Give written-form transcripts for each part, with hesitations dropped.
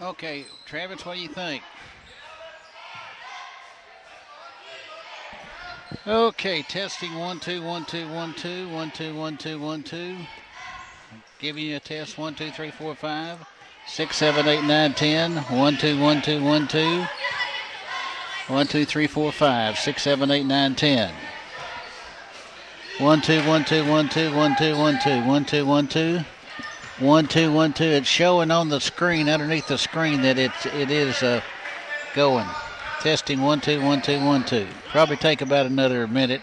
Okay, Travis, what do you think? Okay, testing 1 2 1 2 1 2 1 2 1 2 1 2. Giving you a test 1 2 3 4 5 6 7 8 9 10 1 2 1 2 1 2 1 2 3 4 5 6 7 8 9 10 1 2 1 2 1 2 1 2 1 2 1 2 1 2 1 2 1 2. It's showing on the screen, underneath the screen, that it is going. Testing 1 2 1 2 1 2. Probably take about another minute.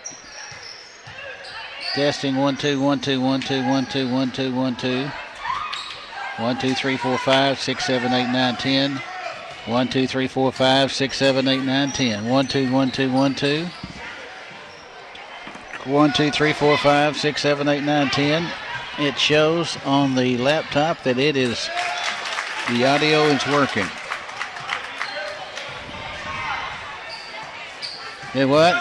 Testing 1 2 1 2 1 2 1 2 1 2 1 2 1 2 3 4 5 6 7 8 9 10 1 2 3 4 5 6 7 8 9 10 1 2 1 2 1 2 1 2 3 4 5 6 7 8 9 10. It shows on the laptop that it is, the audio is working. Did what?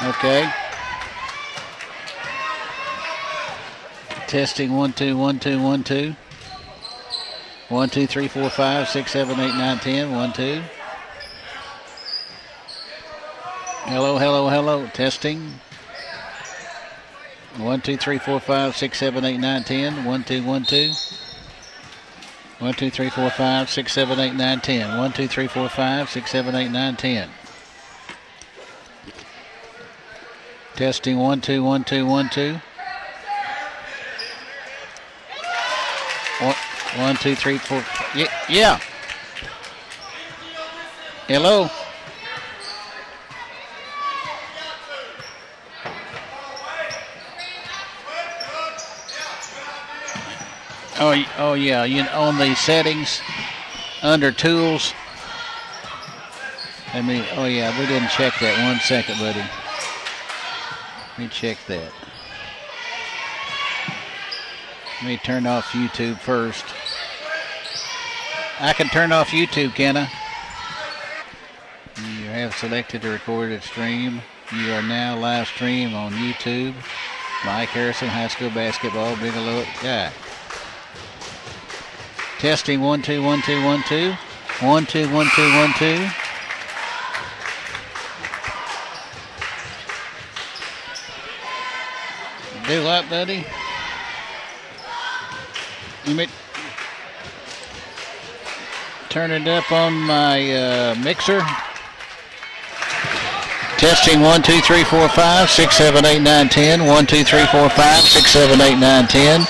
Okay. Testing 1 2 1 2 1 2 1 2 3 4 5 6 7 8 9 10 1 2. Hello, hello, hello. Testing. 1 2 3 4 5 6 7 8 9 10 1 2 1 2 1 2 3 4 5 6 7 8 9 10 1 2 3 4 5 6 7 8 9 10. Testing 1 2 1 2 1 2 1 2 3 4. Yeah. Hello. Oh yeah, on the settings under tools. Oh yeah, we didn't check that. 1 second, buddy. Let me check that. Let me turn off YouTube first. I can turn off YouTube, can I? You have selected the recorded stream. You are now live stream on YouTube. Mike Harrison, high school basketball, Bigelow. Yeah. Testing 1 2 1 2 1 2 1 2 1 2 1 2. Do what, buddy? Let me turn it up on my mixer. Testing 1 2 3 4 5 6 7 8 9 10 1 2 3 4 5 6 7 8 9 10.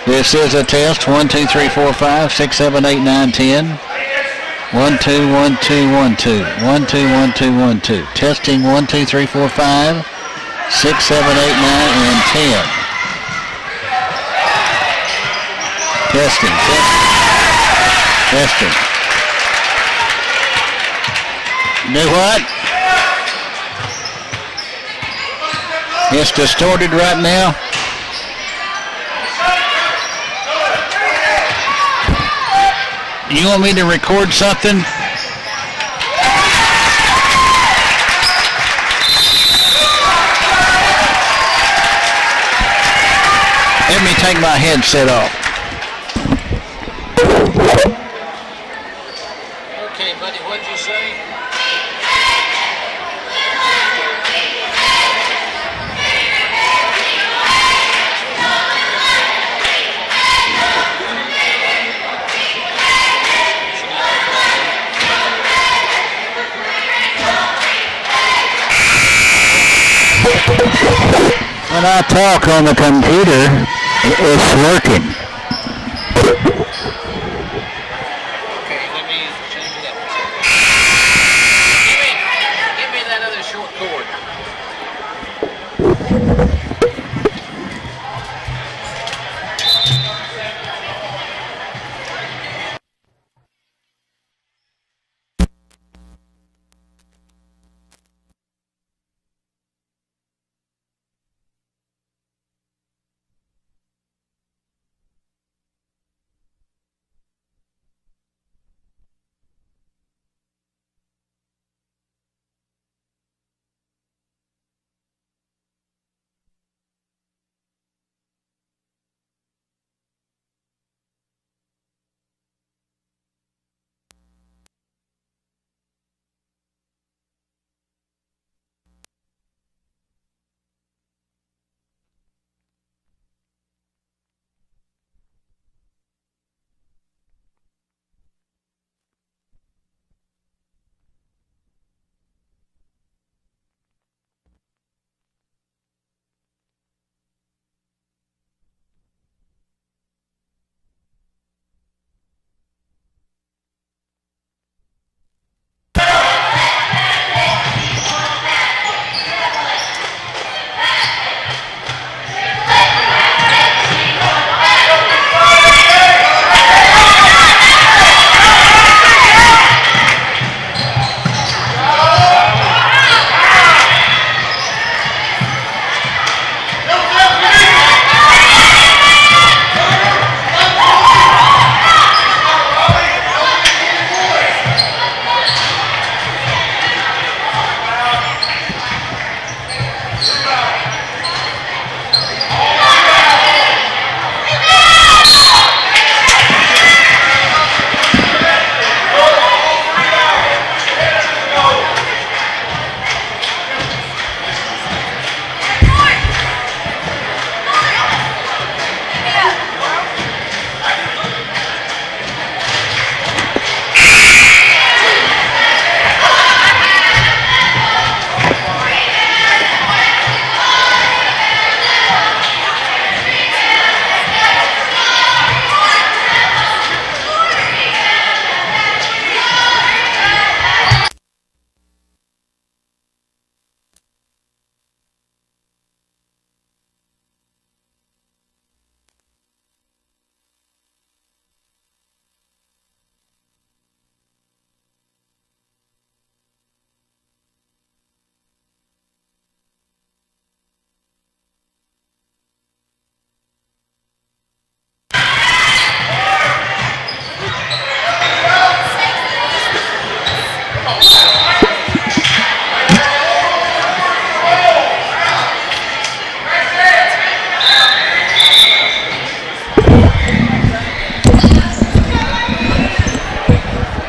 This is a test. 1 2 3 4 5 6 7 8 9 10 1 2 1 2 1 2 1 2 1 2 1 2. Testing 1 2 3 4 5 6 7 8 9 and 10. Testing. Do what? It's distorted right now. You want me to record something? Let me take my headset off. Okay, buddy, what'd you say? When I talk on the computer, it's working. Okay, let me change it up. Give me that other short cord.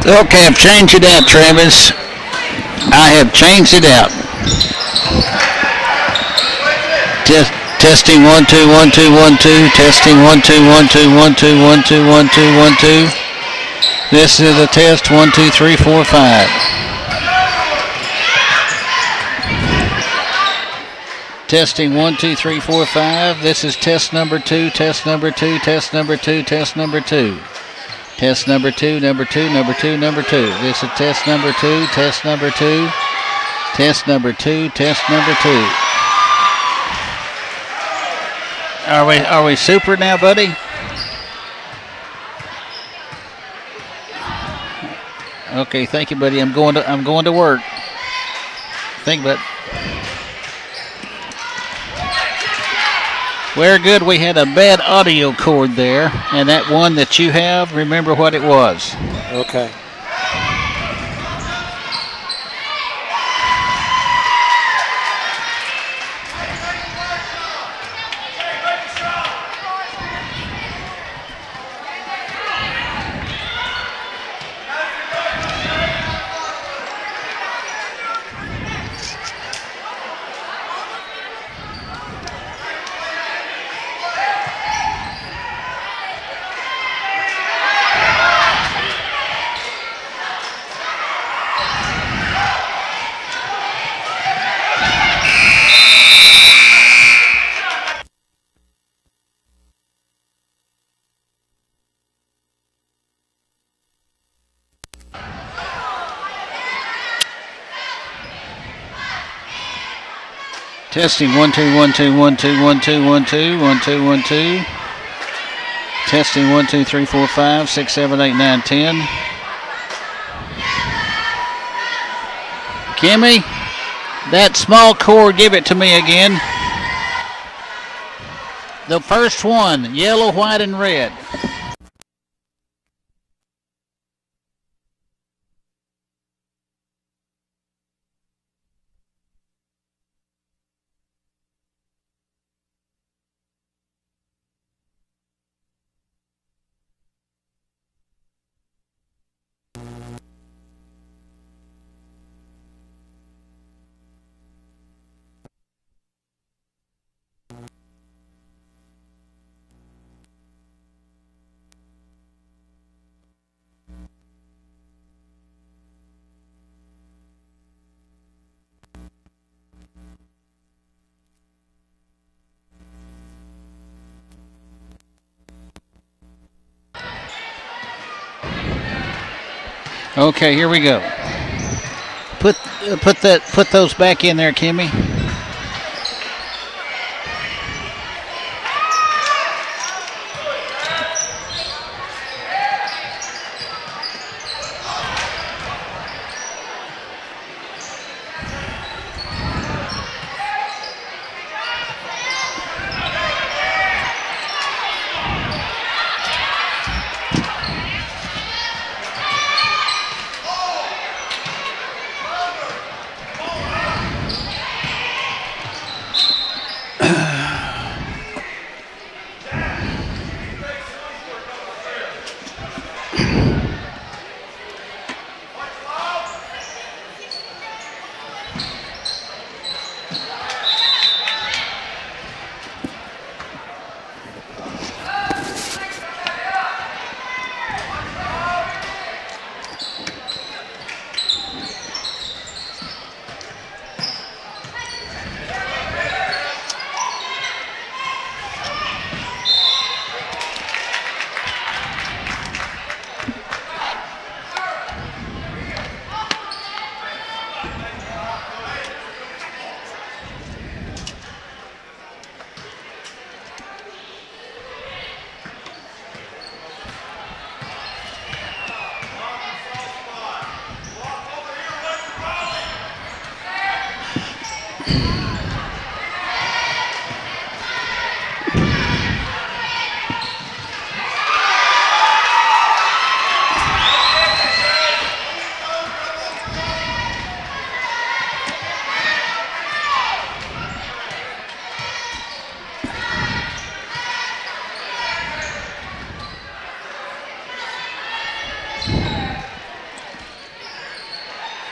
Okay, I've changed it out, Travis. I have changed it out. Testing 1 2 1 2 1 2. Testing 1 2 1 2 1 2 1 2 1 2 1 2. This is a test 1 2 3 4 5. Testing 1 2 3 4 5. This is test number 2. Test number 2. Test number 2. Test number 2. Test number 2, number 2, number 2, number 2. This is test number 2, test number 2, test number 2, test number 2. Are we super now, buddy? Okay, thank you, buddy. I'm going to work. Think about it. Very good. We had a bad audio cord there, and that one that you have, remember what it was. Okay. Testing 1 2 1 2 1 2 1 2 1 2 1 2 1 2. Testing 1 2 3 4 5 6 7 8 9 10. Kimmy, that small cord, give it to me again. The first one, yellow, white, and red. Okay, here we go. Put those back in there, Kimmy.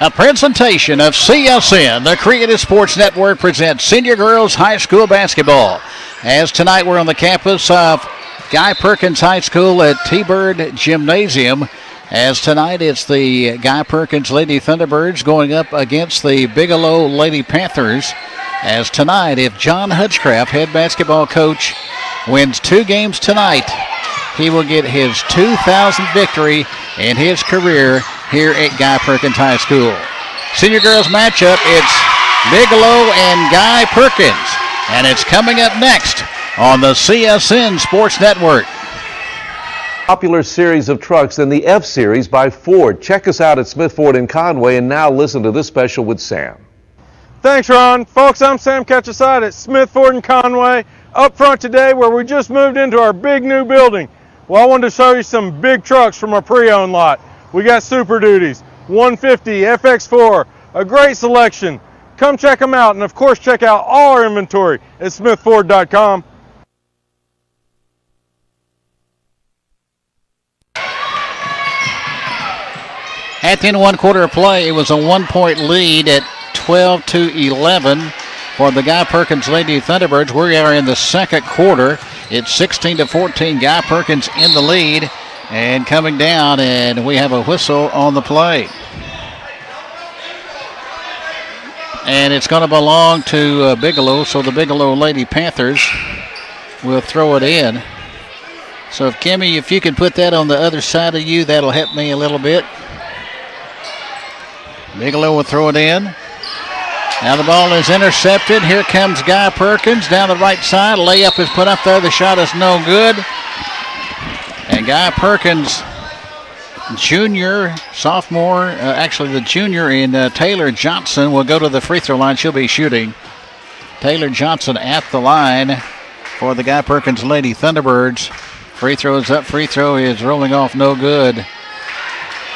A presentation of CSN, the Creative Sports Network, presents Senior Girls High School Basketball. As tonight we're on the campus of Guy Perkins High School at T-Bird Gymnasium. As tonight it's the Guy Perkins Lady Thunderbirds going up against the Bigelow Lady Panthers. As tonight, if John Hutchcraft, head basketball coach, wins 2 games tonight, he will get his 2,000th victory in his career here at Guy Perkins High School. Senior girls matchup, it's Bigelow and Guy Perkins, and it's coming up next on the CSN Sports Network. Popular series of trucks in the F-Series by Ford. Check us out at Smith Ford in Conway, and now listen to this special with Sam. Thanks, Ron. Folks, I'm Sam Ketcheside at Smith Ford in Conway, up front today where we just moved into our big new building. Well, I wanted to show you some big trucks from our pre-owned lot. We got Super Duties, 150, FX4, a great selection. Come check them out, and of course check out all our inventory at smithford.com. At the end of one quarter of play, it was a 1-point lead at 12-11 for the Guy Perkins Lady Thunderbirds. We are in the second quarter. It's 16-14. Guy Perkins in the lead and coming down, and we have a whistle on the play. And it's going to belong to Bigelow, so the Bigelow Lady Panthers will throw it in. So if Kimmy, if you can put that on the other side of you, that'll help me a little bit. Bigelow will throw it in. Now the ball is intercepted. Here comes Guy Perkins down the right side. Layup is put up there. The shot is no good. And Guy Perkins, junior, sophomore, actually the junior in Taylor Johnson will go to the free throw line. She'll be shooting. Taylor Johnson at the line for the Guy Perkins Lady Thunderbirds. Free throw is up. Free throw is rolling off, no good.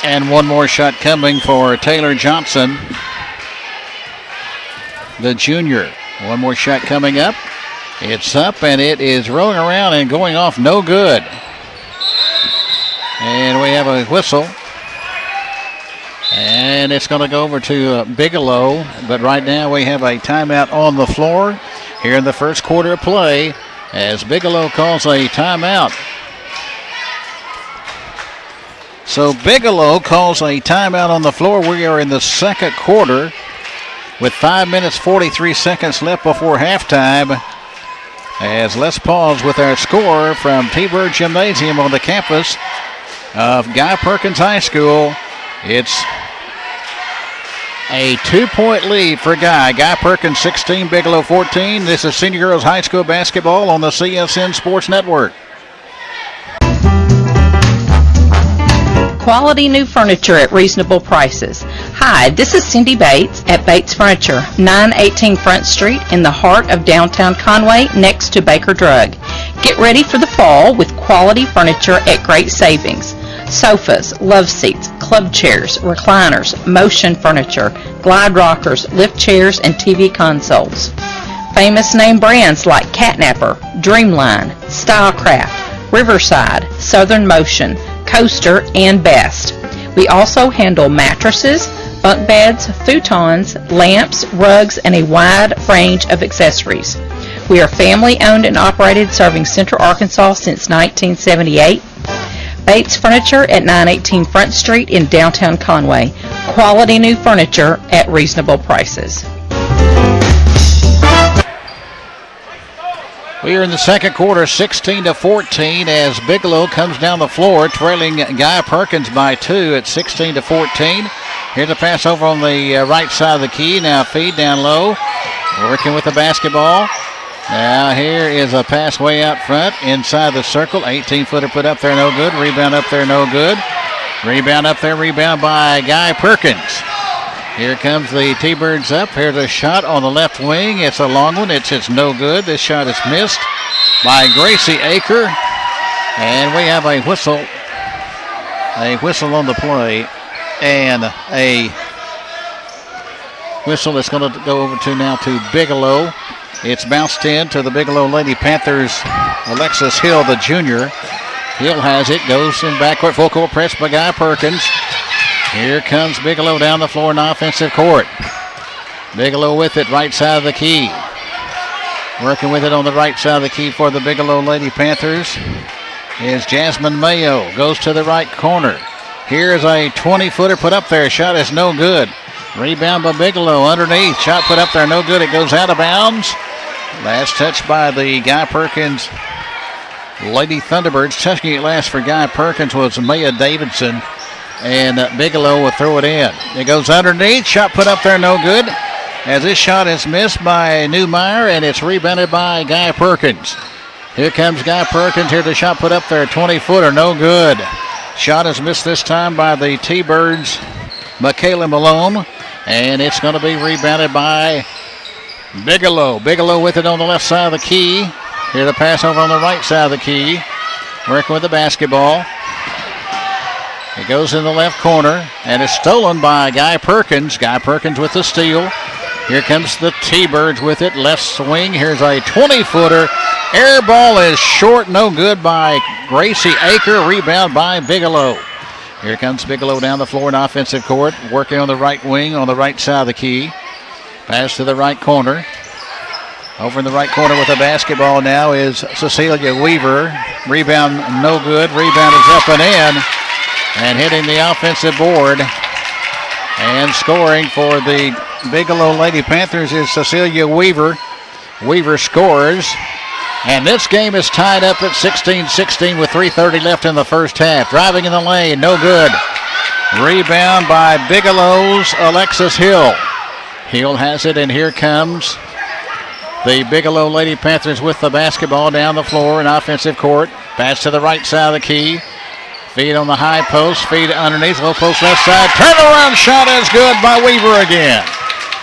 And one more shot coming for Taylor Johnson, the junior. One more shot coming up. It's up and it is rolling around and going off, no good. And we have a whistle. And it's going to go over to Bigelow. But right now we have a timeout on the floor here in the first quarter of play as Bigelow calls a timeout. So Bigelow calls a timeout on the floor. We are in the second quarter with 5 minutes 43 seconds left before halftime. As let's pause with our score from T-Bird Gymnasium on the campus of Guy Perkins High School. It's a 2-point lead for Guy. Guy Perkins 16, Bigelow 14. This is Senior Girls High School basketball on the CSN Sports Network. Quality new furniture at reasonable prices. Hi, this is Cindy Bates at Bates Furniture, 918 Front Street in the heart of downtown Conway next to Baker Drug. Get ready for the fall with quality furniture at great savings. Sofas, love seats, club chairs, recliners, motion furniture, glide rockers, lift chairs, and TV consoles. Famous name brands like Catnapper, Dreamline, Stylecraft, Riverside, Southern Motion, Coaster, and Best. We also handle mattresses, bunk beds, futons, lamps, rugs, and a wide range of accessories. We are family owned and operated, serving Central Arkansas since 1978. Bates Furniture at 918 Front Street in downtown Conway. Quality new furniture at reasonable prices. We are in the second quarter, 16-14, as Bigelow comes down the floor, trailing Guy Perkins by 2 at 16-14. Here's a pass over on the right side of the key. Now feed down low, working with the basketball. Now here is a pass way out front, inside the circle. 18-footer put up there, no good. Rebound up there, no good. Rebound up there, rebound by Guy Perkins. Here comes the T-Birds up. Here's a shot on the left wing. It's a long one. It's no good. This shot is missed by Gracie Aker. And we have a whistle. A whistle on the play. And a whistle that's going to go over to now to Bigelow. It's bounced in to the Bigelow Lady Panthers. Alexis Hill, the junior. Hill has it. Goes in backcourt. Full court press by Guy Perkins. Here comes Bigelow down the floor in offensive court. Bigelow with it, right side of the key. Working with it on the right side of the key for the Bigelow Lady Panthers is Jasmine Mayo. Goes to the right corner. Here's a 20-footer put up there. Shot is no good. Rebound by Bigelow underneath. Shot put up there, no good. It goes out of bounds. Last touch by the Guy Perkins Lady Thunderbirds. Touching it last for Guy Perkins was Maya Davidson. And Bigelow will throw it in. It goes underneath. Shot put up there, no good. As this shot is missed by Newmeyer, and it's rebounded by Guy Perkins. Here comes Guy Perkins. Here's the shot put up there, 20-footer, no good. Shot is missed this time by the T-Birds, Michaela Malone. And it's going to be rebounded by Bigelow. Bigelow with it on the left side of the key. Here the pass over on the right side of the key. Working with the basketball. It goes in the left corner, and it's stolen by Guy Perkins. Guy Perkins with the steal. Here comes the T-Birds with it. Left swing. Here's a 20-footer. Air ball is short. No good by Gracie Aker. Rebound by Bigelow. Here comes Bigelow down the floor in offensive court. Working on the right wing on the right side of the key. Pass to the right corner. Over in the right corner with the basketball now is Cecilia Weaver. Rebound no good. Rebound is up and in. And hitting the offensive board and scoring for the Bigelow Lady Panthers is Cecilia Weaver. Weaver scores. And this game is tied up at 16-16 with 3:30 left in the first half. Driving in the lane, no good. Rebound by Bigelow's Alexis Hill. Hill has it, and here comes the Bigelow Lady Panthers with the basketball down the floor in offensive court. Pass to the right side of the key. Feed on the high post, feed underneath, low post left side. Turnaround shot is good by Weaver again.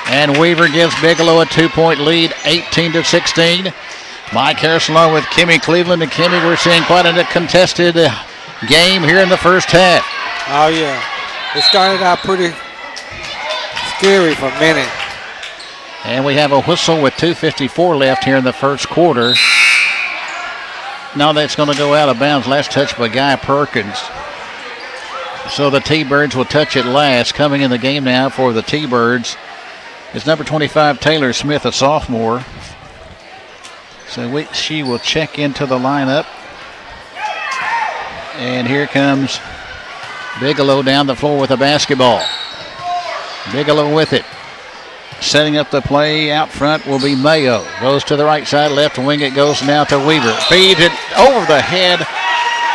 And Weaver gives Bigelow a 2-point lead, 18-16. Mike Harrison along with Kimmy Cleveland. And Kimmy, we're seeing quite a contested game here in the first half. Oh, yeah. It started out pretty scary for a minute. And we have a whistle with 2:54 left here in the first quarter. Now that's going to go out of bounds. Last touch by Guy Perkins. So the T-Birds will touch it last. Coming in the game now for the T-Birds is number 25, Taylor Smith, a sophomore. So she will check into the lineup. And here comes Bigelow down the floor with a basketball. Bigelow with it. Setting up the play out front will be Mayo. Goes to the right side, left wing. It goes now to Weaver. Feeds it over the head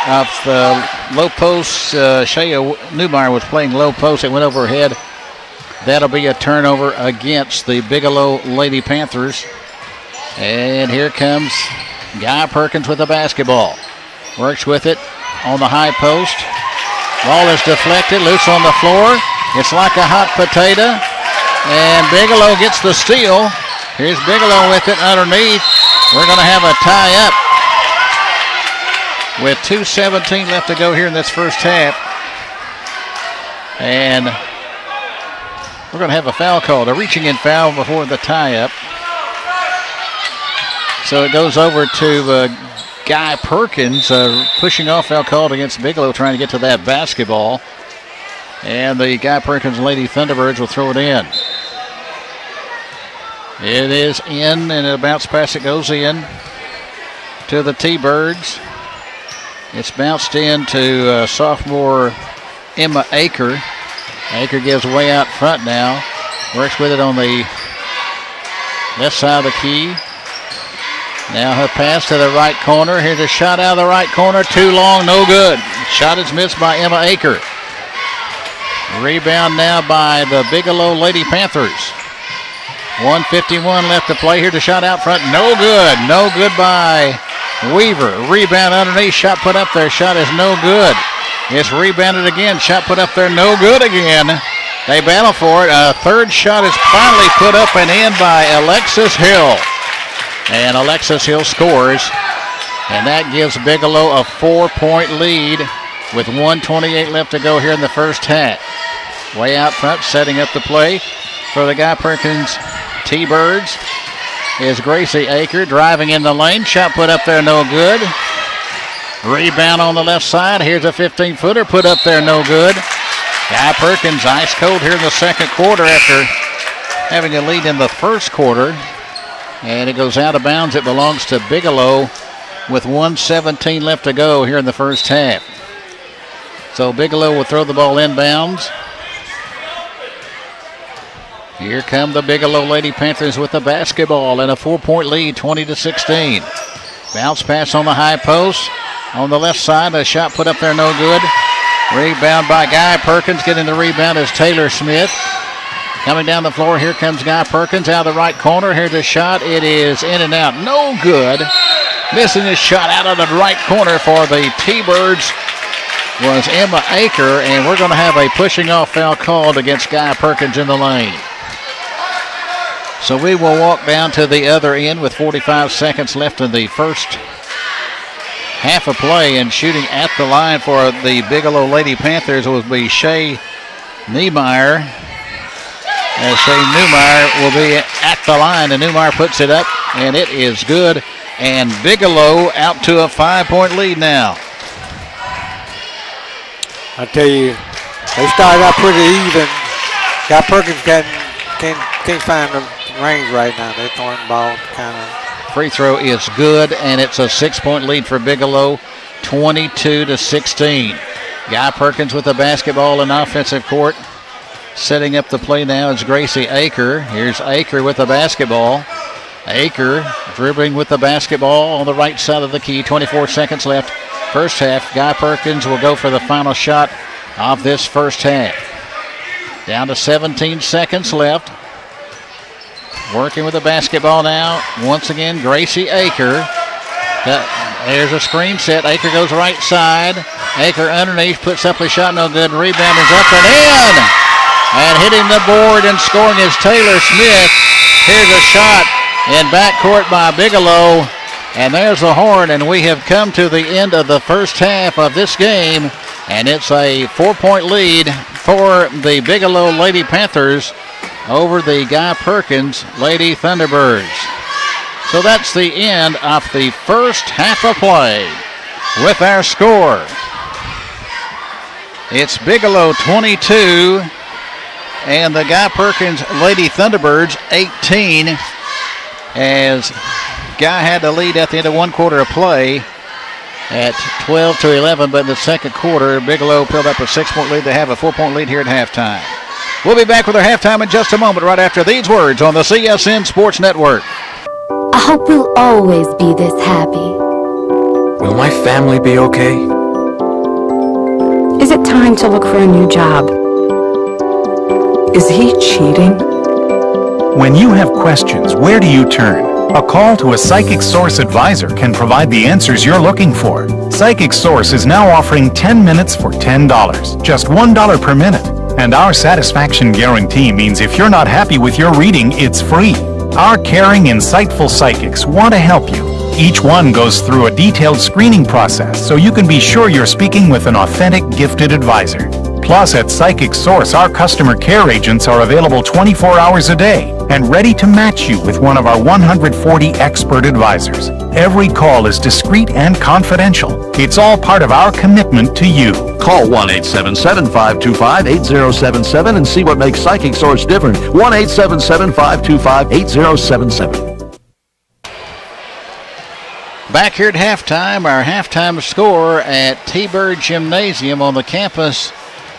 of the low post. Shea Newmeyer was playing low post. It went overhead. That'll be a turnover against the Bigelow Lady Panthers. And here comes Guy Perkins with the basketball. Works with it on the high post. Ball is deflected, loose on the floor. It's like a hot potato. And Bigelow gets the steal. Here's Bigelow with it underneath. We're going to have a tie-up with 2:17 left to go here in this first half. And we're going to have a foul called, a reaching-in foul before the tie-up. So it goes over to Guy Perkins, pushing off foul called against Bigelow, trying to get to that basketball. And the Guy Perkins Lady Thunderbirds will throw it in. It is in, and a bounce pass, it goes in to the T-Birds. It's bounced in to sophomore Emma Aker. Aker gives way out front now. Works with it on the left side of the key. Now her pass to the right corner. Here's a shot out of the right corner. Too long, no good. Shot is missed by Emma Aker. Rebound now by the Bigelow Lady Panthers. 1:51 left to play. Here's a shot out front. No good. No good by Weaver. Rebound underneath. Shot put up there. Shot is no good. It's rebounded again. Shot put up there. No good again. They battle for it. A third shot is finally put up and in by Alexis Hill. And Alexis Hill scores. And that gives Bigelow a 4-point lead with 1:28 left to go here in the first half. Way out front, setting up the play for the Guy Perkins T-Birds is Gracie Aker, driving in the lane. Shot put up there, no good. Rebound on the left side. Here's a 15-footer put up there, no good. Guy Perkins ice cold here in the second quarter after having a lead in the first quarter. And it goes out of bounds. It belongs to Bigelow with 1:17 left to go here in the first half. So Bigelow will throw the ball inbounds. Here come the Bigelow Lady Panthers with the basketball and a 4-point lead, 20-16. Bounce pass on the high post. On the left side, a shot put up there, no good. Rebound by Guy Perkins. Getting the rebound is Taylor Smith. Coming down the floor, here comes Guy Perkins out of the right corner. Here's a shot. It is in and out, no good. Missing his shot out of the right corner for the T-Birds was Emma Aker, and we're going to have a pushing off foul called against Guy Perkins in the lane. So we will walk down to the other end with 45 seconds left in the first half of play, and shooting at the line for the Bigelow Lady Panthers will be Shea Newmeyer. As Shea Newmeyer will be at the line, and Newmeyer puts it up, and it is good. And Bigelow out to a 5-point lead now. I tell you, they started out pretty even. Guy Perkins can't find the range right now. They're throwing the ball kind of. Free throw is good, and it's a 6-point lead for Bigelow, 22-16. Guy Perkins with the basketball in offensive court. Setting up the play now is Gracie Aker. Here's Aker with the basketball. Aker dribbling with the basketball on the right side of the key. 24 seconds left. First half. Guy Perkins will go for the final shot of this first half. Down to 17 seconds left. working with the basketball now. Once again, Gracie Aker. There's a screen set. Aker goes right side. Aker underneath, puts up a shot, no good. Rebound is up and in. And hitting the board and scoring is Taylor Smith. Here's a shot in backcourt by Bigelow. And there's the horn, and we have come to the end of the first half of this game. And it's a 4-point lead for the Bigelow Lady Panthers over the Guy Perkins Lady Thunderbirds. So that's the end of the first half of play. With our score, it's Bigelow 22 and the Guy Perkins Lady Thunderbirds 18, as Guy had the lead at the end of one quarter of play at 12-11, but in the second quarter, Bigelow built up a 6-point lead. They have a 4-point lead here at halftime. We'll be back with our halftime in just a moment, right after these words on the CSN Sports Network. I hope we'll always be this happy. Will my family be okay? Is it time to look for a new job? Is he cheating? When you have questions, where do you turn? A call to a Psychic Source advisor can provide the answers you're looking for. Psychic Source is now offering 10 minutes for $10, just $1 per minute. And our satisfaction guarantee means if you're not happy with your reading, it's free. Our caring, insightful psychics want to help you. Each one goes through a detailed screening process so you can be sure you're speaking with an authentic, gifted advisor. Plus, at Psychic Source, our customer care agents are available 24 hours a day and ready to match you with one of our 140 expert advisors. Every call is discreet and confidential. It's all part of our commitment to you. Call 1-877-525-8077 and see what makes Psychic Source different. 1-877-525-8077. Back here at halftime, our halftime score at T-Bird Gymnasium on the campus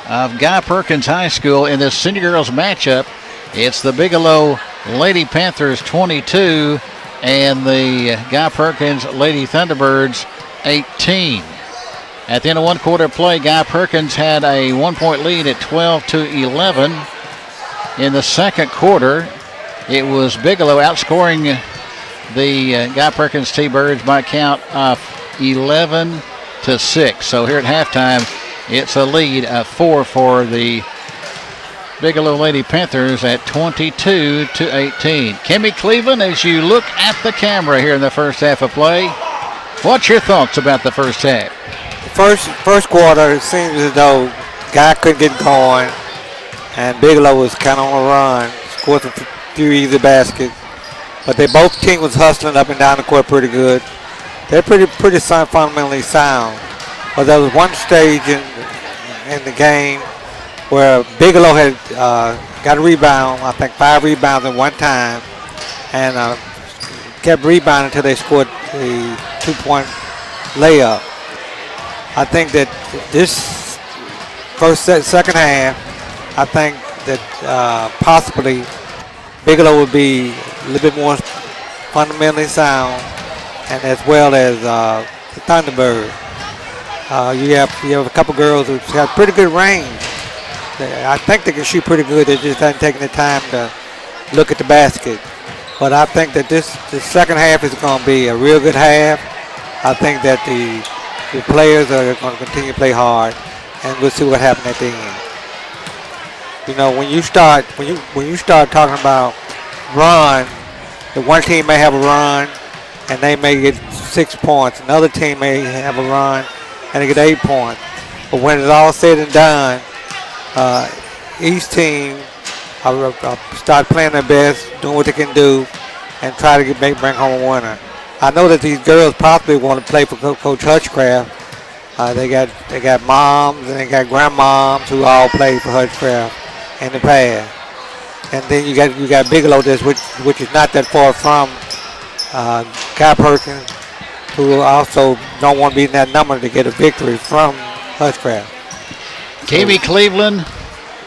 of Guy Perkins High School in this senior girls matchup. It's the Bigelow Lady Panthers 22 and the Guy Perkins Lady Thunderbirds 18. At the end of one quarter of play, Guy Perkins had a 1-point lead at 12-11. In the second quarter, it was Bigelow outscoring the Guy Perkins T-Birds by a count of 11-6. So here at halftime, it's a lead of 4 for the Bigelow Lady Panthers at 22-18. Kimmy Cleveland, as you look at the camera here in the first half of play, what's your thoughts about the first half? First quarter, it seems as though Guy couldn't get going, and Bigelow was kind of on a run, scored a few easy baskets. But both teams was hustling up and down the court pretty good. They're pretty fundamentally sound. But there was one stage in the game where Bigelow had got a rebound, I think 5 rebounds at one time, and kept rebounding until they scored the 2-point layup. I think that this second half, I think that possibly Bigelow would be a little bit more fundamentally sound, and as well as the Thunderbird. You have a couple girls who have pretty good range. I think they can shoot pretty good. They just haven't taken the time to look at the basket. But I think that the second half is going to be a real good half. I think that the players are going to continue to play hard, and we'll see what happens at the end. You know, when you start talking about run, the one team may have a run and they may get 6 points. Another team may have a run and they get 8 points. But when it's all said and done, each team start playing their best, doing what they can do, and try to bring home a winner. I know that these girls possibly want to play for Coach Hutchcraft. They got moms and they got grandmoms who all played for Hutchcraft in the past. And then you got Bigelow, which is not that far from Guy Perkins, who also don't want to be in that number to get a victory from Hutchcraft. KB Cleveland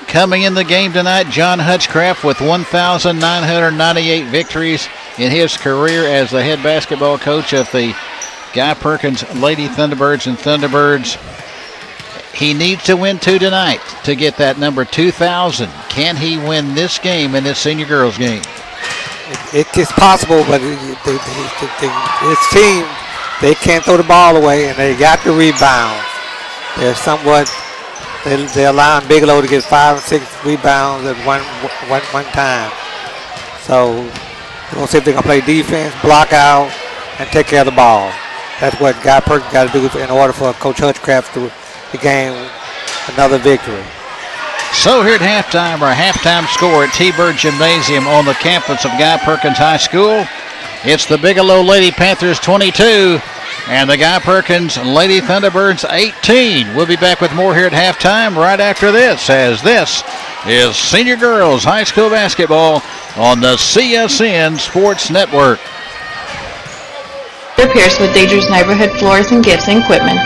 coming in the game tonight. John Hutchcraft with 1,998 victories in his career as the head basketball coach of the Guy Perkins Lady Thunderbirds and Thunderbirds. He needs to win 2 tonight to get that number 2,000. Can he win this game in this senior girls game? it's possible, but his team, they can't throw the ball away, and they got the rebound. They're somewhat, they're allowing Bigelow to get 5 or 6 rebounds at one time. So we're going to see if they're going to play defense, block out, and take care of the ball. That's what Guy Perkins got to do in order for Coach Hutchcraft to gain another victory. So here at halftime, our halftime score at T-Bird Gymnasium on the campus of Guy Perkins High School. It's the Bigelow Lady Panthers 22 and the Guy Perkins Lady Thunderbirds 18. We'll be back with more here at halftime right after this, as this is Senior Girls High School Basketball on the CSN Sports Network. Pierce with Deidre's Neighborhood Floors and Gifts and Equipment.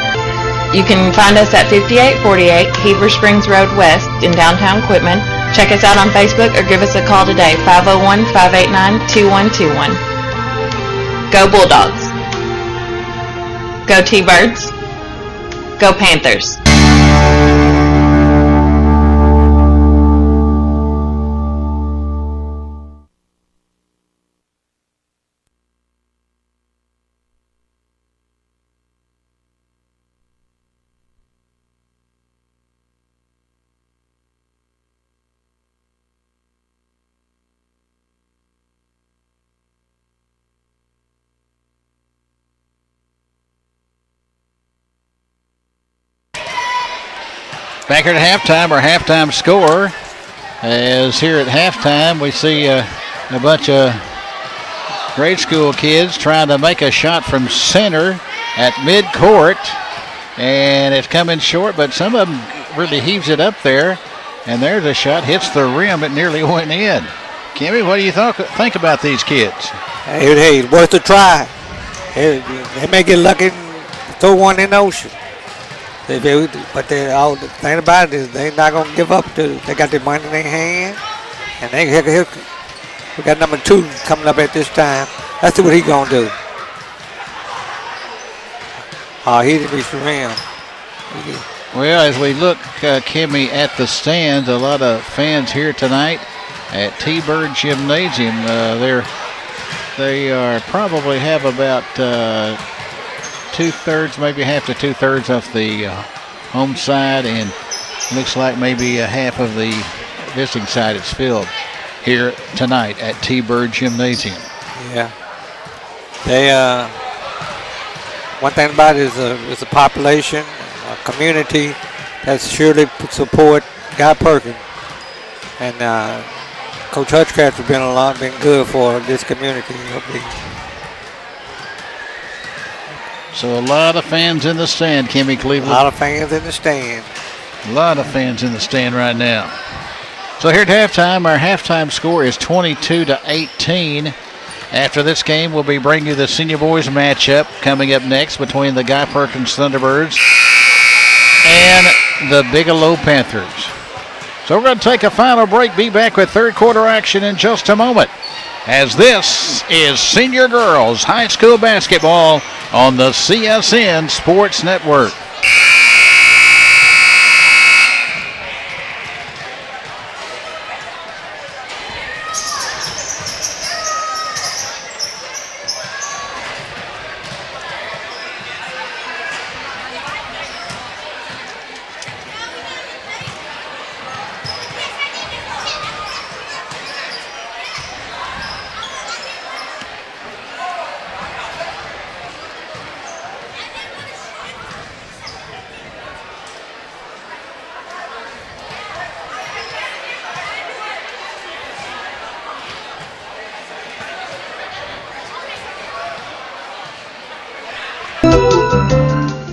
You can find us at 5848 Heber Springs Road West in downtown Quitman. Check us out on Facebook or give us a call today, 501-589-2121. Go Bulldogs. Go T-Birds. Go Panthers. Back here at halftime, our halftime score, as here at halftime we see a bunch of grade school kids trying to make a shot from center at midcourt, and it's coming short, but some of them really heaves it up there, and there's a shot, hits the rim, it nearly went in. Kimmy, what do you think about these kids? Hey, it's worth a try. They may get lucky and throw one in the ocean. But the thing about it is they're not going to give up. They got their money in their hand. And we got number 2 coming up at this time. Let's see what he's going to do. He didn't reach the rim. Well, as we look, Kimmy, at the stands, a lot of fans here tonight at T-Bird Gymnasium. They are probably have about 2/3, maybe half to 2/3 of the home side, and looks like maybe a half of the visiting side is filled here tonight at T-Bird Gymnasium. Yeah. They one thing about it is a population, a community that's surely support Guy Perkins, and Coach Hutchcraft has been good for this community. So a lot of fans in the stand, Kimmy Cleveland. A lot of fans in the stand. A lot of fans in the stand right now. So here at halftime, our halftime score is 22-18. After this game, we'll be bringing you the senior boys matchup coming up next between the Guy Perkins Thunderbirds and the Bigelow Panthers. So we're going to take a final break. Be back with third quarter action in just a moment, as this is Senior Girls High School Basketball on the CSN Sports Network.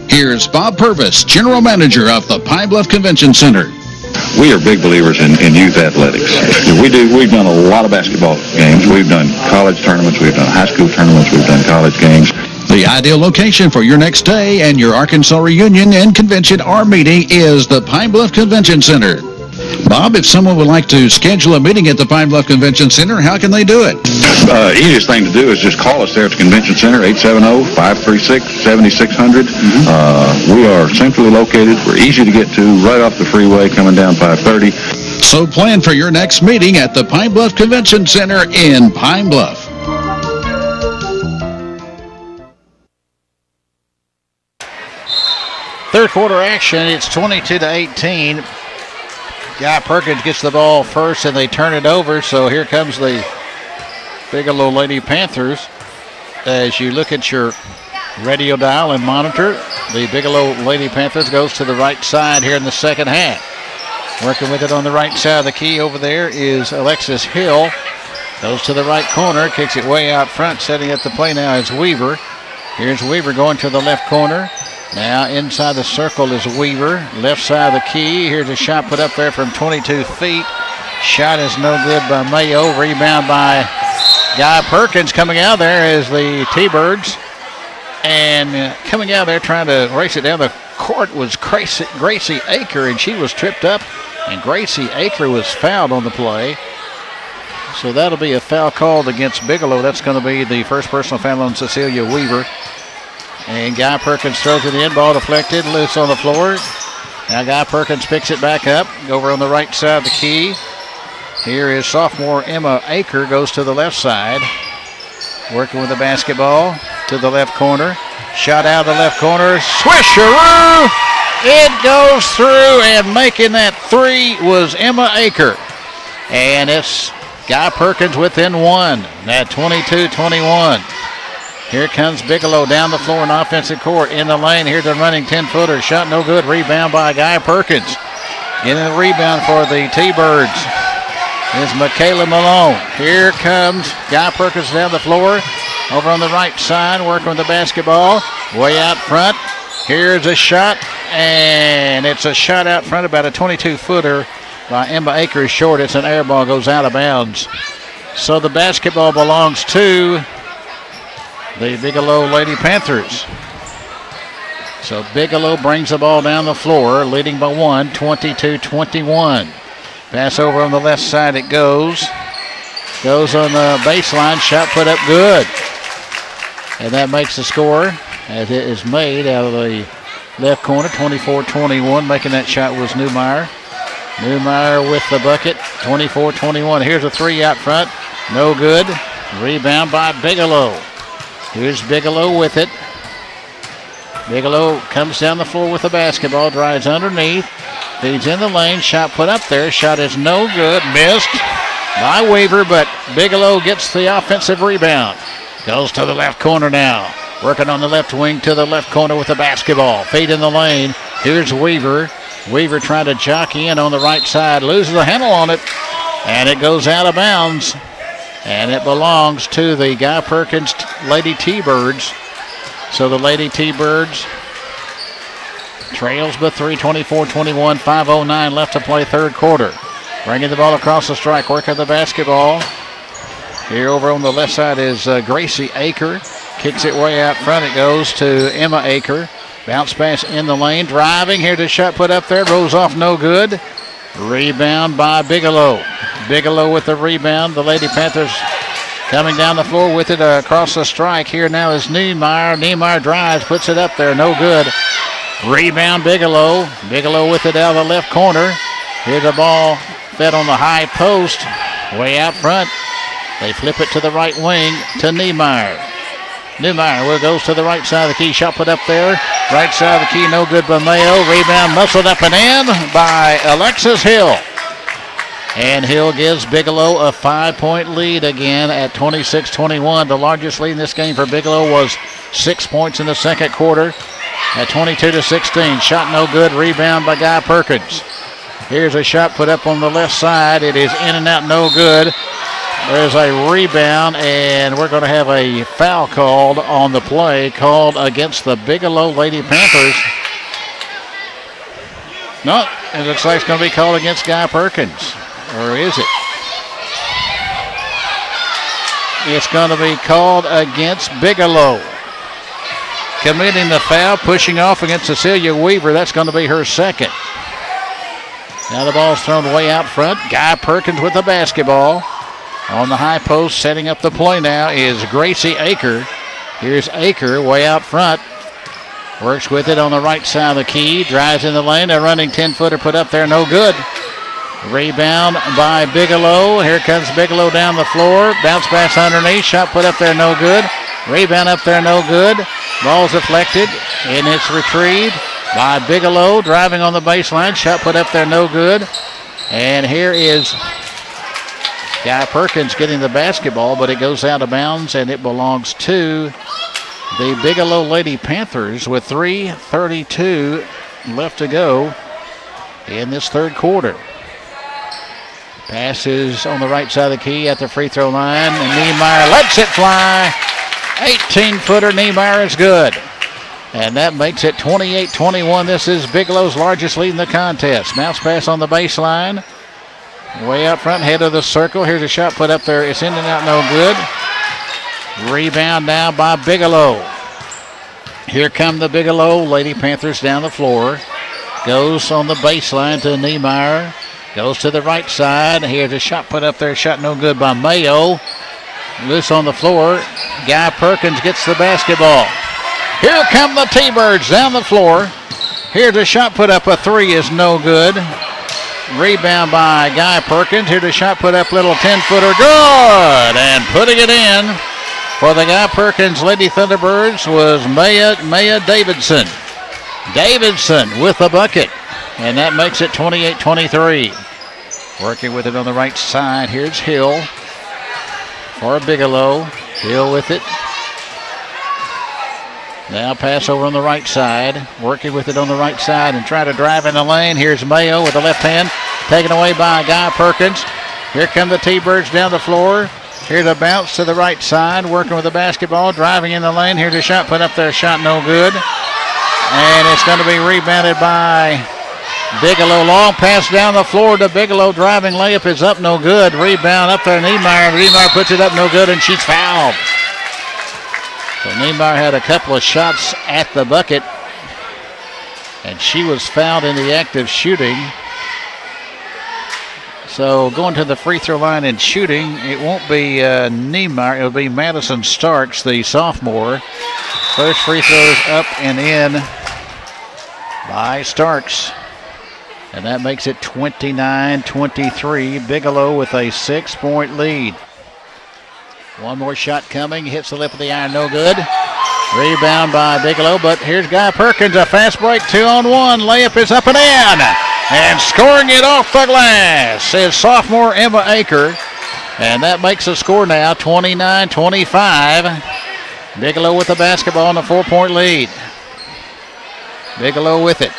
Here's Bob Purvis, General Manager of the Pine Bluff Convention Center. We are big believers in youth athletics. We've done a lot of basketball games. We've done college tournaments. We've done high school tournaments. We've done college games. The ideal location for your next day and your Arkansas reunion and convention or meeting is the Pine Bluff Convention Center. Bob, if someone would like to schedule a meeting at the Pine Bluff Convention Center, how can they do it? Easiest thing to do is just call us there at the Convention Center, 870-536-7600. We are centrally located. We're easy to get to, right off the freeway coming down 530. So plan for your next meeting at the Pine Bluff Convention Center in Pine Bluff. Third quarter action, it's 22-18. Guy Perkins gets the ball first and they turn it over, so here comes the Bigelow Lady Panthers. As you look at your radio dial and monitor, the Bigelow Lady Panthers goes to the right side here in the second half. Working with it on the right side of the key over there is Alexis Hill. Goes to the right corner, kicks it way out front. Setting up the play now is Weaver. Here's Weaver going to the left corner. Now inside the circle is Weaver. Left side of the key. Here's a shot put up there from 22 feet. Shot is no good by Mayo. Rebound by Guy Perkins. Coming out there is the T-Birds. And coming out there trying to race it down the court was Gracie Aker, and she was tripped up. And Gracie Aker was fouled on the play. So that'll be a foul called against Bigelow. That's going to be the first personal foul on Cecilia Weaver. And Guy Perkins throws it in. Ball deflected, loose on the floor. Now Guy Perkins picks it back up. Over on the right side of the key. Here is sophomore Emma Aker. Goes to the left side. Working with the basketball to the left corner. Shot out of the left corner. Swisheroo! It goes through, and making that three was Emma Aker. And it's Guy Perkins within one at 22-21. Here comes Bigelow down the floor in offensive court in the lane. Here's a running 10-footer. Shot no good. Rebound by Guy Perkins. Getting the rebound for the T-Birds is Michaela Malone. Here comes Guy Perkins down the floor. Over on the right side, working with the basketball. Way out front. Here's a shot, and it's a shot out front, about a 22-footer by Emma Aker. Short. It's an air ball, goes out of bounds. So the basketball belongs to the Bigelow Lady Panthers. So Bigelow brings the ball down the floor, leading by one, 22-21. Pass over on the left side, it goes. Goes on the baseline, shot put up good. And that makes the score, as it is made out of the left corner, 24-21. Making that shot was Newmeyer. Newmeyer with the bucket, 24-21. Here's a three out front, no good. Rebound by Bigelow. Here's Bigelow with it. Bigelow comes down the floor with the basketball, drives underneath, feeds in the lane, shot put up there. Shot is no good, missed by Weaver, but Bigelow gets the offensive rebound. Goes to the left corner now. Working on the left wing to the left corner with the basketball. Feed in the lane. Here's Weaver. Weaver trying to jockey in on the right side. Loses the handle on it. And it goes out of bounds. And it belongs to the Guy Perkins Lady T-Birds. So the Lady T-Birds trails by 3, 24-21. 5:09 left to play third quarter. Bringing the ball across the strike. Working the basketball. Here over on the left side is Gracie Aker. Kicks it way out front. It goes to Emma Aker. Bounce pass in the lane. Driving. Here's a shot put up there. Rolls off no good. Rebound by Bigelow. Bigelow with the rebound. The Lady Panthers coming down the floor with it across the strike. Here now is Niemeyer. Niemeyer drives. Puts it up there. No good. Rebound Bigelow. Bigelow with it out of the left corner. Here's the ball fed on the high post. Way out front. They flip it to the right wing to Niemeyer. Niemeyer goes to the right side of the key. Shot put up there. Right side of the key, no good by Mayo. Rebound muscled up and in by Alexis Hill. And Hill gives Bigelow a 5-point lead again at 26-21. The largest lead in this game for Bigelow was 6 points in the second quarter at 22-16. Shot no good. Rebound by Guy Perkins. Here's a shot put up on the left side. It is in and out, no good. There's a rebound, and we're going to have a foul called on the play, called against the Bigelow Lady Panthers. No, it looks like it's going to be called against Guy Perkins. Or is it? It's going to be called against Bigelow. Committing the foul, pushing off against Cecilia Weaver. That's going to be her second. Now the ball's thrown way out front. Guy Perkins with the basketball. On the high post, setting up the play now is Gracie Aker. Here's Aker way out front. Works with it on the right side of the key. Drives in the lane. A running 10-footer put up there, no good. Rebound by Bigelow. Here comes Bigelow down the floor. Bounce pass underneath. Shot put up there, no good. Rebound up there, no good. Ball's deflected, and it's retrieved by Bigelow. Driving on the baseline. Shot put up there, no good. And here is Guy Perkins getting the basketball, but it goes out of bounds, and it belongs to the Bigelow Lady Panthers with 3:32 left to go in this third quarter. Pass is on the right side of the key at the free throw line, and Niemeyer lets it fly. 18-footer Niemeyer is good. And that makes it 28-21. This is Bigelow's largest lead in the contest. Bounce pass on the baseline. Way up front, head of the circle. Here's a shot put up there. It's in and out, no good. Rebound now by Bigelow. Here come the Bigelow Lady Panthers down the floor. Goes on the baseline to Niemeyer. Goes to the right side. Here's a shot put up there. Shot no good by Mayo. Loose on the floor. Guy Perkins gets the basketball. Here come the T-Birds down the floor. Here's a shot put up. A three is no good. Rebound by Guy Perkins. Here's a shot put up. Little 10-footer. Good. And putting it in for the Guy Perkins Lady Thunderbirds was Maya Davidson. Davidson with the bucket. And that makes it 28-23. Working with it on the right side. Here's Hill for Bigelow. Hill with it. Now pass over on the right side. Working with it on the right side and trying to drive in the lane. Here's Mayo with the left hand. Taken away by Guy Perkins. Here come the T-Birds down the floor. Here's a bounce to the right side. Working with the basketball. Driving in the lane. Here's a shot put up there. Shot no good. And it's going to be rebounded by Bigelow. Long pass down the floor to Bigelow. Driving layup is up, no good. Rebound up there, Niemeyer. Niemeyer puts it up, no good, and she's fouled. So Niemeyer had a couple of shots at the bucket, and she was fouled in the act of shooting. So going to the free throw line and shooting, it won't be Niemeyer. It'll be Madison Starks, the sophomore. First free throws up and in by Starks. And that makes it 29-23. Bigelow with a 6-point lead. One more shot coming. Hits the lip of the iron. No good. Rebound by Bigelow. But here's Guy Perkins. A fast break. 2-on-1. Layup is up and in. And scoring it off the glass is sophomore Emma Aker. And that makes the score now 29-25. Bigelow with the basketball and a 4-point lead. Bigelow with it.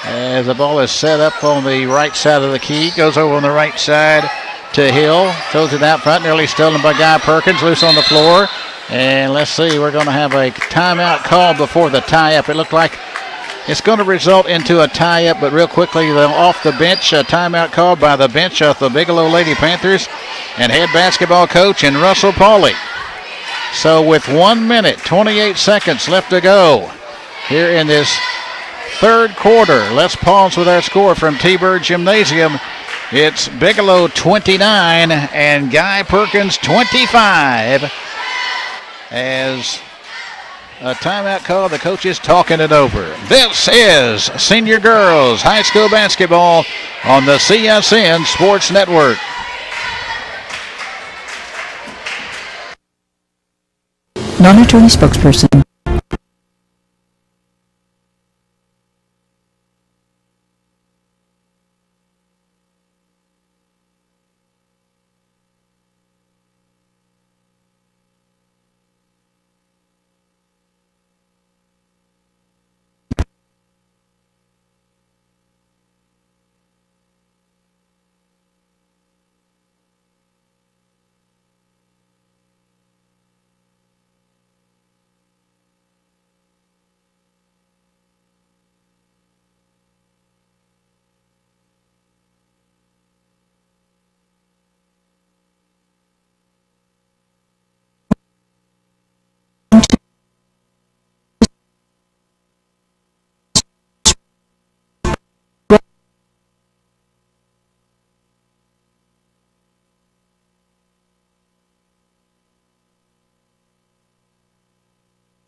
As the ball is set up on the right side of the key. Goes over on the right side to Hill. Throws it out front. Nearly stolen by Guy Perkins. Loose on the floor. And let's see. We're going to have a timeout called before the tie-up. It looked like it's going to result into a tie-up. But real quickly, off the bench, a timeout called by the bench of the Bigelow Lady Panthers and head basketball coach and Russell Pauly. So with 1 minute, 28 seconds left to go here in this third quarter. Let's pause with our score from T-Bird Gymnasium. It's Bigelow 29 and Guy Perkins 25. As a timeout call, the coach is talking it over. This is Senior Girls High School Basketball on the CSN Sports Network. Non-attorney spokesperson.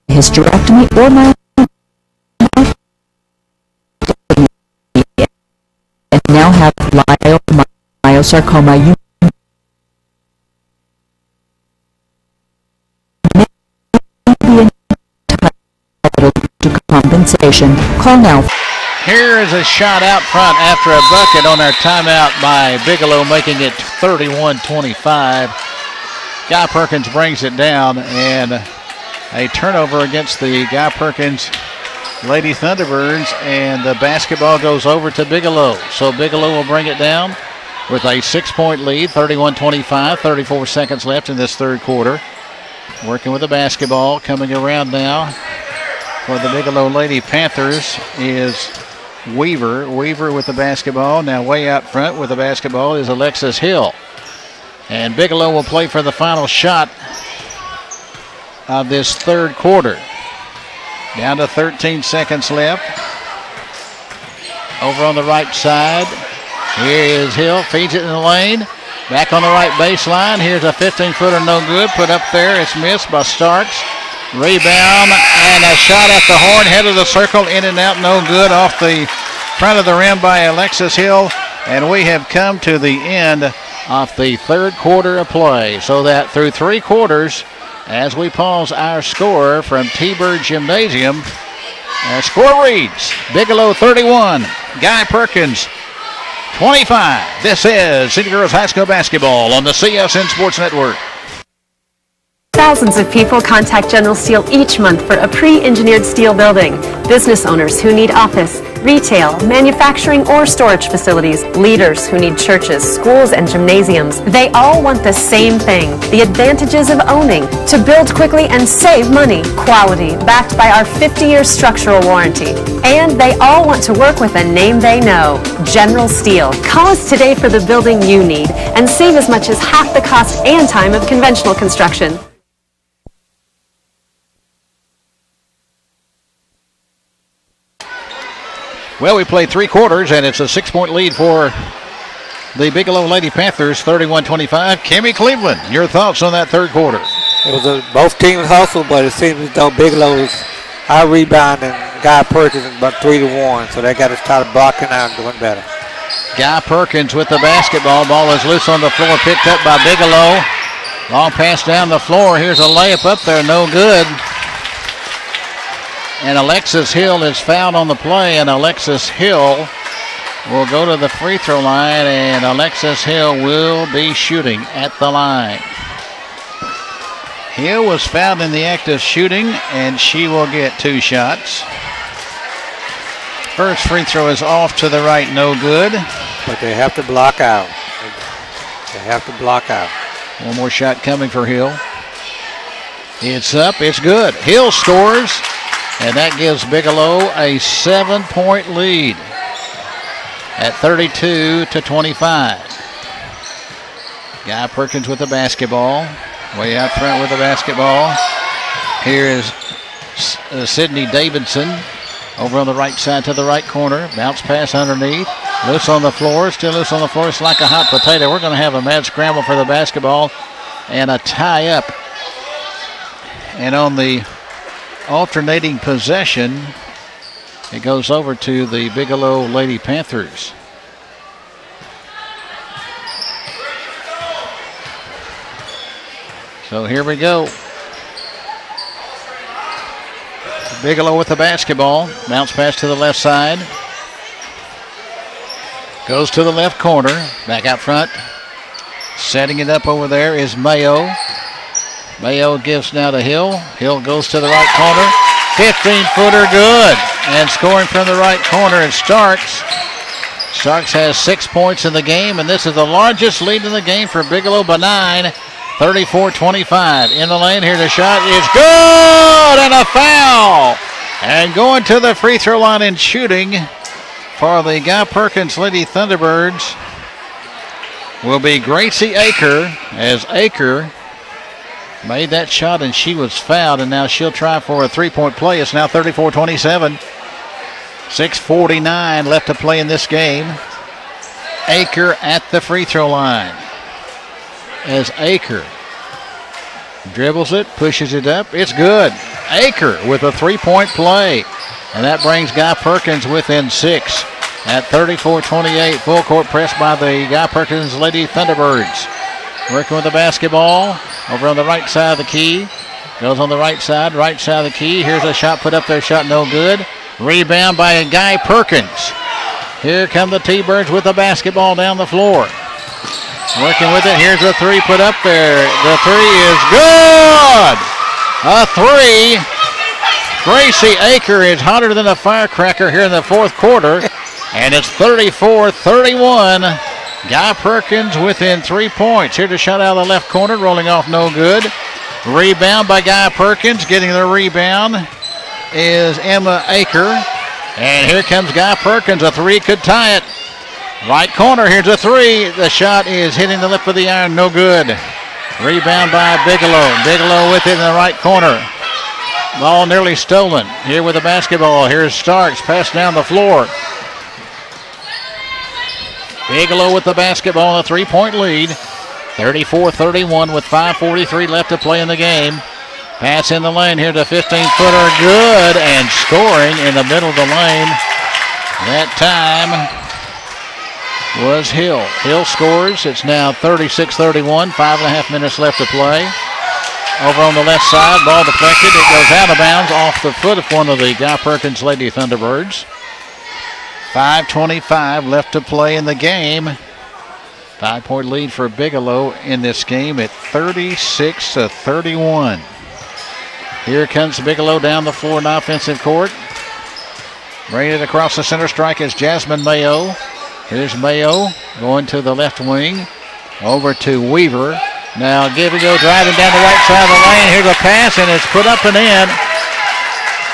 Hysterectomy or my and now have leiomyosarcoma, you may be entitled to compensation. Call now. Here is a shot out front after a bucket on our timeout by Bigelow, making it 31-25. Guy Perkins brings it down, and a turnover against the Guy Perkins Lady Thunderbirds, and the basketball goes over to Bigelow. So Bigelow will bring it down with a 6-point lead, 31-25, 34 seconds left in this third quarter. Working with the basketball, coming around now for the Bigelow Lady Panthers is Weaver. Weaver with the basketball. Now way out front with the basketball is Alexis Hill. And Bigelow will play for the final shot of this third quarter. Down to 13 seconds left. Over on the right side, here is Hill, feeds it in the lane. Back on the right baseline, here's a 15-footer, no good. Put up there, it's missed by Starks. Rebound and a shot at the horn, head of the circle, in and out, no good. Off the front of the rim by Alexis Hill. And we have come to the end of the third quarter of play. So that through 3 quarters, as we pause our score from T-Bird Gymnasium, our score reads Bigelow 31, Guy Perkins 25. This is City Girls High School Basketball on the CSN Sports Network. Thousands of people contact General Steel each month for a pre-engineered steel building. Business owners who need office, retail, manufacturing, or storage facilities. Leaders who need churches, schools, and gymnasiums. They all want the same thing, the advantages of owning. To build quickly and save money. Quality, backed by our 50-year structural warranty. And they all want to work with a name they know, General Steel. Call us today for the building you need and save as much as half the cost and time of conventional construction. Well, we played 3 quarters, and it's a 6-point lead for the Bigelow Lady Panthers, 31-25. Kimmy Cleveland, your thoughts on that third quarter? It was both teams hustled, but it seems as though Bigelow was out rebounding Guy Perkins about 3-1, so they got to start blocking out and doing better. Guy Perkins with the basketball. Ball is loose on the floor, picked up by Bigelow. Long pass down the floor. Here's a layup up there, no good. And Alexis Hill is fouled on the play, and Alexis Hill will go to the free throw line, and Alexis Hill will be shooting at the line. Hill was fouled in the act of shooting, and she will get 2 shots. First free throw is off to the right, no good. But they have to block out. They have to block out. One more shot coming for Hill. It's up, it's good. Hill scores. And that gives Bigelow a 7-point lead at 32-25. Guy Perkins with the basketball. Way out front with the basketball. Here is Sydney Davidson over on the right side to the right corner. Bounce pass underneath. Loose on the floor. Still loose on the floor. It's like a hot potato. We're going to have a mad scramble for the basketball and a tie up. And on the alternating possession, it goes over to the Bigelow Lady Panthers. So here we go. Bigelow with the basketball. Bounce pass to the left side. Goes to the left corner. Back out front. Setting it up over there is Mayo. Mayo gives now to Hill. Hill goes to the right corner. 15-footer good. And scoring from the right corner is Starks. Starks has 6 points in the game, and this is the largest lead in the game for Bigelow by 9. 34-25. In the lane, here's a shot. It's good! And a foul! And going to the free throw line and shooting for the Guy Perkins Lady Thunderbirds will be Gracie Aker, as Aker made that shot and she was fouled, and now she'll try for a 3-point play. It's now 34-27. 6:49 left to play in this game. Aker at the free throw line. As Aker dribbles it, pushes it up, it's good. Aker with a 3-point play. And that brings Guy Perkins within 6. at 34-28. Full court press by the Guy Perkins Lady Thunderbirds. Working with the basketball over on the right side of the key. Goes on the right side of the key. Here's a shot put up there, shot no good. Rebound by Guy Perkins. Here come the T-Birds with the basketball down the floor. Working with it. Here's a three put up there. The three is good. A three. Gracie Aker is hotter than a firecracker here in the fourth quarter. And it's 34-31. Guy Perkins within 3 points. Here to shot out of the left corner. Rolling off no good. Rebound by Guy Perkins. Getting the rebound is Emma Aker. And here comes Guy Perkins. A three could tie it. Right corner, here's a three. The shot is hitting the lip of the iron, no good. Rebound by Bigelow. Bigelow with it in the right corner. Ball nearly stolen. Here with the basketball. Here's Starks, pass down the floor. Bigelow with the basketball, a 3-point lead. 34-31 with 5:43 left to play in the game. Pass in the lane here to 15-footer, good, and scoring in the middle of the lane. That time was Hill. Hill scores. It's now 36-31. 5.5 minutes left to play. Over on the left side, ball deflected. It goes out of bounds off the foot of one of the Guy Perkins Lady Thunderbirds. 5:25 left to play in the game. 5-point lead for Bigelow in this game at 36-31. Here comes Bigelow down the floor in offensive court. Bringing it across the center strike is Jasmine Mayo. Here's Mayo going to the left wing. Over to Weaver. Now Bigelow driving down the right side of the lane. Here's a pass, and it's put up and in.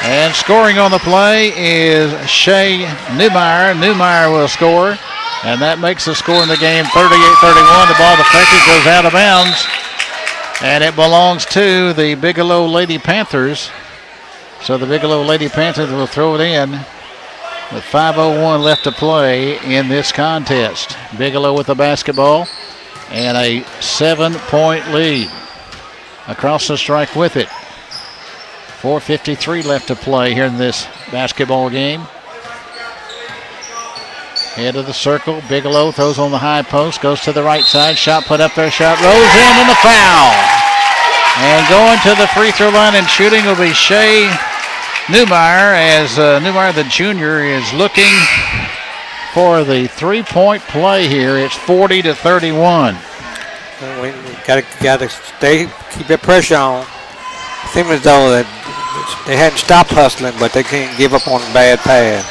And scoring on the play is Shay Newmeyer. Newmeyer will score. And that makes the score in the game 38-31. The ball deflected, goes out of bounds. And it belongs to the Bigelow Lady Panthers. So the Bigelow Lady Panthers will throw it in with 5:01 left to play in this contest. Bigelow with the basketball and a 7-point lead. Across the strike with it. 4:53 left to play here in this basketball game. Head of the circle. Bigelow throws on the high post. Goes to the right side. Shot put up there. Shot rolls in and the foul. And going to the free throw line and shooting will be Shay Newmeyer, as Newmeyer, the junior, is looking for the 3-point play here. It's 40-31. We gotta keep that pressure on. Seems as though that they hadn't stopped hustling, but they can't give up on a bad pass.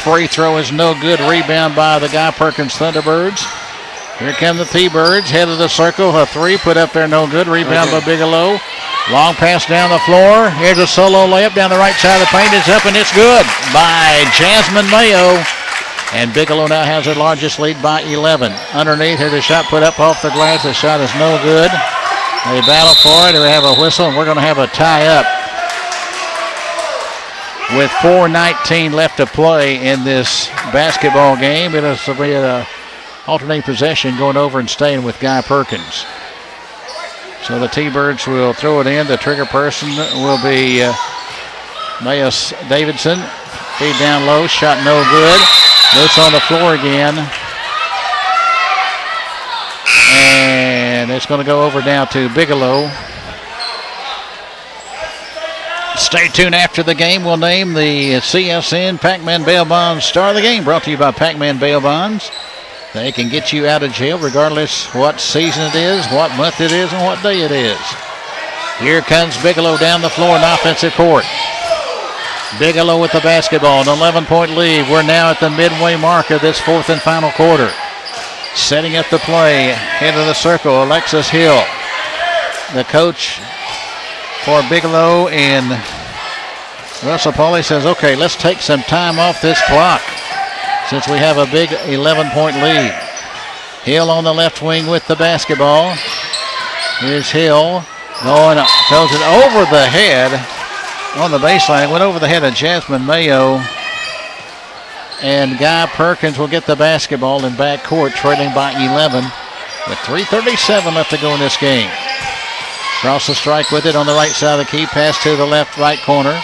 Free throw is no good. Rebound by the Guy Perkins Thunderbirds. Here come the T-Birds. Head of the circle. A three put up there, no good. Rebound by Bigelow. Long pass down the floor. Here's a solo layup down the right side of the paint. It's up and it's good by Jasmine Mayo. And Bigelow now has their largest lead by 11. Underneath, here's a shot put up off the glass. The shot is no good. They battle for it. They have a whistle, and we're going to have a tie-up with 4:19 left to play in this basketball game. It'll be an alternate possession going over and staying with Guy Perkins. So the T-Birds will throw it in. The trigger person will be Maya Davidson. Feed down low. Shot no good. Loose on the floor again. And it's going to go over now to Bigelow. Stay tuned after the game. We'll name the CSN Pac-Man Bail Bonds Star of the Game. Brought to you by Pac-Man Bail Bonds. They can get you out of jail regardless what season it is, what month it is, and what day it is. Here comes Bigelow down the floor in offensive court. Bigelow with the basketball, an 11-point lead. We're now at the midway mark of this fourth and final quarter. Setting up the play, head of the circle, Alexis Hill. The coach for Bigelow in Russell Pauly says, okay, let's take some time off this clock since we have a big 11-point lead. Hill on the left wing with the basketball. Here's Hill going, throws it over the head on the baseline. Went over the head of Jasmine Mayo. And Guy Perkins will get the basketball in backcourt, trailing by 11 with 3:37 left to go in this game. Cross the strike with it on the right side of the key. Pass to the left right corner.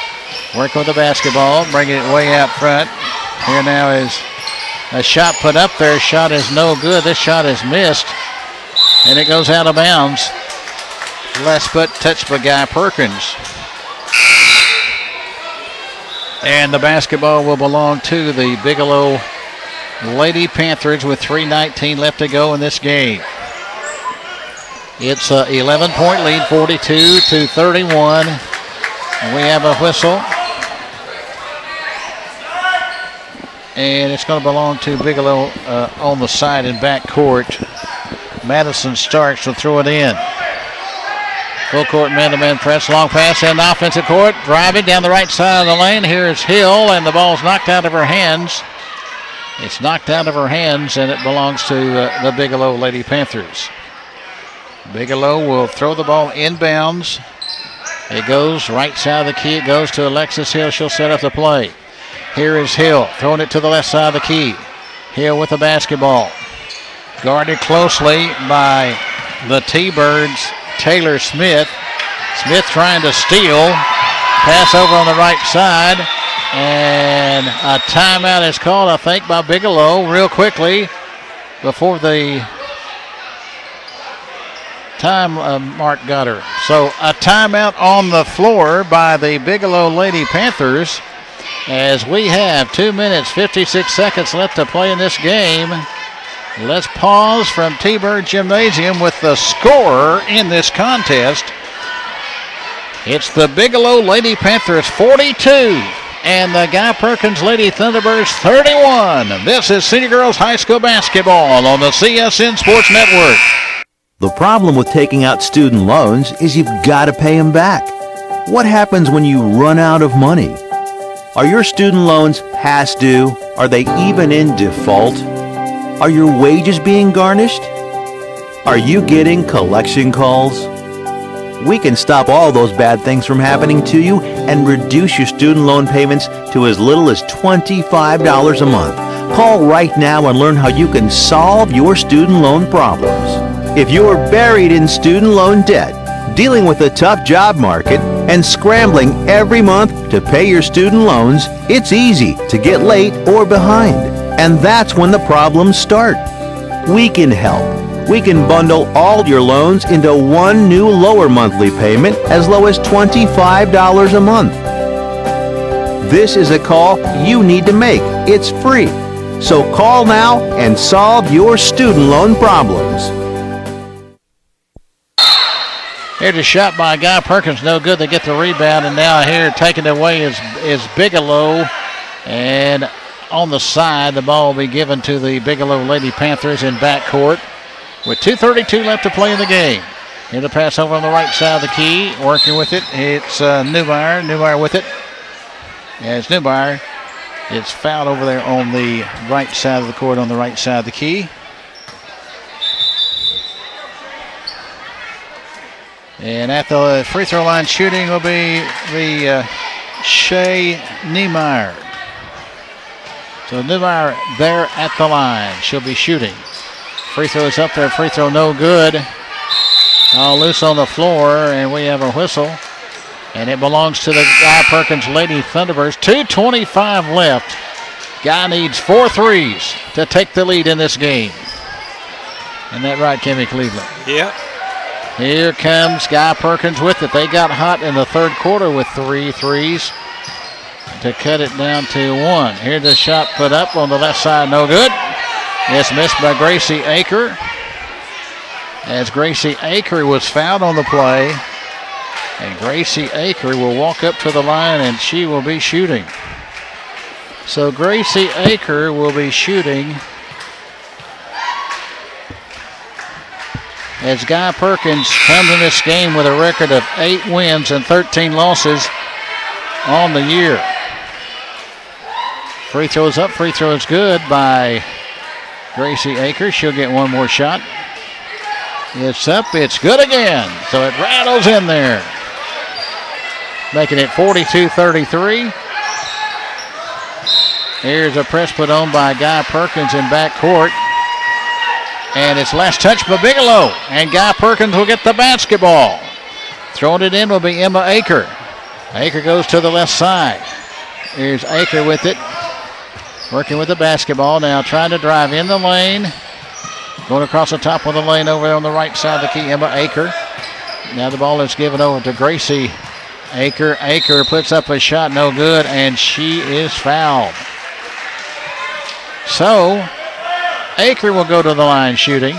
Work with the basketball, bringing it way out front. Here now is A shot put up there. Shot is no good. This shot is missed. And it goes out of bounds. Last but touched by Guy Perkins. And the basketball will belong to the Bigelow Lady Panthers with 3:19 left to go in this game. It's an 11-point lead, 42-31. And we have a whistle. And it's going to belong to Bigelow on the side in back court. Madison Starks will throw it in. Full court man-to-man press, long pass in the offensive court. Driving down the right side of the lane. Here's Hill, and the ball's knocked out of her hands. It's knocked out of her hands, and it belongs to the Bigelow Lady Panthers. Bigelow will throw the ball inbounds. It goes right side of the key. It goes to Alexis Hill. She'll set up the play. Here is Hill throwing it to the left side of the key. Hill with the basketball. Guarded closely by the T-Birds, Taylor Smith. Smith trying to steal. Pass over on the right side. And a timeout is called, I think, by Bigelow real quickly before the time mark got her. So a timeout on the floor by the Bigelow Lady Panthers as we have 2 minutes, 56 seconds left to play in this game. Let's pause from T-Bird Gymnasium with the scorer in this contest. It's the Bigelow Lady Panthers 42 and the Guy Perkins Lady Thunderbirds 31. This is Senior Girls High School Basketball on the CSN Sports Network. The problem with taking out student loans is you've got to pay them back. What happens when you run out of money? Are your student loans past due? Are they even in default? Are your wages being garnished? Are you getting collection calls? We can stop all those bad things from happening to you and reduce your student loan payments to as little as $25 a month. Call right now and learn how you can solve your student loan problems. If you're buried in student loan debt, dealing with a tough job market, and scrambling every month to pay your student loans, it's easy to get late or behind. And that's when the problems start. We can help. We can bundle all your loans into one new lower monthly payment as low as $25 a month. This is a call you need to make. It's free. So call now and solve your student loan problems. Here's a shot by Guy Perkins, no good. They get the rebound, and now here taken away is Bigelow. And on the side, the ball will be given to the Bigelow Lady Panthers in backcourt with 2:32 left to play in the game. Here the pass over on the right side of the key, working with it. It's Newmeyer. Newmeyer with it. As Newmeyer, it's fouled over there on the right side of the court, on the right side of the key. And at the free throw line shooting will be the Shay Niemeyer. So Niemeyer there at the line. She'll be shooting. Free throw is up there. Free throw no good. All loose on the floor, and we have a whistle. And it belongs to the Guy Perkins Lady Thunderbirds. 2:25 left. Guy needs 4 threes to take the lead in this game. Isn't that right, Kimmy Cleveland? Yep. Here comes Guy Perkins with it. They got hot in the third quarter with 3 threes to cut it down to 1. Here's the shot put up on the left side, no good. It's missed by Gracie Aker. As Gracie Aker was fouled on the play. And Gracie Aker will walk up to the line and she will be shooting. So Gracie Aker will be shooting as Guy Perkins comes in this game with a record of 8 wins and 13 losses on the year. Free throw is up, free throw is good by Gracie Aker. She'll get one more shot. It's up, it's good again. So it rattles in there. Making it 42-33. Here's a press put on by Guy Perkins in backcourt. And it's last touch by Bigelow. And Guy Perkins will get the basketball. Throwing it in will be Emma Aker. Aker goes to the left side. Here's Aker with it. working with the basketball. Now trying to drive in the lane. Going across the top of the lane over there on the right side of the key, Emma Aker. Now the ball is given over to Gracie Aker. Aker puts up a shot, no good, and she is fouled. So, Aker will go to the line shooting.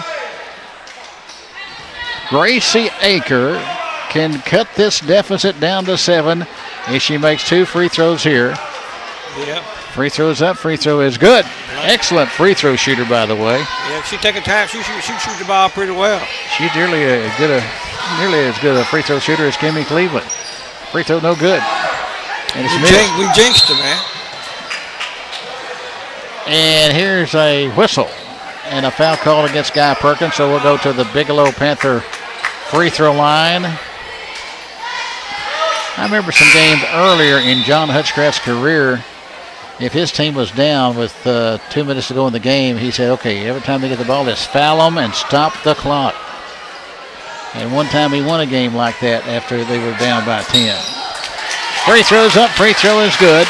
Gracie Aker can cut this deficit down to 7 if she makes 2 free throws here. Yep. Free throws up, free throw is good. Excellent free throw shooter, by the way. Yeah, she taking time. She shoots the ball pretty well. She's nearly as good a free throw shooter as Kimmy Cleveland. Free throw no good. And it's we jinxed her, man. And here's a whistle and a foul call against Guy Perkins. So we'll go to the Bigelow Panther free throw line. I remember some games earlier in John Hutchcraft's career. If his team was down with 2 minutes to go in the game, he said, okay, every time they get the ball, just foul them and stop the clock. And one time he won a game like that after they were down by 10. Free throws up, free throw is good.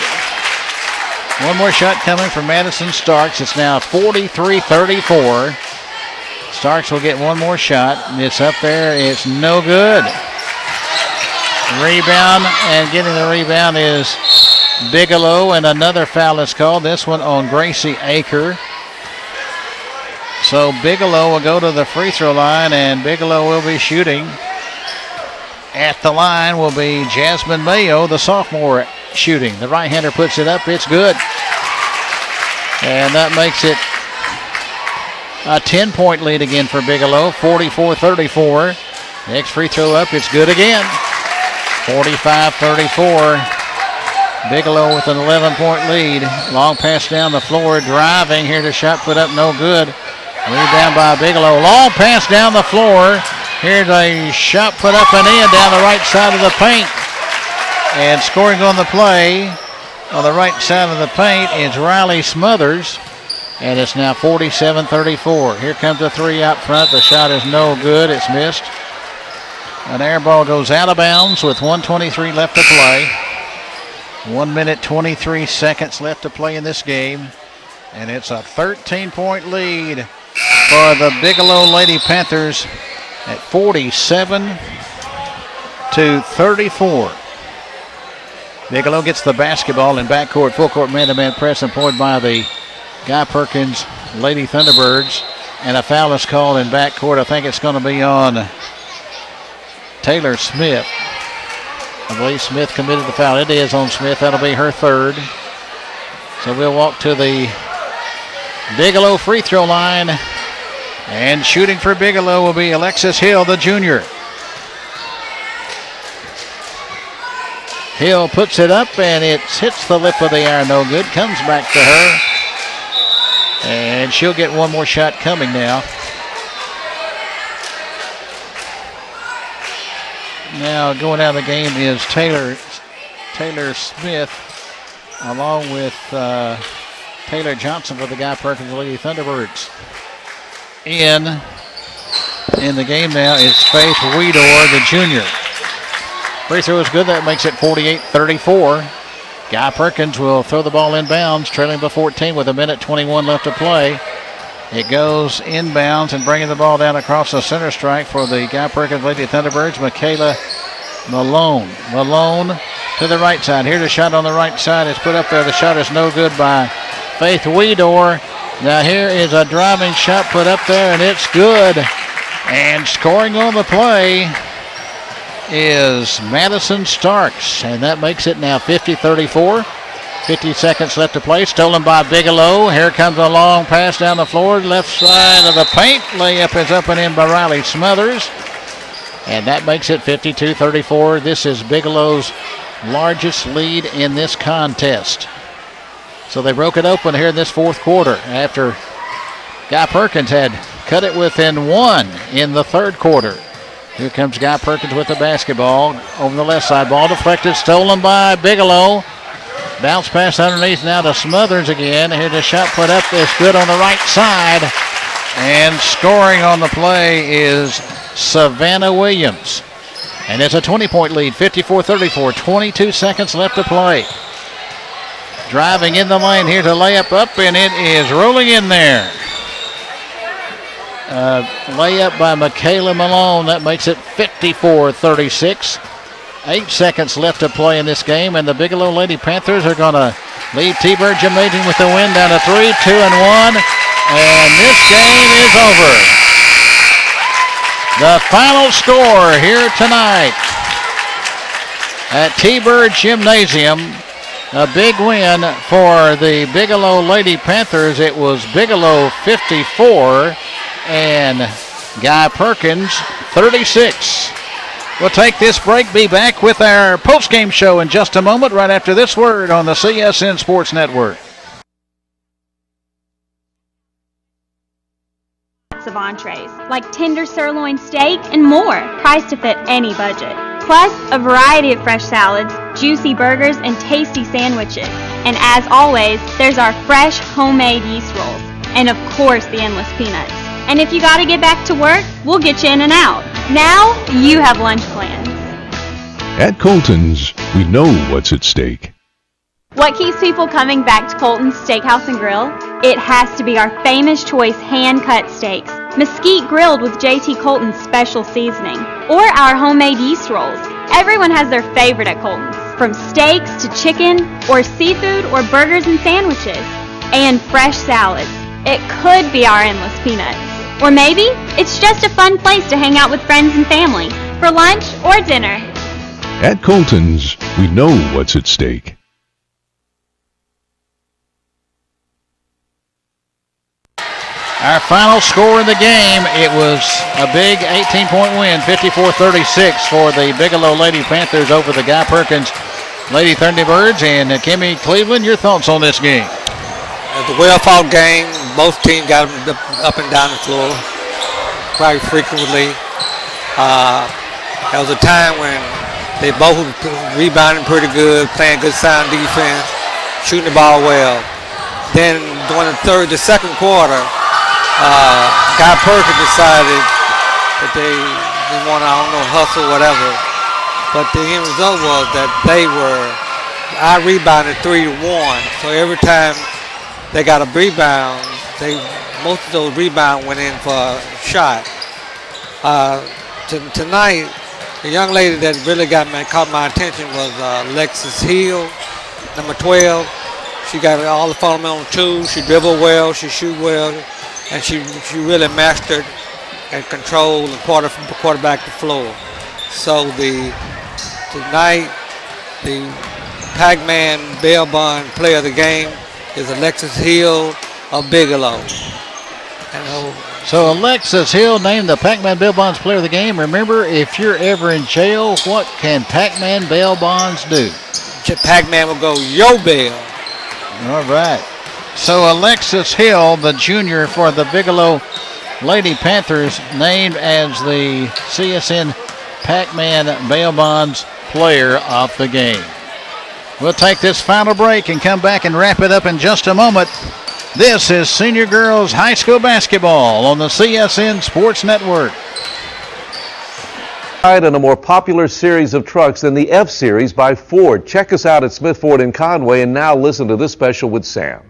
One more shot coming from Madison Starks. It's now 43-34. Starks will get one more shot. It's up there, it's no good. Rebound, and getting the rebound is Bigelow, and another foul is called. This one on Gracie Aker. So Bigelow will go to the free throw line, and Bigelow will be shooting. At the line will be Jasmine Mayo, the sophomore, shooting. The right-hander puts it up. It's good. And that makes it a 10-point lead again for Bigelow, 44-34. Next free throw up, it's good again. 45-34. Bigelow with an 11-point lead. Long pass down the floor, driving. Here's a shot put up, no good. Rebound by Bigelow. Long pass down the floor. Here's a shot put up and in down the right side of the paint. And scoring on the play on the right side of the paint is Riley Smothers. And it's now 47-34. Here comes a three out front. The shot is no good. It's missed. An air ball goes out of bounds with 1:23 left to play. 1 minute, 23 seconds left to play in this game. And it's a 13-point lead for the Bigelow Lady Panthers at 47-34. Bigelow gets the basketball in backcourt, full court man-to-man press employed by the Guy Perkins Lady Thunderbirds. And a foul is called in backcourt. I think it's going to be on Taylor Smith. I believe Smith committed the foul. It is on Smith. That'll be her third. So we'll walk to the Bigelow free throw line. And shooting for Bigelow will be Alexis Hill, the junior. Hill puts it up, and it hits the lip of the iron. No good. Comes back to her. And she'll get one more shot coming now. Now going out of the game is Taylor Smith, along with Taylor Johnson for the Guy Perkins Lady Thunderbirds. In the game now is Faith Weedor, the junior. Free throw is good. That makes it 48-34. Guy Perkins will throw the ball inbounds, trailing by 14 with 1:21 left to play. It goes inbounds and bringing the ball down across the center strike for the Guy Perkins Lady Thunderbirds, Michaela Malone. Malone to the right side. Here's a shot on the right side. It's put up there. The shot is no good by Faith Weedor. Now here is a driving shot put up there, and it's good. And scoring on the play is Madison Starks, and that makes it now 50-34. 50 seconds left to play. Stolen by Bigelow. Here comes a long pass down the floor. Left side of the paint. Layup is up and in by Riley Smothers. And that makes it 52-34. This is Bigelow's largest lead in this contest. So they broke it open here in this fourth quarter after Guy Perkins had cut it within one in the third quarter. Here comes Guy Perkins with the basketball over the left side. Ball deflected, stolen by Bigelow. Bounce pass underneath now to Smothers again. Here's a shot put up. It's good on the right side. And scoring on the play is Savannah Williams. And it's a 20-point lead, 54-34. 22 seconds left to play. driving in the lane here to layup up, and it is rolling in there. Layup by Michaela Malone. That makes it 54-36. 8 seconds left to play in this game, and the Bigelow Lady Panthers are going to lead T-Bird Gymnasium with the win down to 3, 2-1, and this game is over. The final score here tonight at T-Bird Gymnasium, a big win for the Bigelow Lady Panthers. It was Bigelow 54 and Guy Perkins 36. We'll take this break, be back with our post-game show in just a moment, right after this word on the CSN Sports Network. Of entrees, like tender sirloin steak and more, priced to fit any budget. Plus, a variety of fresh salads, juicy burgers, and tasty sandwiches. And as always, there's our fresh homemade yeast rolls. And of course, the endless peanuts. And if you gotta get back to work, we'll get you in and out. Now, you have lunch plans. At Colton's, we know what's at stake. What keeps people coming back to Colton's Steakhouse and Grill? It has to be our famous choice hand-cut steaks, mesquite grilled with JT Colton's special seasoning, or our homemade yeast rolls. Everyone has their favorite at Colton's, from steaks to chicken, or seafood, or burgers and sandwiches, and fresh salads. It could be our endless peanuts. Or maybe it's just a fun place to hang out with friends and family for lunch or dinner. At Colton's, we know what's at stake. Our final score in the game, it was a big 18-point win, 54-36 for the Bigelow Lady Panthers over the Guy Perkins Lady Thunderbirds. And Kimmy Cleveland, your thoughts on this game? It was a well-fought game. Both teams got them up and down the floor quite frequently. There was a time when they both were rebounding pretty good, playing good sound defense, shooting the ball well. Then during the second quarter, Guy Perkins decided that they want to, hustle, whatever. But the end result was that I rebounded 3-1. So every time they got a rebound, most of those rebounds went in for a shot. Tonight, the young lady that really caught my attention was Alexis Hill, number 12. She got all the fundamental tools. She dribbled well, she shoot well, and she really mastered and controlled and quarterback the floor. So tonight, the Pac-Man bail bond player of the game is Alexis Hill of Bigelow. So Alexis Hill named the Pac-Man bail bonds player of the game. Remember, if you're ever in jail, what can Pac-Man bail bonds do? Pac-Man will go, yo, bail. All right. So Alexis Hill, the junior for the Bigelow Lady Panthers, named as the CSN Pac-Man bail bonds player of the game. We'll take this final break and come back and wrap it up in just a moment. This is Senior Girls High School Basketball on the CSN Sports Network. And a more popular series of trucks than the F-Series by Ford. Check us out at Smith Ford in Conway, and now listen to this special with Sam.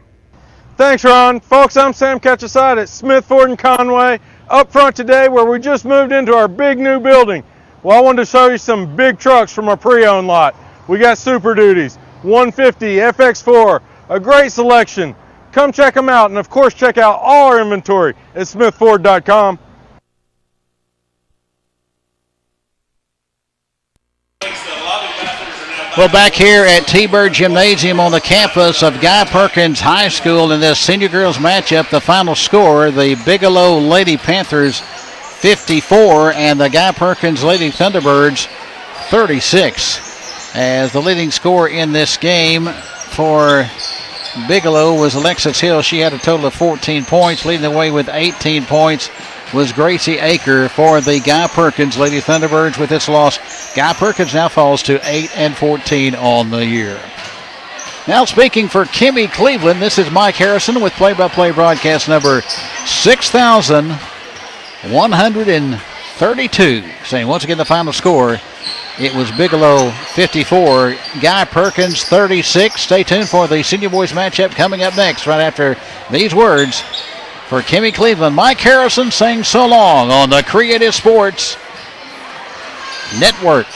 Thanks, Ron. Folks, I'm Sam Ketcheside at Smith Ford in Conway, up front today where we just moved into our big new building. Well, I wanted to show you some big trucks from our pre-owned lot. We got Super Duties, 150, FX4, a great selection. Come check them out, and of course check out all our inventory at smithford.com. Well, back here at T-Bird Gymnasium on the campus of Guy Perkins High School in this senior girls matchup, the final score, the Bigelow Lady Panthers 54 and the Guy Perkins Lady Thunderbirds 36. As the leading scorer in this game for Bigelow was Alexis Hill. She had a total of 14 points. Leading the way with 18 points was Gracie Aker for the Guy Perkins Lady Thunderbirds. With its loss, Guy Perkins now falls to 8-14 on the year. Now speaking for Kimmy Cleveland, this is Mike Harrison with play-by-play broadcast number 6,132. Saying once again the final score, It was Bigelow 54, Guy Perkins 36. Stay tuned for the senior boys matchup coming up next right after these words. For Kimmy Cleveland, Mike Harrison sings So Long on the Creative Sports Network.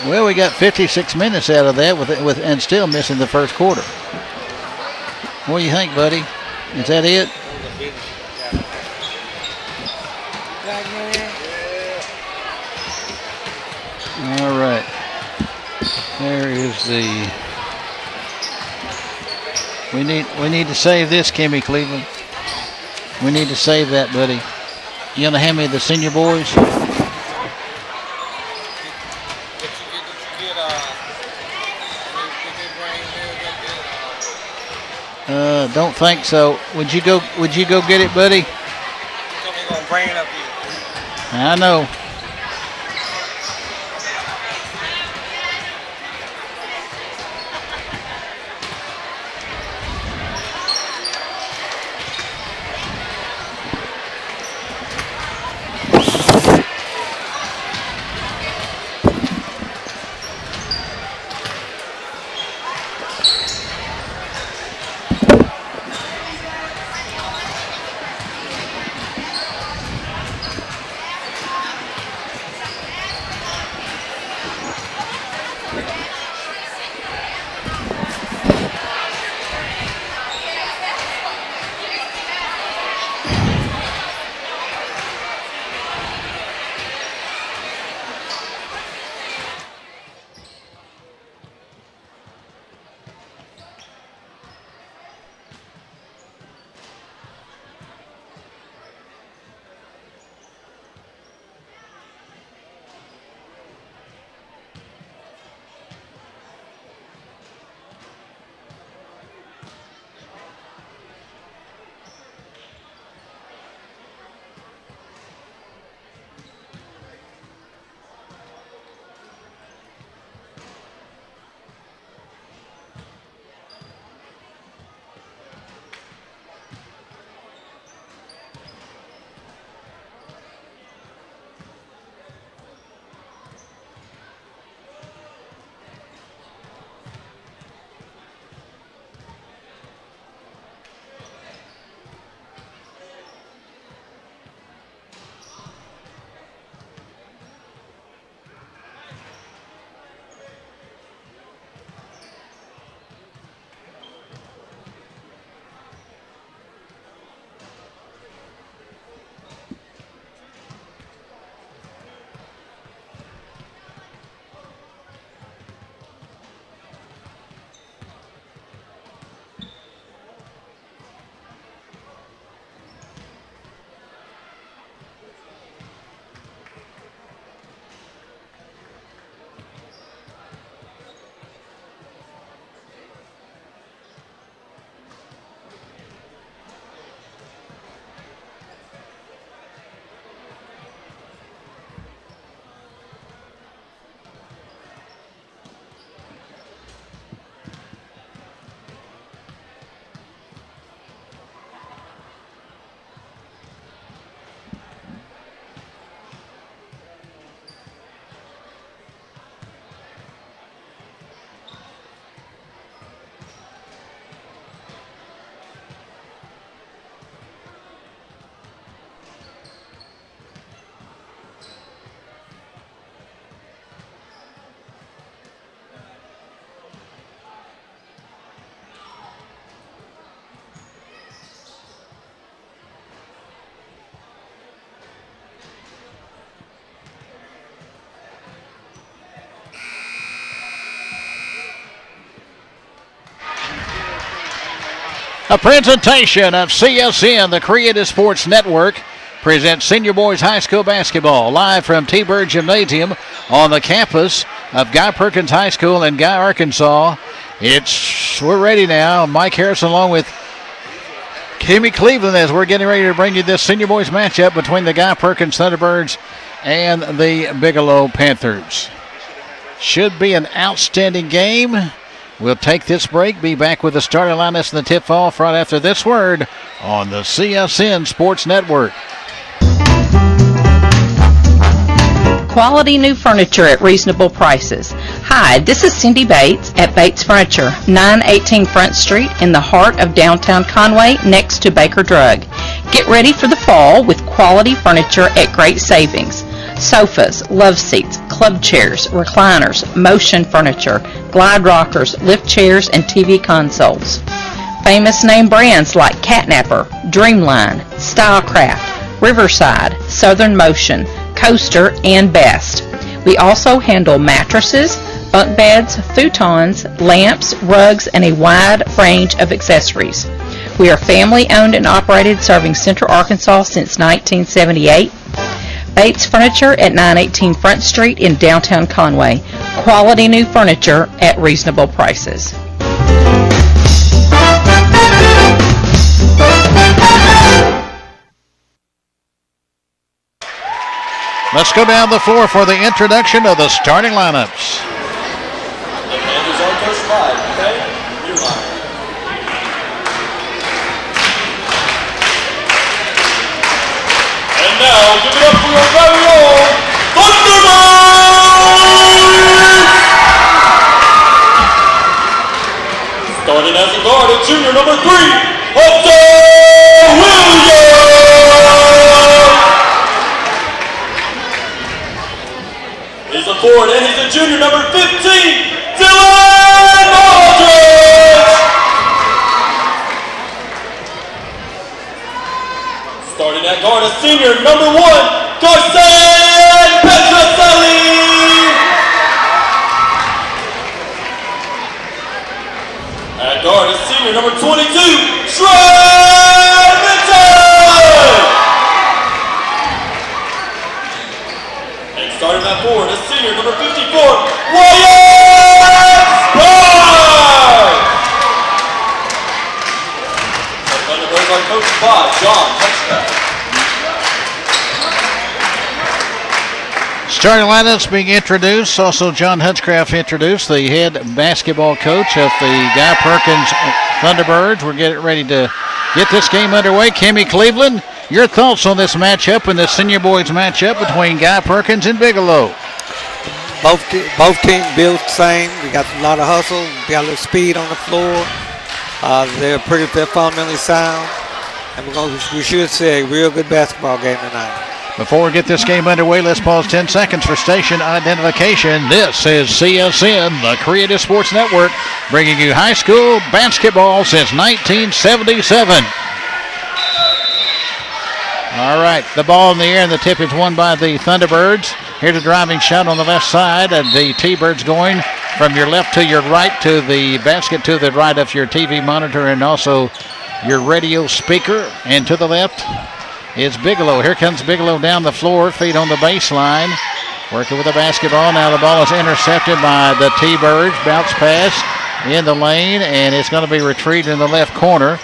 Well, we got 56 minutes out of that and still missing the first quarter. What do you think, buddy? Is that it? All right. There is the. We need to save this, Kimmy Cleveland. We need to save that, buddy. You gonna hand me the senior boys? Don't think so. Would you go get it, buddy? Gonna bring it up here. I know. A presentation of CSN, the Creative Sports Network, presents Senior Boys High School basketball live from T-Bird Gymnasium on the campus of Guy Perkins High School in Guy, Arkansas. We're ready now. Mike Harrison along with Kimmy Cleveland as we're getting ready to bring you this Senior Boys matchup between the Guy Perkins Thunderbirds and the Bigelow Panthers. Should be an outstanding game. We'll take this break, be back with the starting lineups and the tip-off right after this word on the CSN Sports Network. Quality new furniture at reasonable prices. Hi, this is Cindy Bates at Bates Furniture, 918 Front Street in the heart of downtown Conway next to Baker Drug. Get ready for the fall with quality furniture at great savings. Sofas, love seats, club chairs, recliners, motion furniture, glide rockers, lift chairs, and TV consoles. Famous name brands like Catnapper, Dreamline, Stylecraft, Riverside, Southern Motion, Coaster, and Best. We also handle mattresses, bunk beds, futons, lamps, rugs, and a wide range of accessories. We are family owned and operated, serving Central Arkansas since 1978. Bates Furniture at 918 Front Street in downtown Conway. Quality new furniture at reasonable prices. Let's go down the floor for the introduction of the starting lineups. And now, give it up for your very own Thunderbirds! Starting as a guard at junior number 3, Hudson Williams! He's a forward and he's a junior number 15, Dylan Aldridge! Starting at guard, a senior number 1, Garcin Petroselli! At guard, a senior number 22, Trey Mitchell! Starting at forward, a senior, number 54, Wyatt Sparks! The Thunderbirds are coached by John Hutchcraft. Starting lineups being introduced. Also, John Hutchcraft introduced, the head basketball coach of the Guy Perkins Thunderbirds. We're getting ready to get this game underway. Kimmy Cleveland, your thoughts on this matchup and the senior boys matchup between Guy Perkins and Bigelow? Both teams built the same. We got a lot of hustle. We got a little speed on the floor. They're fundamentally sound, and we should see a real good basketball game tonight. Before we get this game underway, let's pause 10 seconds for station identification. This is CSN, the Creative Sports Network, bringing you high school basketball since 1977. All right, the ball in the air, and the tip is won by the Thunderbirds. Here's a driving shot on the left side, and the T-Birds going from your left to your right to the basket to the right of your TV monitor and also your radio speaker. And to the left is Bigelow. Here comes Bigelow down the floor, feet on the baseline, working with the basketball. Now the ball is intercepted by the T-Birds. Bounce pass in the lane, and it's going to be retrieved in the left corner.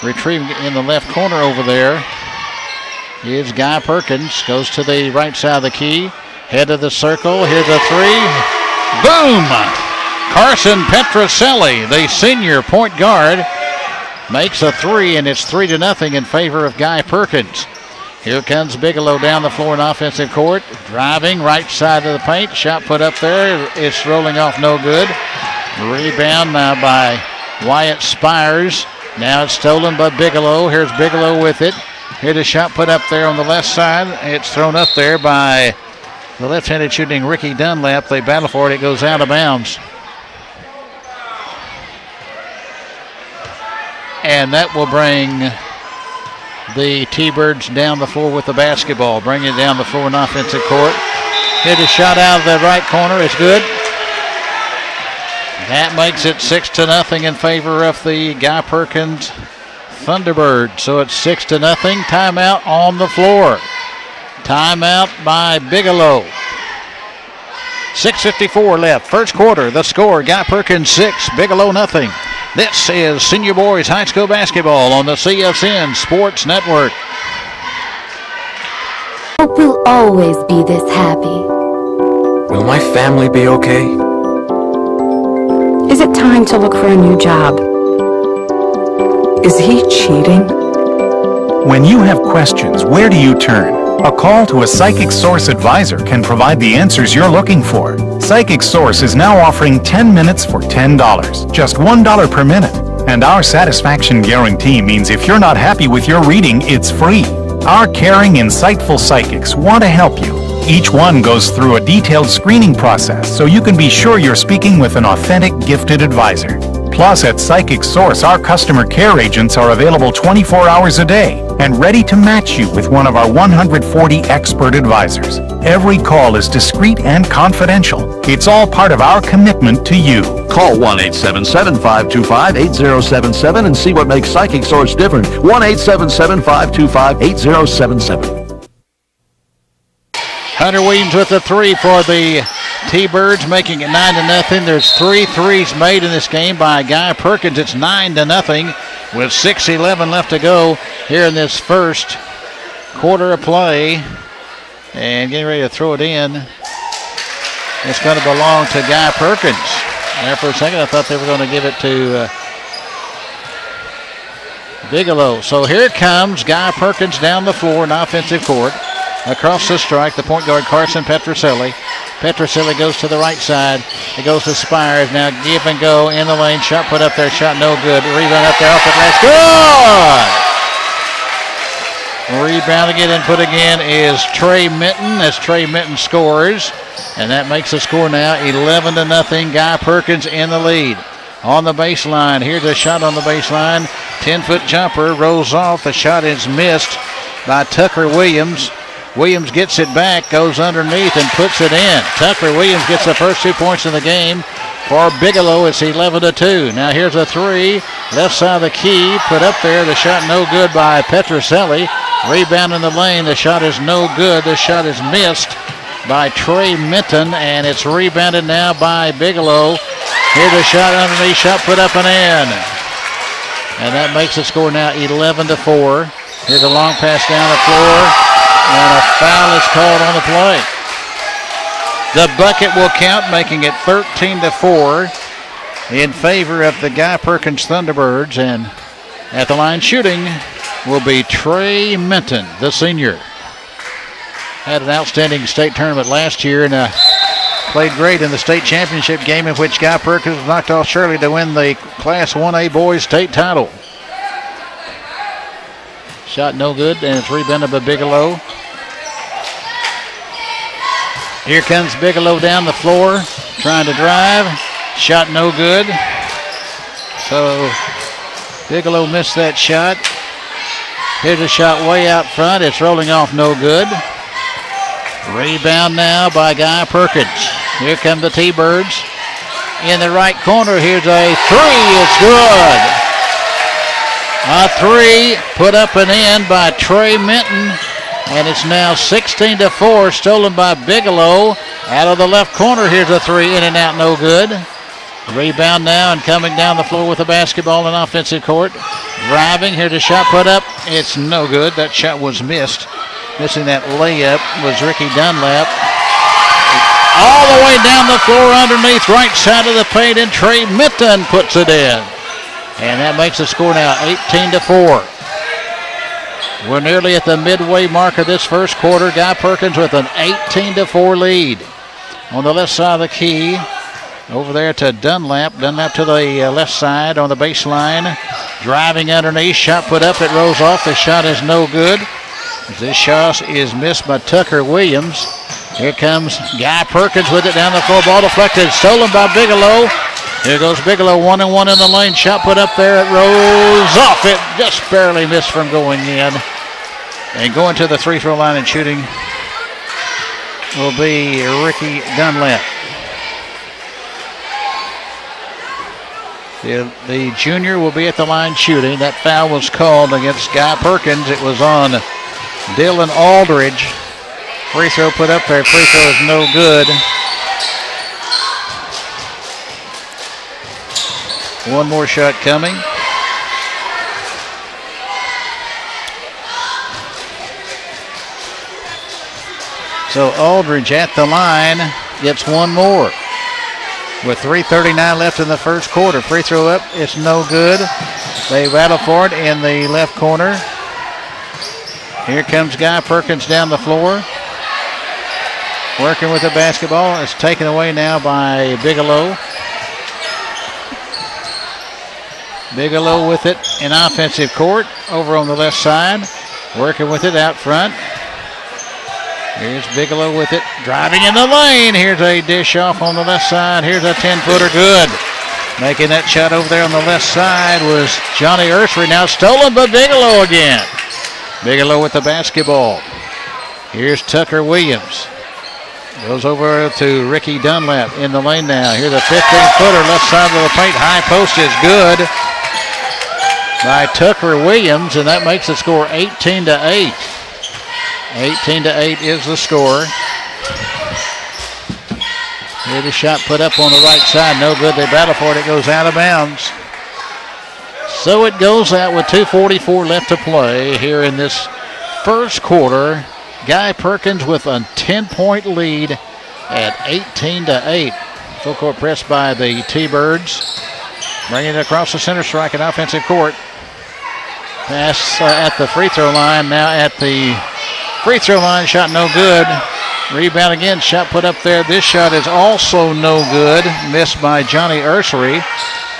Retrieving in the left corner over there is Guy Perkins. Goes to the right side of the key. Head of the circle. Here's a three. Boom! Carson Petroselli, the senior point guard, makes a three, and it's 3-0 in favor of Guy Perkins. Here comes Bigelow down the floor in offensive court. Driving right side of the paint. Shot put up there. It's rolling off no good. Rebound now by Wyatt Spires. Now it's stolen by Bigelow. Here's Bigelow with it. Here's a shot put up there on the left side. It's thrown up there by the left-handed shooting Ricky Dunlap. They battle for it. It goes out of bounds. And that will bring the T-Birds down the floor with the basketball. Bring it down the floor in offensive court. Hit a shot out of the right corner. It's good. That makes it 6-0 in favor of the Guy Perkins Thunderbirds. So it's 6-0. Timeout on the floor. Timeout by Bigelow. 6:54 left. First quarter. The score: Guy Perkins 6, Bigelow nothing. This is Senior Boys High School Basketball on the CSN Sports Network. Hope will always be this happy. Will my family be okay? Is it time to look for a new job? Is he cheating? When you have questions, where do you turn? A call to a Psychic Source advisor can provide the answers you're looking for. Psychic Source is now offering 10 minutes for $10, just $1 per minute. And our satisfaction guarantee means if you're not happy with your reading, it's free. Our caring, insightful psychics want to help you. Each one goes through a detailed screening process so you can be sure you're speaking with an authentic, gifted advisor. Plus, at Psychic Source, our customer care agents are available 24 hours a day and ready to match you with one of our 140 expert advisors. Every call is discreet and confidential. It's all part of our commitment to you. Call 1-877-525-8077 and see what makes Psychic Source different. 1-877-525-8077. Hunter Williams with the three for the T-Birds, making it 9-0. There's 3 threes made in this game by Guy Perkins. It's 9-0 with 6:11 left to go here in this first quarter of play. And getting ready to throw it in. It's going to belong to Guy Perkins. There for a second, I thought they were going to give it to Bigelow. So here comes Guy Perkins down the floor in offensive court. Across the strike, the point guard Carson Petroselli. Petroselli goes to the right side. It goes to Spires. Now give and go in the lane. Shot put up there. Shot no good. Rebound up there off the glass. Good! Rebound again and put again is Trey Minton as Trey Minton scores. And that makes the score now 11-0. Guy Perkins in the lead. On the baseline. Here's a shot on the baseline. 10-foot jumper rolls off. The shot is missed by Tucker Williams. Williams gets it back, goes underneath, and puts it in. Tucker Williams gets the first 2 points of the game. For Bigelow, it's 11-2. Now here's a three. Left side of the key, put up there. The shot no good by Petroselli. Rebound in the lane. The shot is no good. The shot is missed by Trey Minton, and it's rebounded now by Bigelow. Here's a shot underneath. Shot put up and in. And that makes the score now 11-4. Here's a long pass down the floor. And a foul is called on the play. The bucket will count, making it 13-4 in favor of the Guy Perkins Thunderbirds. And at the line shooting will be Trey Minton, the senior. Had an outstanding state tournament last year and played great in the state championship game in which Guy Perkins knocked off Shirley to win the Class 1A boys state title. Shot no good, and it's rebounded by Bigelow. Here comes Bigelow down the floor, trying to drive. Shot no good. So Bigelow missed that shot. Here's a shot way out front. It's rolling off no good. Rebound now by Guy Perkins. Here come the T-Birds. In the right corner, here's a three. It's good. A three put up and in by Trey Minton. And it's now 16-4, stolen by Bigelow. Out of the left corner, here's a three, in and out, no good. Rebound now and coming down the floor with the basketball in offensive court. Driving, here's a shot put up. It's no good. That shot was missed. Missing that layup was Ricky Dunlap. All the way down the floor underneath, right side of the paint, and Trey Minton puts it in. And that makes the score now 18-4. We're nearly at the midway mark of this first quarter. Guy Perkins with an 18-4 lead. On the left side of the key, over there to Dunlap. Dunlap to the left side on the baseline. Driving underneath, shot put up, it rolls off. The shot is no good. This shot is missed by Tucker Williams. Here comes Guy Perkins with it down the floor. Ball deflected, stolen by Bigelow. Here goes Bigelow, 1-on-1 in the lane. Shot put up there, it rolls off. It just barely missed from going in. And going to the free throw line and shooting will be Ricky Dunlap. The junior will be at the line shooting. That foul was called against Guy Perkins. It was on Dylan Aldridge. Free throw put up there. Free throw is no good. One more shot coming. So Aldridge at the line gets one more. With 3:39 left in the first quarter. Free throw up, it's no good. They battle for it in the left corner. Here comes Guy Perkins down the floor. Working with the basketball. It's taken away now by Bigelow. Bigelow with it in offensive court over on the left side. Working with it out front. Here's Bigelow with it, driving in the lane. Here's a dish off on the left side. Here's a 10-footer, good. Making that shot over there on the left side was Johnny Ursary. Now stolen by Bigelow again. Bigelow with the basketball. Here's Tucker Williams. Goes over to Ricky Dunlap in the lane now. Here's a 15-footer, left side of the paint. High post is good by Tucker Williams, and that makes the score 18-8. 18-8 is the score. Here's a shot put up on the right side. No good. They battle for it. It goes out of bounds. So it goes out with 2:44 left to play here in this first quarter. Guy Perkins with a 10-point lead at 18-8. Full court press by the T-Birds. Bringing it across the center stripe in offensive court. Pass at the free throw line. Now at the free throw line, shot no good. Rebound again, shot put up there. This shot is also no good. Missed by Johnny Ursary.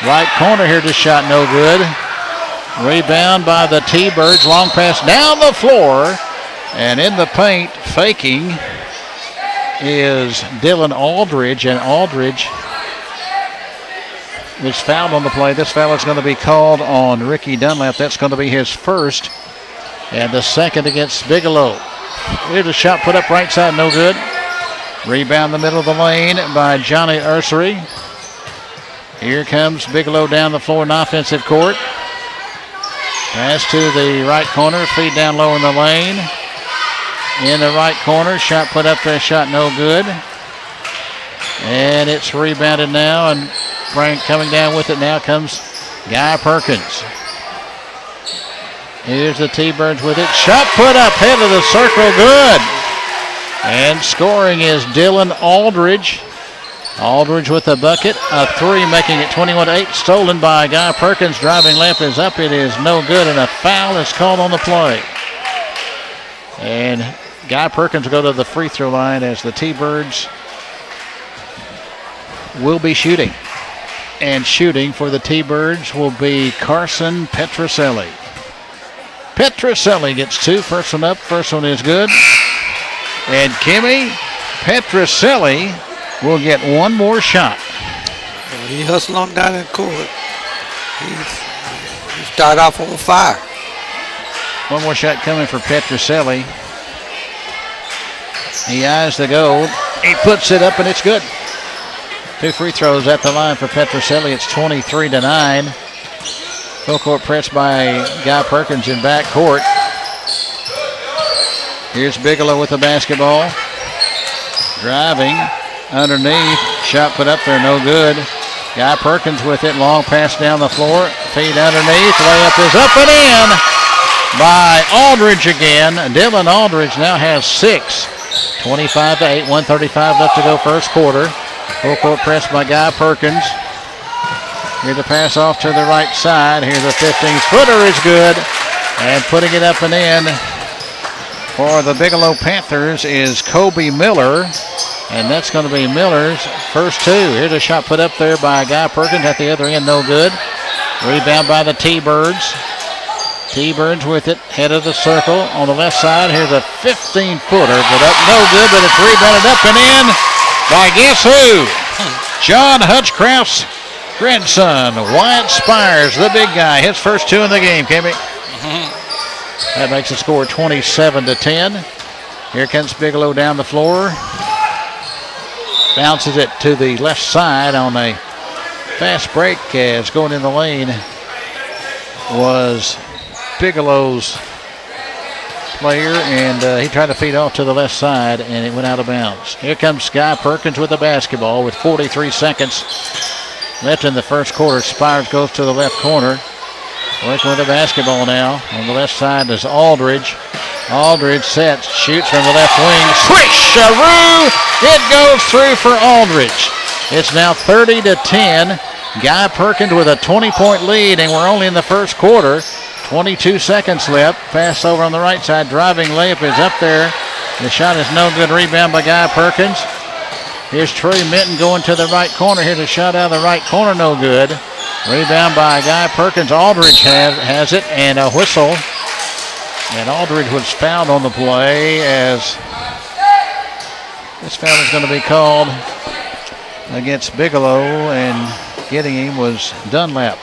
Right corner here, this shot no good. Rebound by the T-Birds. Long pass down the floor. And in the paint, faking, is Dylan Aldridge. And Aldridge was fouled on the play. This foul is going to be called on Ricky Dunlap. That's going to be his first. And the second against Bigelow. Here's a shot put up right side, no good. Rebound in the middle of the lane by Johnny Ursary. Here comes Bigelow down the floor in offensive court. Pass to the right corner, feed down low in the lane. In the right corner, shot put up there, shot no good. And it's rebounded now, and Frank coming down with it now comes Guy Perkins. Here's the T-Birds with it. Shot put up, head of the circle, good. And scoring is Dylan Aldridge. Aldridge with the bucket, a three, making it 21-8. Stolen by Guy Perkins. Driving left is up, it is no good, and a foul is called on the play. And Guy Perkins will go to the free throw line as the T-Birds will be shooting. And shooting for the T-Birds will be Carson Petroselli. Petroselli gets two. First one up. First one is good. And Kimmy Petroselli will get one more shot. He hustled on down in court. He started off on fire. One more shot coming for Petroselli. He eyes the goal. He puts it up, and it's good. Two free throws at the line for Petroselli. It's 23-9. Full court press by Guy Perkins in back court. Here's Bigelow with the basketball. Driving underneath. Shot put up there, no good. Guy Perkins with it. Long pass down the floor. Feed underneath. Layup is up and in by Aldridge again. Dylan Aldridge now has 6. 25-8. 1:35 left to go first quarter. Full court press by Guy Perkins. Here's a pass off to the right side. Here's a 15-footer is good. And putting it up and in for the Bigelow Panthers is Kobe Miller. And that's going to be Miller's first two. Here's a shot put up there by Guy Perkins at the other end, no good. Rebound by the T-Birds. T-Birds with it, head of the circle on the left side. Here's a 15-footer, but up no good, but it's rebounded up and in by guess who? John Hutchcraft's grandson, Wyatt Spires, the big guy. His first two in the game, Kimmy. That makes the score 27-10. Here comes Bigelow down the floor. Bounces it to the left side on a fast break as going in the lane was Bigelow's player, and he tried to feed off to the left side, and it went out of bounds. Here comes Guy Perkins with the basketball with 43 seconds left in the first quarter. Spires goes to the left corner. Working with the basketball now. On the left side is Aldridge. Aldridge sets, shoots from the left wing. Swish-a-roo! It goes through for Aldridge. It's now 30-10. Guy Perkins with a 20-point lead, and we're only in the first quarter. 22 seconds left. Pass over on the right side. Driving layup is up there. The shot is no good. Rebound by Guy Perkins. Here's Trey Minton going to the right corner. Here's a shot out of the right corner, no good. Rebound by Guy Perkins. Aldridge has it, and a whistle. And Aldridge was fouled on the play, as this foul is going to be called against Bigelow, and getting him was Dunlap.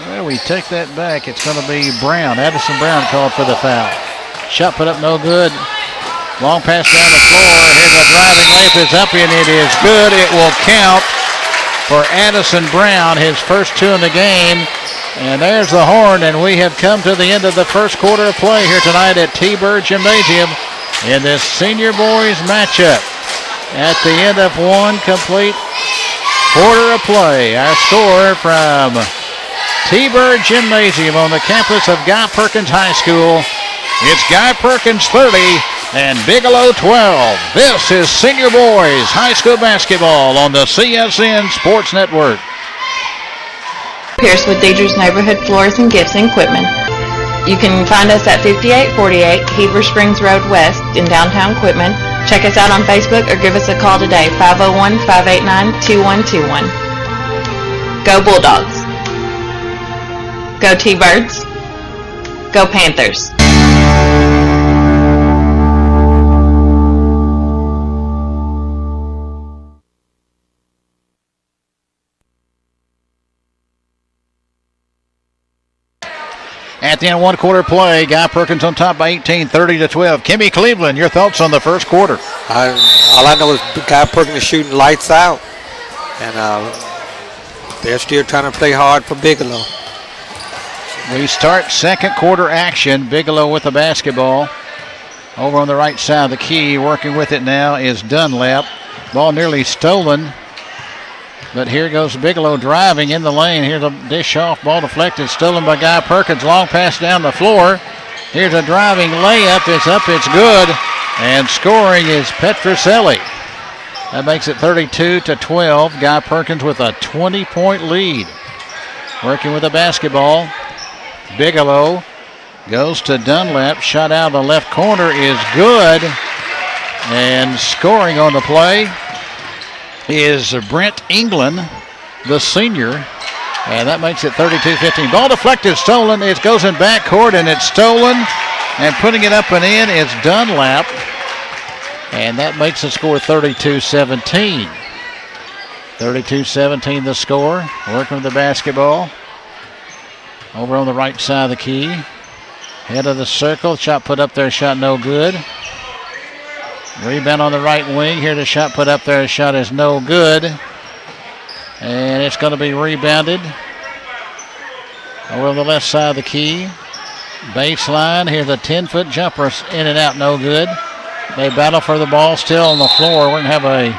Well, we take that back. It's going to be Brown. Addison Brown called for the foul. Shot put up no good. Long pass down the floor. Here's a driving layup. It's up, and it is good. It will count for Addison Brown, his first two in the game. And there's the horn, and we have come to the end of the first quarter of play here tonight at T-Bird Gymnasium in this senior boys matchup. At the end of one complete quarter of play, our score from T-Bird Gymnasium on the campus of Guy Perkins High School. It's Guy Perkins 30 and Bigelow 12. This is Senior Boys High School Basketball on the CSN Sports Network. Pierce with Deidre's Neighborhood Floors and Gifts and Equipment. You can find us at 5848 Heber Springs Road West in downtown Quitman. Check us out on Facebook or give us a call today, 501-589-2121. Go Bulldogs. Go T-Birds. Go Panthers. At the end of one quarter play, Guy Perkins on top by 18, 30-12. Kimmy Cleveland, your thoughts on the first quarter? All I know is Guy Perkins is shooting lights out, and they're still trying to play hard for Bigelow. We start second quarter action. Bigelow with the basketball. Over on the right side of the key, working with it now is Dunlap. Ball nearly stolen. But here goes Bigelow driving in the lane. Here's a dish off, ball deflected, stolen by Guy Perkins. Long pass down the floor. Here's a driving layup. It's up, it's good. And scoring is Petroselli. That makes it 32-12. Guy Perkins with a 20-point lead. Working with the basketball. Bigelow goes to Dunlap. Shot out of the left corner is good. And scoring on the play is Brent England, the senior, and that makes it 32-15. Ball deflected, stolen. It goes in backcourt, and it's stolen, and putting it up and in is Dunlap, and that makes the score 32-17. 32-17 the score. Working with the basketball. Over on the right side of the key. Head of the circle. Shot put up there. Shot no good. Rebound on the right wing. Here the shot put up there. Shot is no good. And it's going to be rebounded. Over on the left side of the key. Baseline. Here's a 10-foot jumper in and out. No good. They battle for the ball still on the floor. We're going to have a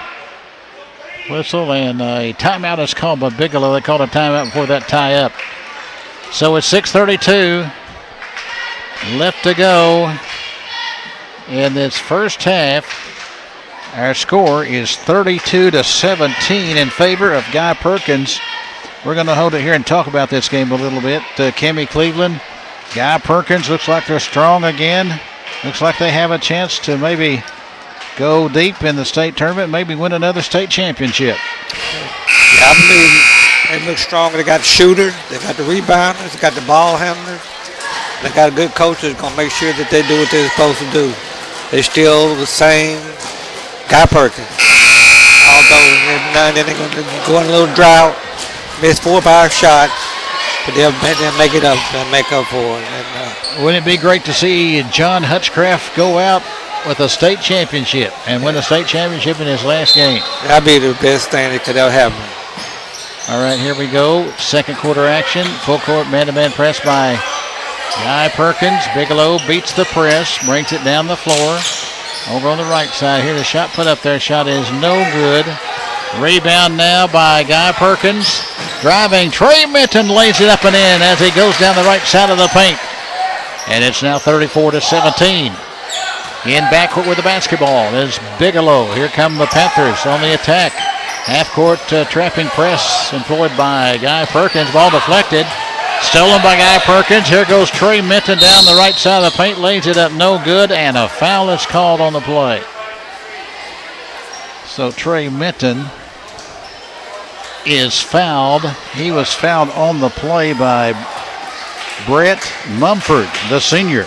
whistle, and a timeout is called by Bigelow. They called a timeout before that tie up. So it's 6:32 left to go in this first half. Our score is 32-17 in favor of Guy Perkins. We're going to hold it here and talk about this game a little bit. Kimmy Cleveland, Guy Perkins looks like they're strong again. Looks like they have a chance to maybe go deep in the state tournament, maybe win another state championship. Yeah, I believe they look strong. They got shooters, they got the rebounders, they got the ball handlers. They got a good coach that's going to make sure that they do what they're supposed to do. They're still the same Guy Perkins. Although every now and then they're going to go in a little drought, miss 4 or 5 shots, but they'll make it up. They'll make up for it. And, wouldn't it be great to see John Hutchcraft go out with a state championship and win a state championship in his last game? That'd be the best thing that could ever happen. All right, here we go. Second quarter action. Full court man-to-man press by Guy Perkins. Bigelow beats the press, brings it down the floor. Over on the right side here, the shot put up there. Shot is no good. Rebound now by Guy Perkins. Driving, Trey Minton lays it up and in as he goes down the right side of the paint. And it's now 34-17. In backcourt with the basketball is Bigelow. Here come the Panthers on the attack. Half-court trapping press employed by Guy Perkins. Ball deflected. Stolen by Guy Perkins. Here goes Trey Minton down the right side of the paint. Lays it up, no good, and a foul is called on the play. So Trey Minton is fouled. He was fouled on the play by Brett Mumford, the senior.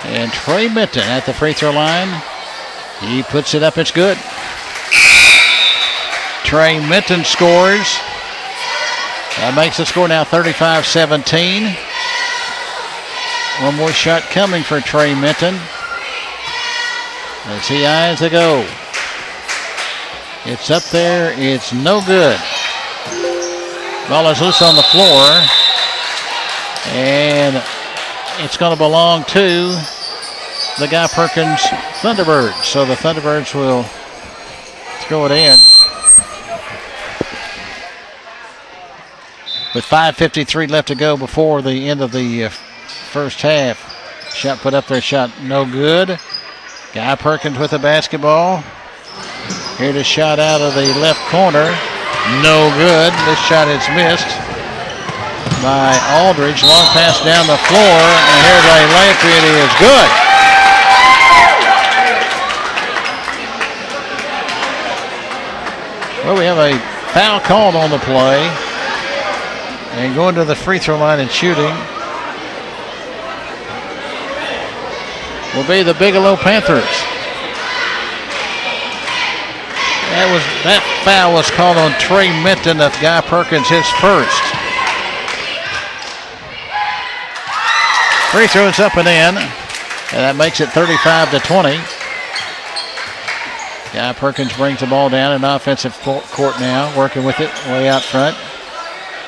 And Trey Minton at the free throw line. He puts it up, it's good. Trey Minton scores. That makes the score now 35-17. One more shot coming for Trey Minton as he eyes the go. It's up there, it's no good. Ball is loose on the floor, and it's going to belong to the Guy Perkins Thunderbirds. So the Thunderbirds will throw it in. With 5:53 left to go before the end of the first half. Shot put up there, shot no good. Guy Perkins with the basketball. Here the shot out of the left corner. No good. This shot is missed by Aldridge. Long pass down the floor. And here's a layup. It is good. Well, we have a foul called on the play. And going to the free throw line and shooting will be the Bigelow Panthers. That foul was called on Trey Minton of Guy Perkins, his first. Free throw is up and in, and that makes it 35-20. Guy Perkins brings the ball down in offensive court now, working with it way out front.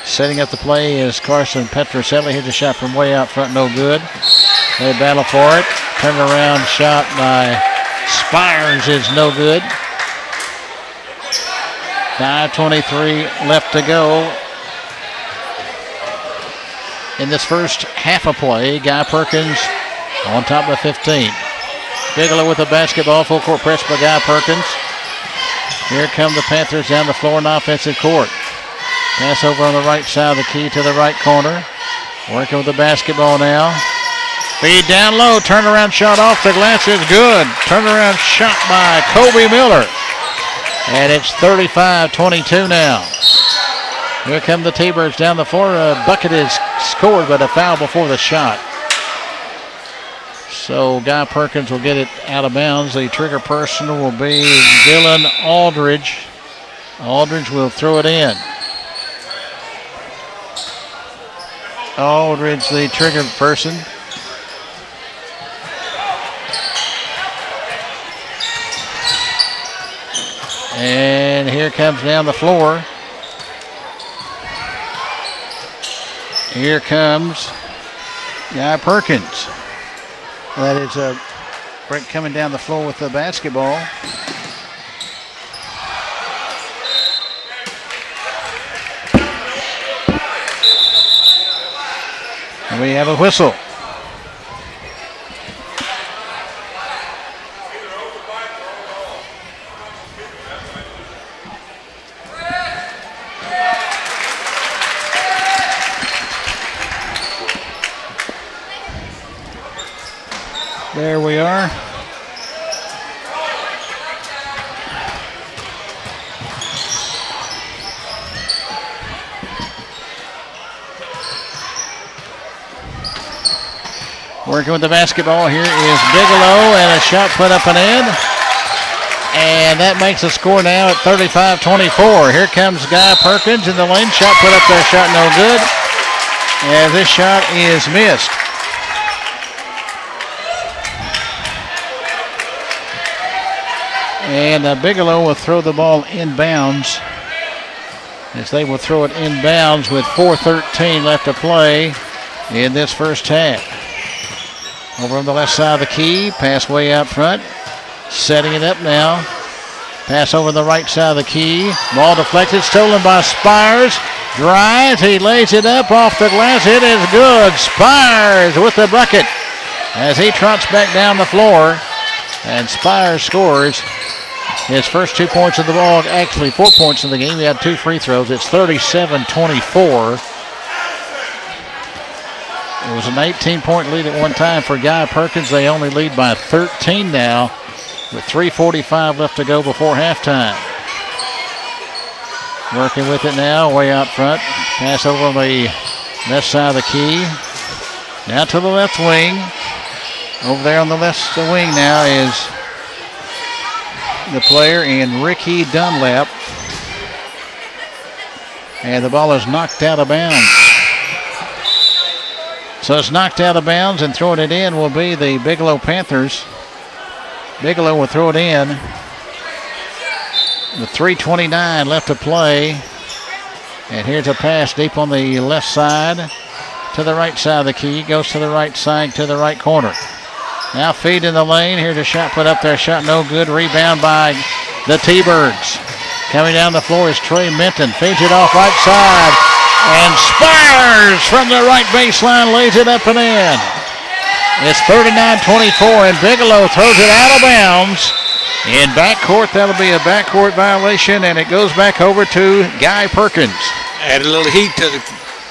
Setting up the play is Carson Petroselli. Here's a shot from way out front, no good. They battle for it. Turnaround shot by Spires is no good. 5:23 left to go in this first half of play. Guy Perkins on top of 15. Bigelow with the basketball, full court press by Guy Perkins. Here come the Panthers down the floor in offensive court. Pass over on the right side of the key to the right corner. Working with the basketball now. Feed down low. Turnaround shot off the glass is good. Turnaround shot by Kobe Miller. And it's 35-22 now. Here come the T-Birds down the floor. A bucket is scored, but a foul before the shot. So Guy Perkins will get it out of bounds. The trigger person will be Dylan Aldridge. Aldridge will throw it in. Aldridge, the trigger person. And here comes down the floor. Here comes Guy Perkins. That is a break coming down the floor with the basketball. And we have a whistle. There we are. Working with the basketball here is Bigelow, and a shot put up and in. And that makes the score now at 35-24. Here comes Guy Perkins in the lane. Shot put up there, shot no good. And this shot is missed. And Bigelow will throw the ball inbounds, as they will throw it inbounds with 4:13 left to play in this first half. Over on the left side of the key, pass way out front. Setting it up now Pass over the right side of the key. Ball deflected, stolen by Spires. Drives, he lays it up off the glass. It is good. Spires with the bucket as he trots back down the floor. And Spires scores his first 2 points of the ball, actually 4 points in the game. He had 2 free throws. It's 37-24. It was an 18-point lead at one time for Guy Perkins. They only lead by 13 now with 3:45 left to go before halftime. Working with it now, way out front. Pass over the left side of the key. Now to the left wing. Over there on the left wing now is the player in Ricky Dunlap. And the ball is knocked out of bounds. So it's knocked out of bounds, and throwing it in will be the Bigelow Panthers. Bigelow will throw it in. With 3:29 left to play. And here's a pass deep on the left side to the right side of the key. Goes to the right side to the right corner. Now feed in the lane. Here's a shot put up there. Shot no good. Rebound by the T-Birds. Coming down the floor is Trey Minton. Feeds it off right side. And Spires from the right baseline lays it up and in. It's 39-24, and Bigelow throws it out of bounds. In backcourt, that'll be a backcourt violation, and it goes back over to Guy Perkins. Add a little heat to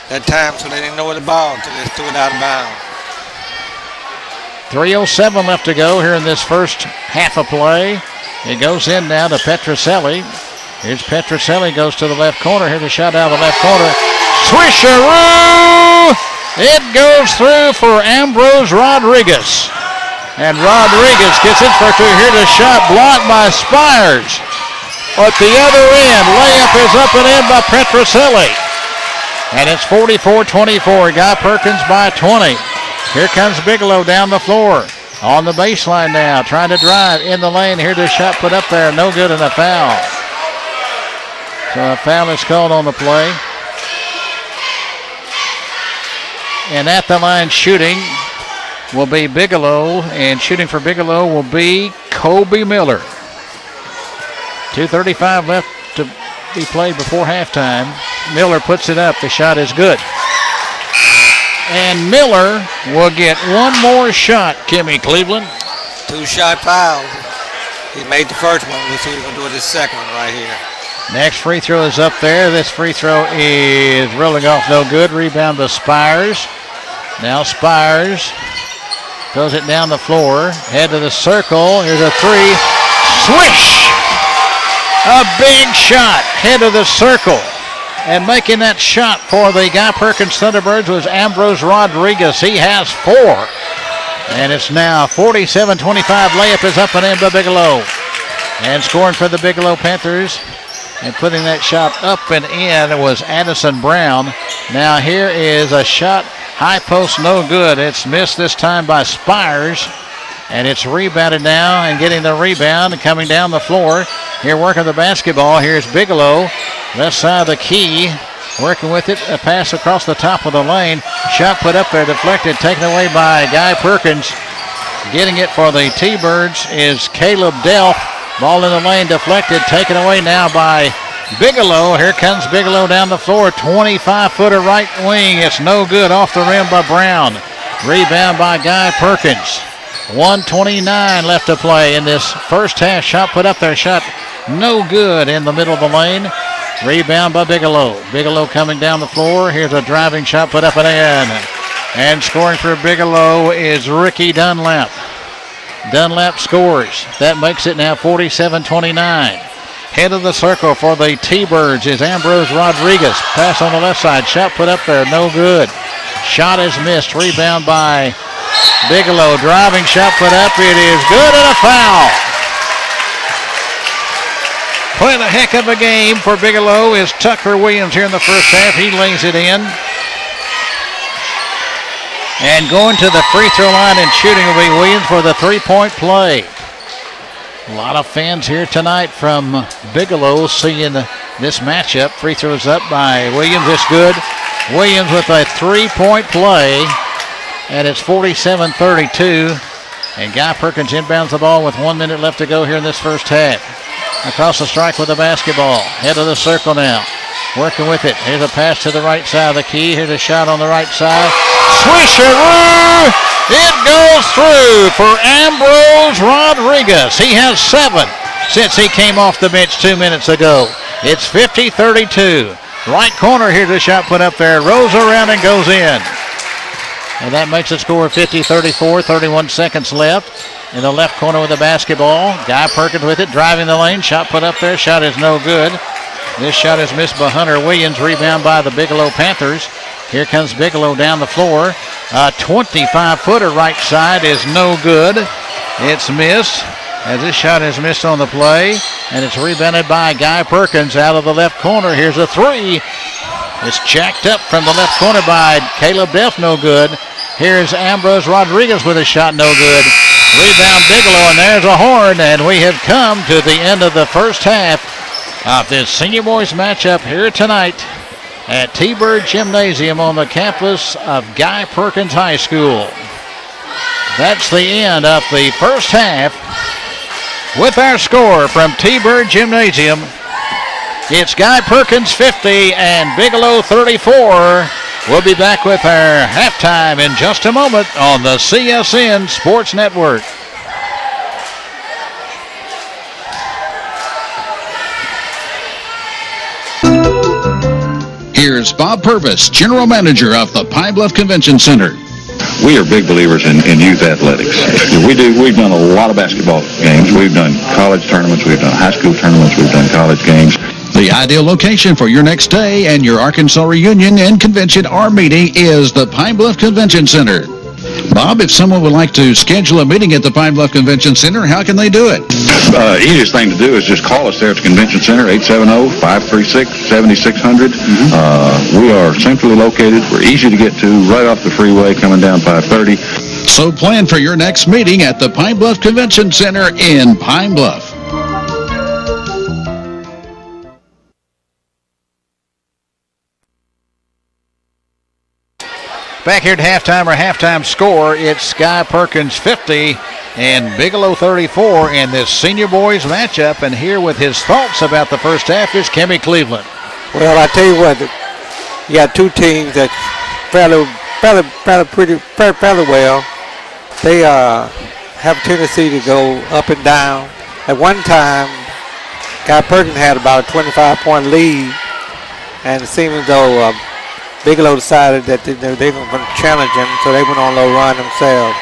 that time so they didn't know where the ball until they threw it out of bounds. 3:07 left to go here in this first half of play. It goes in now to Petroselli. Here's Petroselli, goes to the left corner. Here's a shot out of the left corner. Swisheroo! It goes through for Ambrose Rodriguez. And Rodriguez gets it for two. Here's a shot blocked by Spires. At the other end, layup is up and in by Petroselli. And it's 44-24. Guy Perkins by 20. Here comes Bigelow down the floor. On the baseline now, trying to drive in the lane. Here's a shot put up there. No good, and a foul. So a foul is called on the play. And at the line shooting will be Bigelow, and shooting for Bigelow will be Kobe Miller. 2:35 left to be played before halftime. Miller puts it up. The shot is good. And Miller will get one more shot, Kimmy Cleveland. 2 shot fouls. He made the first one. We'll see what he's going to do with this second one right here. Next free throw is up there. This free throw is rolling off no good. Rebound to Spires. Now Spires throws it down the floor. Head to the circle. Here's a three. Swish! A big shot. Head of the circle. And making that shot for the Guy Perkins Thunderbirds was Ambrose Rodriguez. He has 4. And it's now 47-25. Layup is up and in by Bigelow. And scoring for the Bigelow Panthers and putting that shot up and in was Addison Brown. Now here is a shot. High post, no good. It's missed this time by Spires. And it's rebounded now, and getting the rebound and coming down the floor. Here working the basketball. Here's Bigelow. Left side of the key. Working with it. A pass across the top of the lane. Shot put up there, deflected, taken away by Guy Perkins. Getting it for the T-Birds is Caleb Delph. Ball in the lane, deflected, taken away now by Bigelow. Here comes Bigelow down the floor. 25-footer right wing. It's no good. Off the rim by Brown. Rebound by Guy Perkins. 1:29 left to play in this first half. Shot put up there. Shot no good in the middle of the lane. Rebound by Bigelow. Bigelow coming down the floor. Here's a driving shot put up and in. And scoring for Bigelow is Ricky Dunlap. Dunlap scores. That makes it now 47-29. Head of the circle for the T-Birds is Ambrose Rodriguez. Pass on the left side. Shot put up there. No good. Shot is missed. Rebound by Bigelow. Driving shot put up. It is good, and a foul. Playing a heck of a game for Bigelow is Tucker Williams here in the first half. He lays it in. And going to the free throw line and shooting will be Williams for the three-point play. A lot of fans here tonight from Bigelow seeing this matchup. Free throws up by Williams. It's good. Williams with a three-point play. And it's 47-32. And Guy Perkins inbounds the ball with 1 minute left to go here in this first half. across the strike with the basketball. Head of the circle now. Working with it. Here's a pass to the right side of the key. Here's a shot on the right side. Swisheroo! It goes through for Ambrose Rodriguez. He has 7 since he came off the bench 2 minutes ago. It's 50-32. Right corner, here's a shot put up there. Rolls around and goes in. And that makes it score 50-34, 31 seconds left. In the left corner with the basketball. Guy Perkins with it, driving the lane. Shot put up there. Shot is no good. This shot is missed by Hunter Williams. Rebound by the Bigelow Panthers. Here comes Bigelow down the floor. A 25-footer right side is no good. It's missed. As this shot is missed on the play. And it's rebounded by Guy Perkins out of the left corner. Here's a 3. It's jacked up from the left corner by Caleb Duff, no good. Here's Ambrose Rodriguez with a shot, no good. Rebound Bigelow, and there's a horn, and we have come to the end of the first half of this senior boys matchup here tonight at T-Bird Gymnasium on the campus of Guy Perkins High School. That's the end of the first half. With our score from T-Bird Gymnasium, it's Guy Perkins 50 and Bigelow 34. We'll be back with our halftime in just a moment on the CSN Sports Network. Here's Bob Purvis, General Manager of the Pine Bluff Convention Center. We are big believers in youth athletics. We've done a lot of basketball games. We've done college tournaments. We've done high school tournaments. We've done college games. The ideal location for your next day and your Arkansas reunion and convention or meeting is the Pine Bluff Convention Center. Bob, if someone would like to schedule a meeting at the Pine Bluff Convention Center, how can they do it? Easiest thing to do is just call us there at the Convention Center, 870-536-7600. We are centrally located. We're easy to get to, right off the freeway coming down 530. So plan for your next meeting at the Pine Bluff Convention Center in Pine Bluff. Back here at halftime, our halftime score, it's Guy Perkins 50 and Bigelow 34 in this senior boys matchup. And here with his thoughts about the first half is Kimmy Cleveland. Well, I tell you what, you got two teams that fairly well. They have a tendency to go up and down. At one time, Guy Perkins had about a 25-point lead, and it seemed as though Bigelow decided that they were going to challenge him, so they went on a little run themselves.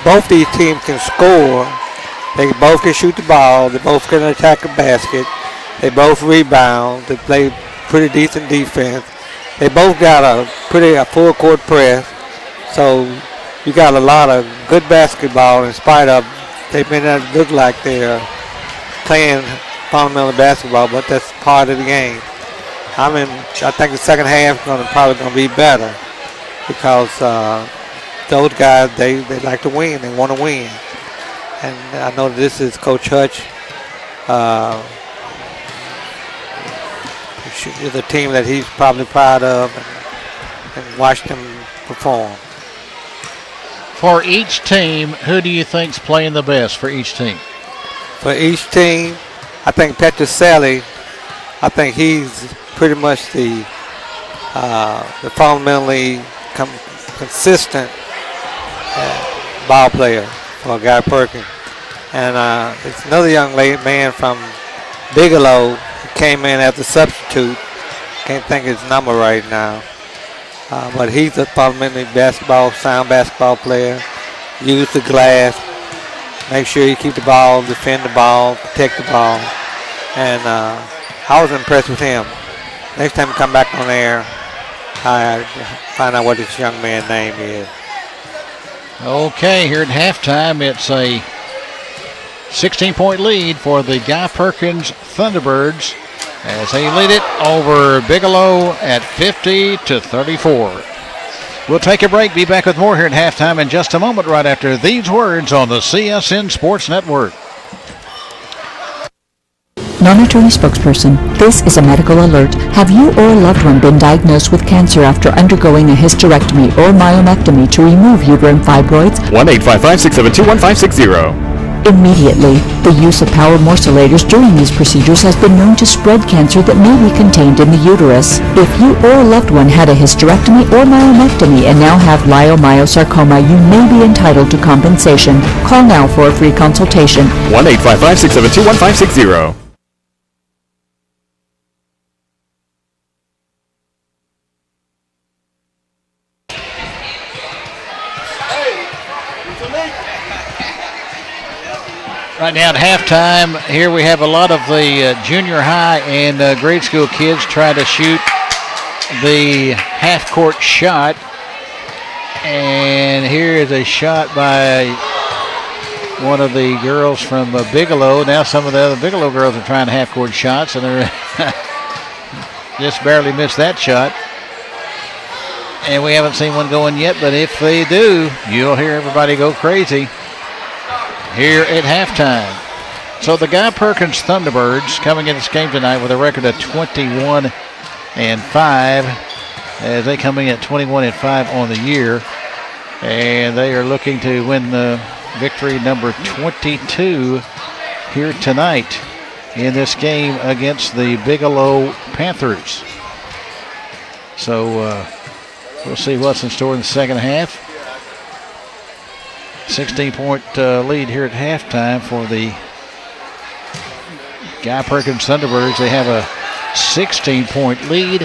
Both these teams can score. They both can shoot the ball. They both can attack a basket. They both rebound. They play pretty decent defense. They both got a full court press. So you got a lot of good basketball in spite of they may not look like they're playing fundamental basketball, but that's part of the game. I think the second half is probably going to be better because those guys, they like to win. They want to win. And I know this is Coach Hutch. Is a team that he's probably proud of and watched them perform. For each team, who do you think's playing the best for each team? For each team, I think Petroselli, I think he's pretty much the fundamentally consistent ball player for Guy Perkins. And it's another young man from Bigelow who came in as a substitute. Can't think his number right now. But he's a fundamentally sound basketball player. Use the glass. Make sure you keep the ball, defend the ball, protect the ball. And I was impressed with him. Next time we come back on air, I find out what this young man's name is. Okay, here at halftime, it's a 16-point lead for the Guy Perkins Thunderbirds as they lead it over Bigelow at 50-34. We'll take a break, be back with more here at halftime in just a moment right after these words on the CSN Sports Network. Non-attorney spokesperson, this is a medical alert. Have you or a loved one been diagnosed with cancer after undergoing a hysterectomy or myomectomy to remove uterine fibroids? 1-855-672-1560. immediately. The use of power morcellators during these procedures has been known to spread cancer that may be contained in the uterus. If you or a loved one had a hysterectomy or myomectomy and now have leiomyosarcoma, you may be entitled to compensation. Call now for a free consultation. 1-855-672-1560. Right now at halftime, here we have a lot of the junior high and grade school kids trying to shoot the half-court shot. And here is a shot by one of the girls from Bigelow. Now some of the other Bigelow girls are trying half-court shots, and they're just barely missed that shot. And we haven't seen one going yet, but if they do, you'll hear everybody go crazy here at halftime. So the Guy Perkins Thunderbirds coming in this game tonight with a record of 21-5 as they come in at 21-5 on the year, and they are looking to win the victory number 22 here tonight in this game against the Bigelow Panthers. So we'll see what's in store in the second half. 16-point lead here at halftime for the Guy Perkins Thunderbirds. They have a 16-point lead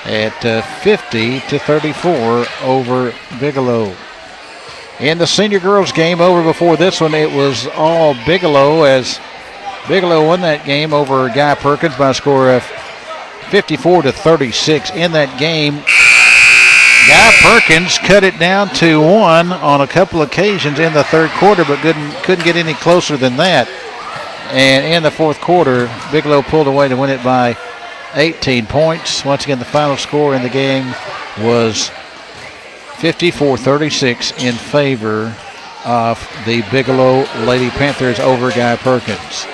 at 50-34 over Bigelow. In the senior girls game over before this one, it was all Bigelow, as Bigelow won that game over Guy Perkins by a score of 54-36. In that game, Guy Perkins cut it down to 1 on a couple occasions in the third quarter, but couldn't get any closer than that. And in the fourth quarter, Bigelow pulled away to win it by 18 points. Once again, the final score in the game was 54-36 in favor of the Bigelow Lady Panthers over Guy Perkins.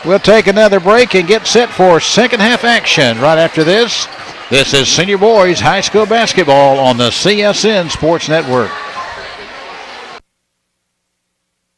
We'll take another break and get set for second half action right after this. This is Senior Boys High School Basketball on the CSN Sports Network.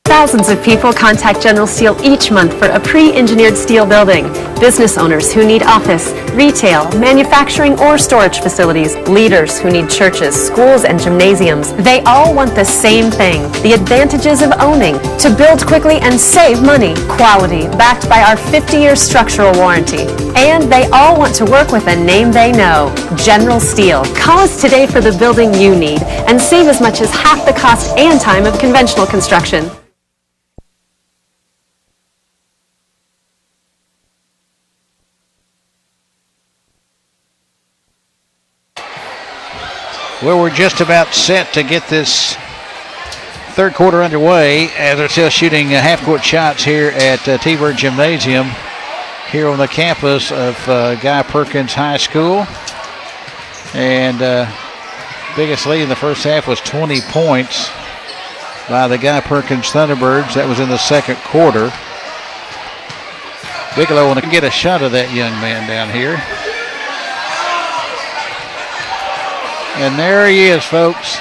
Thousands of people contact General Steel each month for a pre-engineered steel building. Business owners who need office, retail, manufacturing, or storage facilities. Leaders who need churches, schools, and gymnasiums. They all want the same thing, the advantages of owning. To build quickly and save money. Quality, backed by our 50-year structural warranty. And they all want to work with a name they know, General Steel. Call us today for the building you need and save as much as half the cost and time of conventional construction. Well, we're just about set to get this third quarter underway as they're still shooting half-court shots here at T-Bird Gymnasium here on the campus of Guy Perkins High School. And biggest lead in the first half was 20 points by the Guy Perkins Thunderbirds. That was in the second quarter. Bigelow want to get a shot of that young man down here. And there he is, folks.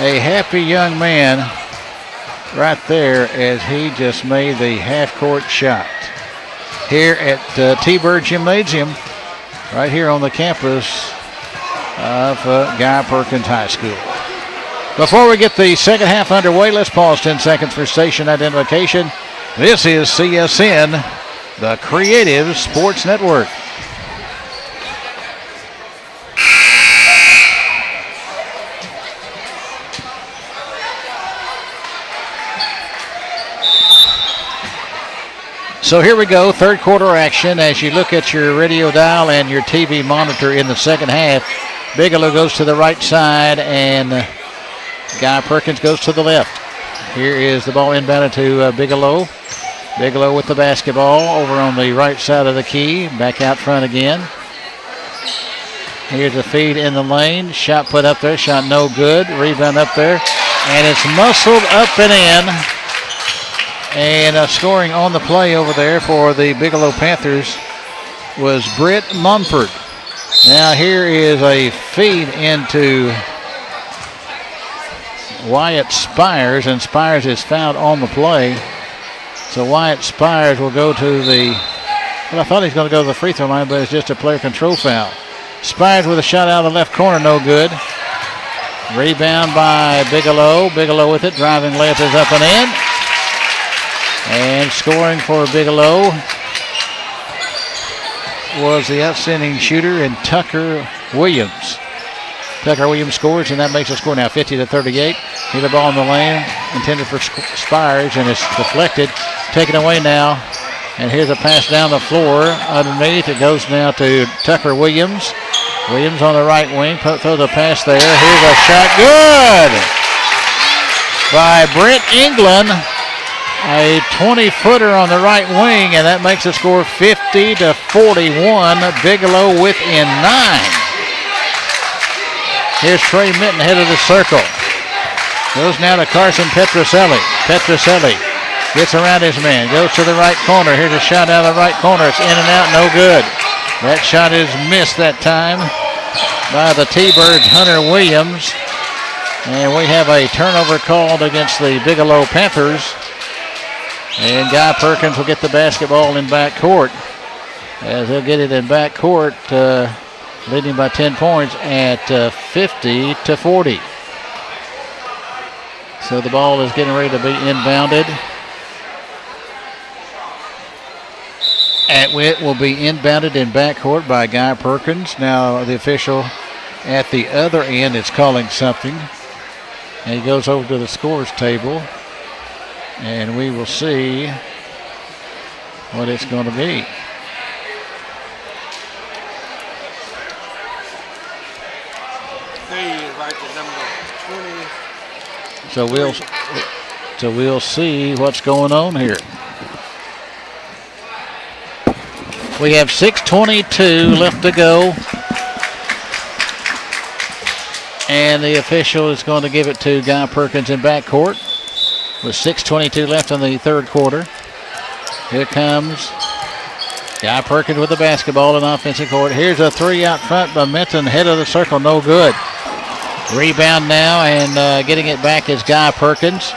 A happy young man right there as he just made the half-court shot here at T-Bird Gymnasium, right here on the campus of Guy Perkins High School. Before we get the second half underway, let's pause 10 seconds for station identification. This is CSN, the Creative Sports Network. So here we go, third quarter action. As you look at your radio dial and your TV monitor in the second half, Bigelow goes to the right side and Guy Perkins goes to the left. Here is the ball inbounded to Bigelow. Bigelow with the basketball over on the right side of the key, back out front again. Here's a feed in the lane, shot put up there, shot no good, rebound up there, and it's muscled up and in. And scoring on the play over there for the Bigelow Panthers was Britt Mumford. Now here is a feed into Wyatt Spires, and Spires is fouled on the play. So Wyatt Spires will go to the, well, I thought he was going to go to the free throw line, but it's just a player control foul. Spires with a shot out of the left corner, no good. Rebound by Bigelow. Bigelow with it, driving layup is up and in. And scoring for Bigelow was the outstanding shooter and Tucker Williams. Tucker Williams scores, and that makes the score now 50-38. Hit the ball in the lane, intended for Spires, and it's deflected. Taken away now. And here's a pass down the floor underneath. It goes now to Tucker Williams. Williams on the right wing, throws a pass there. Here's a shot, good! By Brent England. A 20-footer on the right wing, and that makes the score 50-41. Bigelow within 9. Here's Trey Minton, head of the circle. Goes now to Carson Petroselli. Petroselli gets around his man, goes to the right corner. Here's a shot out of the right corner. It's in and out, no good. That shot is missed that time by the T-Birds, Hunter Williams. And we have a turnover called against the Bigelow Panthers. And Guy Perkins will get the basketball in backcourt. As he'll get it in backcourt, leading by 10 points at 50-40. So the ball is getting ready to be inbounded. It will be inbounded in backcourt by Guy Perkins. Now the official at the other end is calling something. And he goes over to the scores table. And we will see what it's going to be. So we'll see what's going on here. We have 6:22 left to go. And the official is going to give it to Guy Perkins in backcourt. With 6:22 left in the third quarter. Here comes Guy Perkins with the basketball in offensive court. Here's a three out front by Minton, head of the circle, no good. Rebound now, and getting it back is Guy Perkins.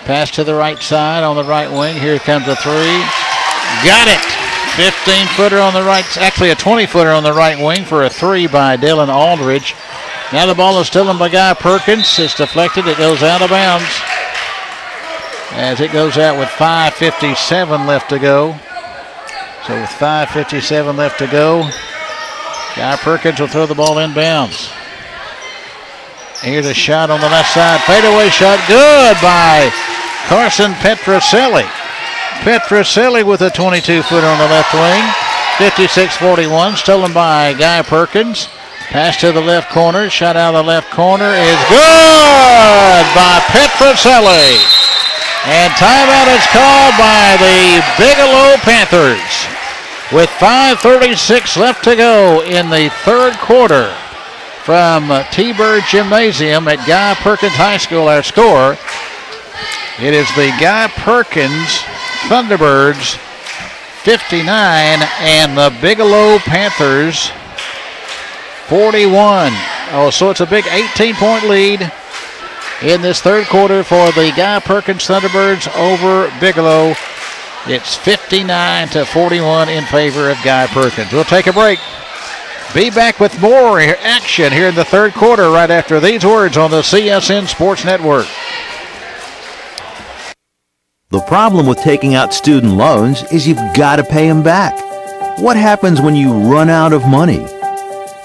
Pass to the right side on the right wing. Here comes a three. Got it! 15-footer on the right, actually a 20-footer on the right wing for a three by Dylan Aldridge. Now the ball is stolen by Guy Perkins. It's deflected. It goes out of bounds. As it goes out with 5:57 left to go. So with 5:57 left to go, Guy Perkins will throw the ball inbounds. Here's a shot on the left side. Fadeaway shot, good by Carson Petroselli. Petroselli with a 22-footer on the left wing. 56-41, stolen by Guy Perkins. Pass to the left corner. Shot out of the left corner is good by Petroselli. And timeout is called by the Bigelow Panthers. With 5:36 left to go in the third quarter from T-Bird Gymnasium at Guy Perkins High School, our score. It is the Guy Perkins Thunderbirds 59 and the Bigelow Panthers 41. Oh, so it's a big 18-point lead in this third quarter for the Guy Perkins Thunderbirds over Bigelow. It's 59-41 in favor of Guy Perkins. We'll take a break. Be back with more action here in the third quarter right after these words on the CSN Sports Network. The problem with taking out student loans is you've got to pay them back. What happens when you run out of money?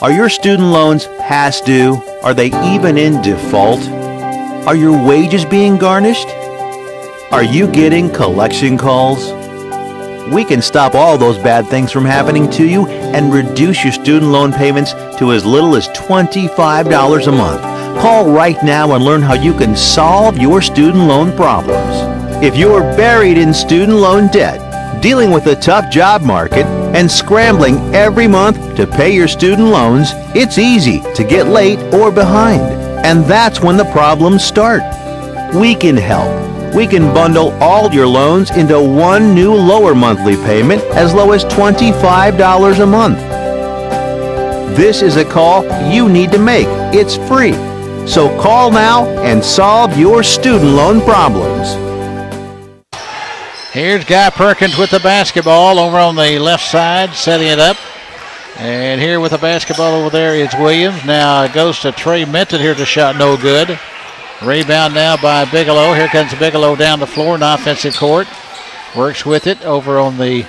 Are your student loans past due? Are they even in default? Are your wages being garnished? Are you getting collection calls? We can stop all those bad things from happening to you and reduce your student loan payments to as little as $25 a month. Call right now and learn how you can solve your student loan problems. If you're buried in student loan debt, dealing with a tough job market, and scrambling every month to pay your student loans, it's easy to get late or behind. And that's when the problems start. We can help. We can bundle all your loans into one new lower monthly payment as low as $25 a month. This is a call you need to make. It's free. So call now and solve your student loan problems. Here's Guy Perkins with the basketball over on the left side, setting it up. And here with the basketball over there is Williams. Now it goes to Trey Minton. Here's a shot, no good. Rebound now by Bigelow. Here comes Bigelow down the floor in offensive court. Works with it over on the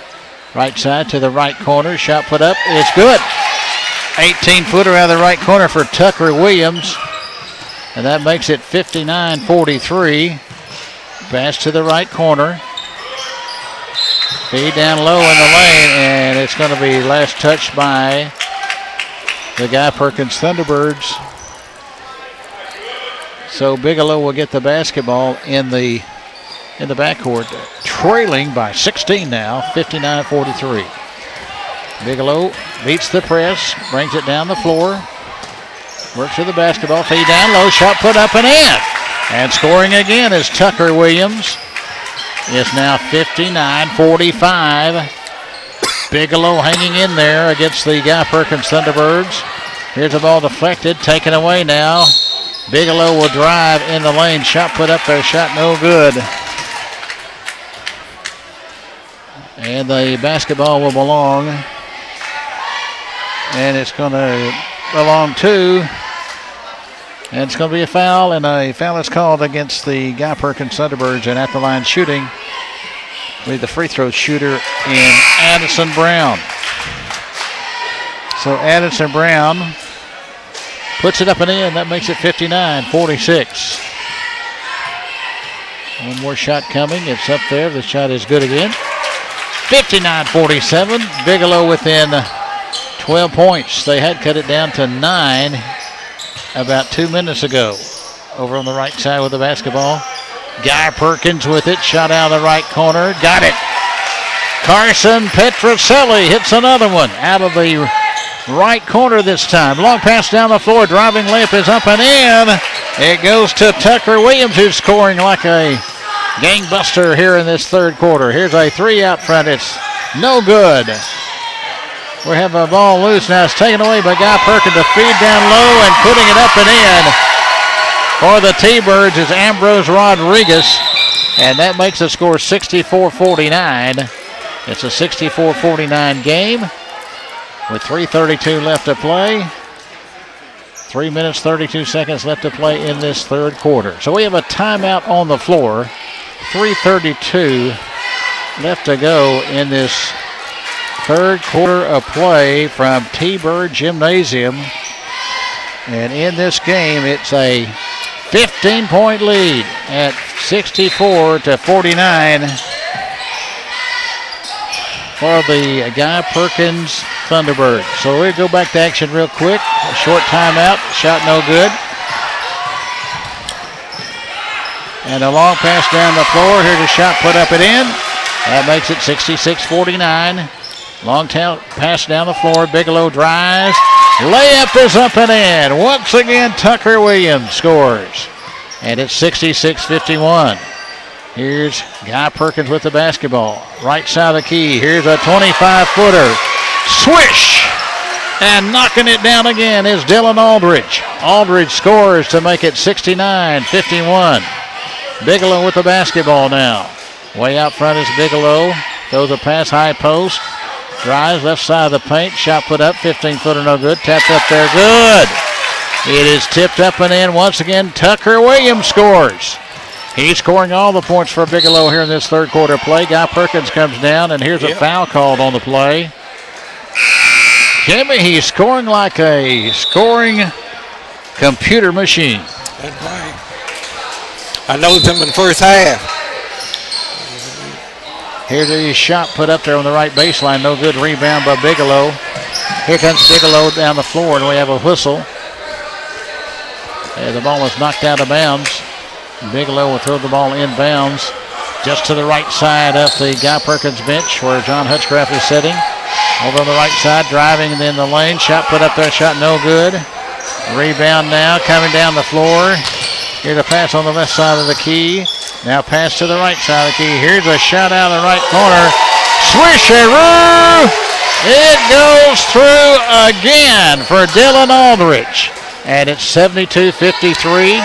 right side to the right corner. Shot put up. It's good. 18-footer out of the right corner for Tucker Williams. And that makes it 59-43. Pass to the right corner. Feed down low in the lane, and it's going to be last touch by the Guy Perkins Thunderbirds. So Bigelow will get the basketball in the backcourt, trailing by 16 now, 59-43. Bigelow beats the press, brings it down the floor, works with the basketball, feed down low, shot put up and in. And scoring again is Tucker Williams. It's now 59-45. Bigelow hanging in there against the Guy Perkins Thunderbirds. Here's the ball deflected, taken away now. Bigelow will drive in the lane. Shot put up there, shot no good. And the basketball will belong. And it's going to belong to. And it's going to be a foul, and a foul is called against the Guy Perkins Thunderbirds, and at the line shooting with the free throw shooter in Addison Brown. So Addison Brown puts it up and in. That makes it 59-46. One more shot coming. It's up there. The shot is good again. 59-47. Bigelow within 12 points. They had cut it down to 9 about 2 minutes ago. Over on the right side with the basketball. Guy Perkins with it. Shot out of the right corner. Got it. Carson Petroselli hits another one out of the right corner this time. Long pass down the floor. Driving layup is up and in. It goes to Tucker Williams, who's scoring like a gangbuster here in this third quarter. Here's a three out front. It's no good. We have a ball loose now. It's taken away by Guy Perkins to feed down low and putting it up and in. For the T-Birds is Ambrose Rodriguez. And that makes the score 64-49. It's a 64-49 game with 3:32 left to play. 3 minutes, 32 seconds left to play in this third quarter. So we have a timeout on the floor. 3:32 left to go in this third quarter of play from T-Bird Gymnasium. And in this game, it's a 15-point lead at 64-49 for the Guy Perkins Thunderbirds. So we'll go back to action real quick. A short timeout. Shot no good. And a long pass down the floor. Here's a shot put up and in. That makes it 66-49. Long pass down the floor. Bigelow drives. Layup is up and in. Once again, Tucker Williams scores. And it's 66-51. Here's Guy Perkins with the basketball. Right side of the key. Here's a 25-footer. Swish! And knocking it down again is Dylan Aldridge. Aldridge scores to make it 69-51. Bigelow with the basketball now. Way out front is Bigelow. Throws a pass high post. Drives left side of the paint. Shot put up. 15-footer no good. Tapped up there. Good. It is tipped up and in. Once again, Tucker Williams scores. He's scoring all the points for Bigelow here in this third quarter play. Guy Perkins comes down, and here's a foul called on the play. Jimmy, he's scoring like a scoring computer machine. That's right. I noticed him in the first half. Here's a shot put up there on the right baseline. No good. Rebound by Bigelow. Here comes Bigelow down the floor, and we have a whistle. And the ball is knocked out of bounds. Bigelow will throw the ball inbounds just to the right side of the Guy Perkins bench where John Hutchcraft is sitting. Over on the right side, driving in the lane. Shot put up there, shot no good. Rebound now, coming down the floor. Here's a pass on the left side of the key. Now pass to the right side of the key. Here's a shot out of the right corner. Swisheroo! It goes through again for Dylan Aldridge. And it's 72-53.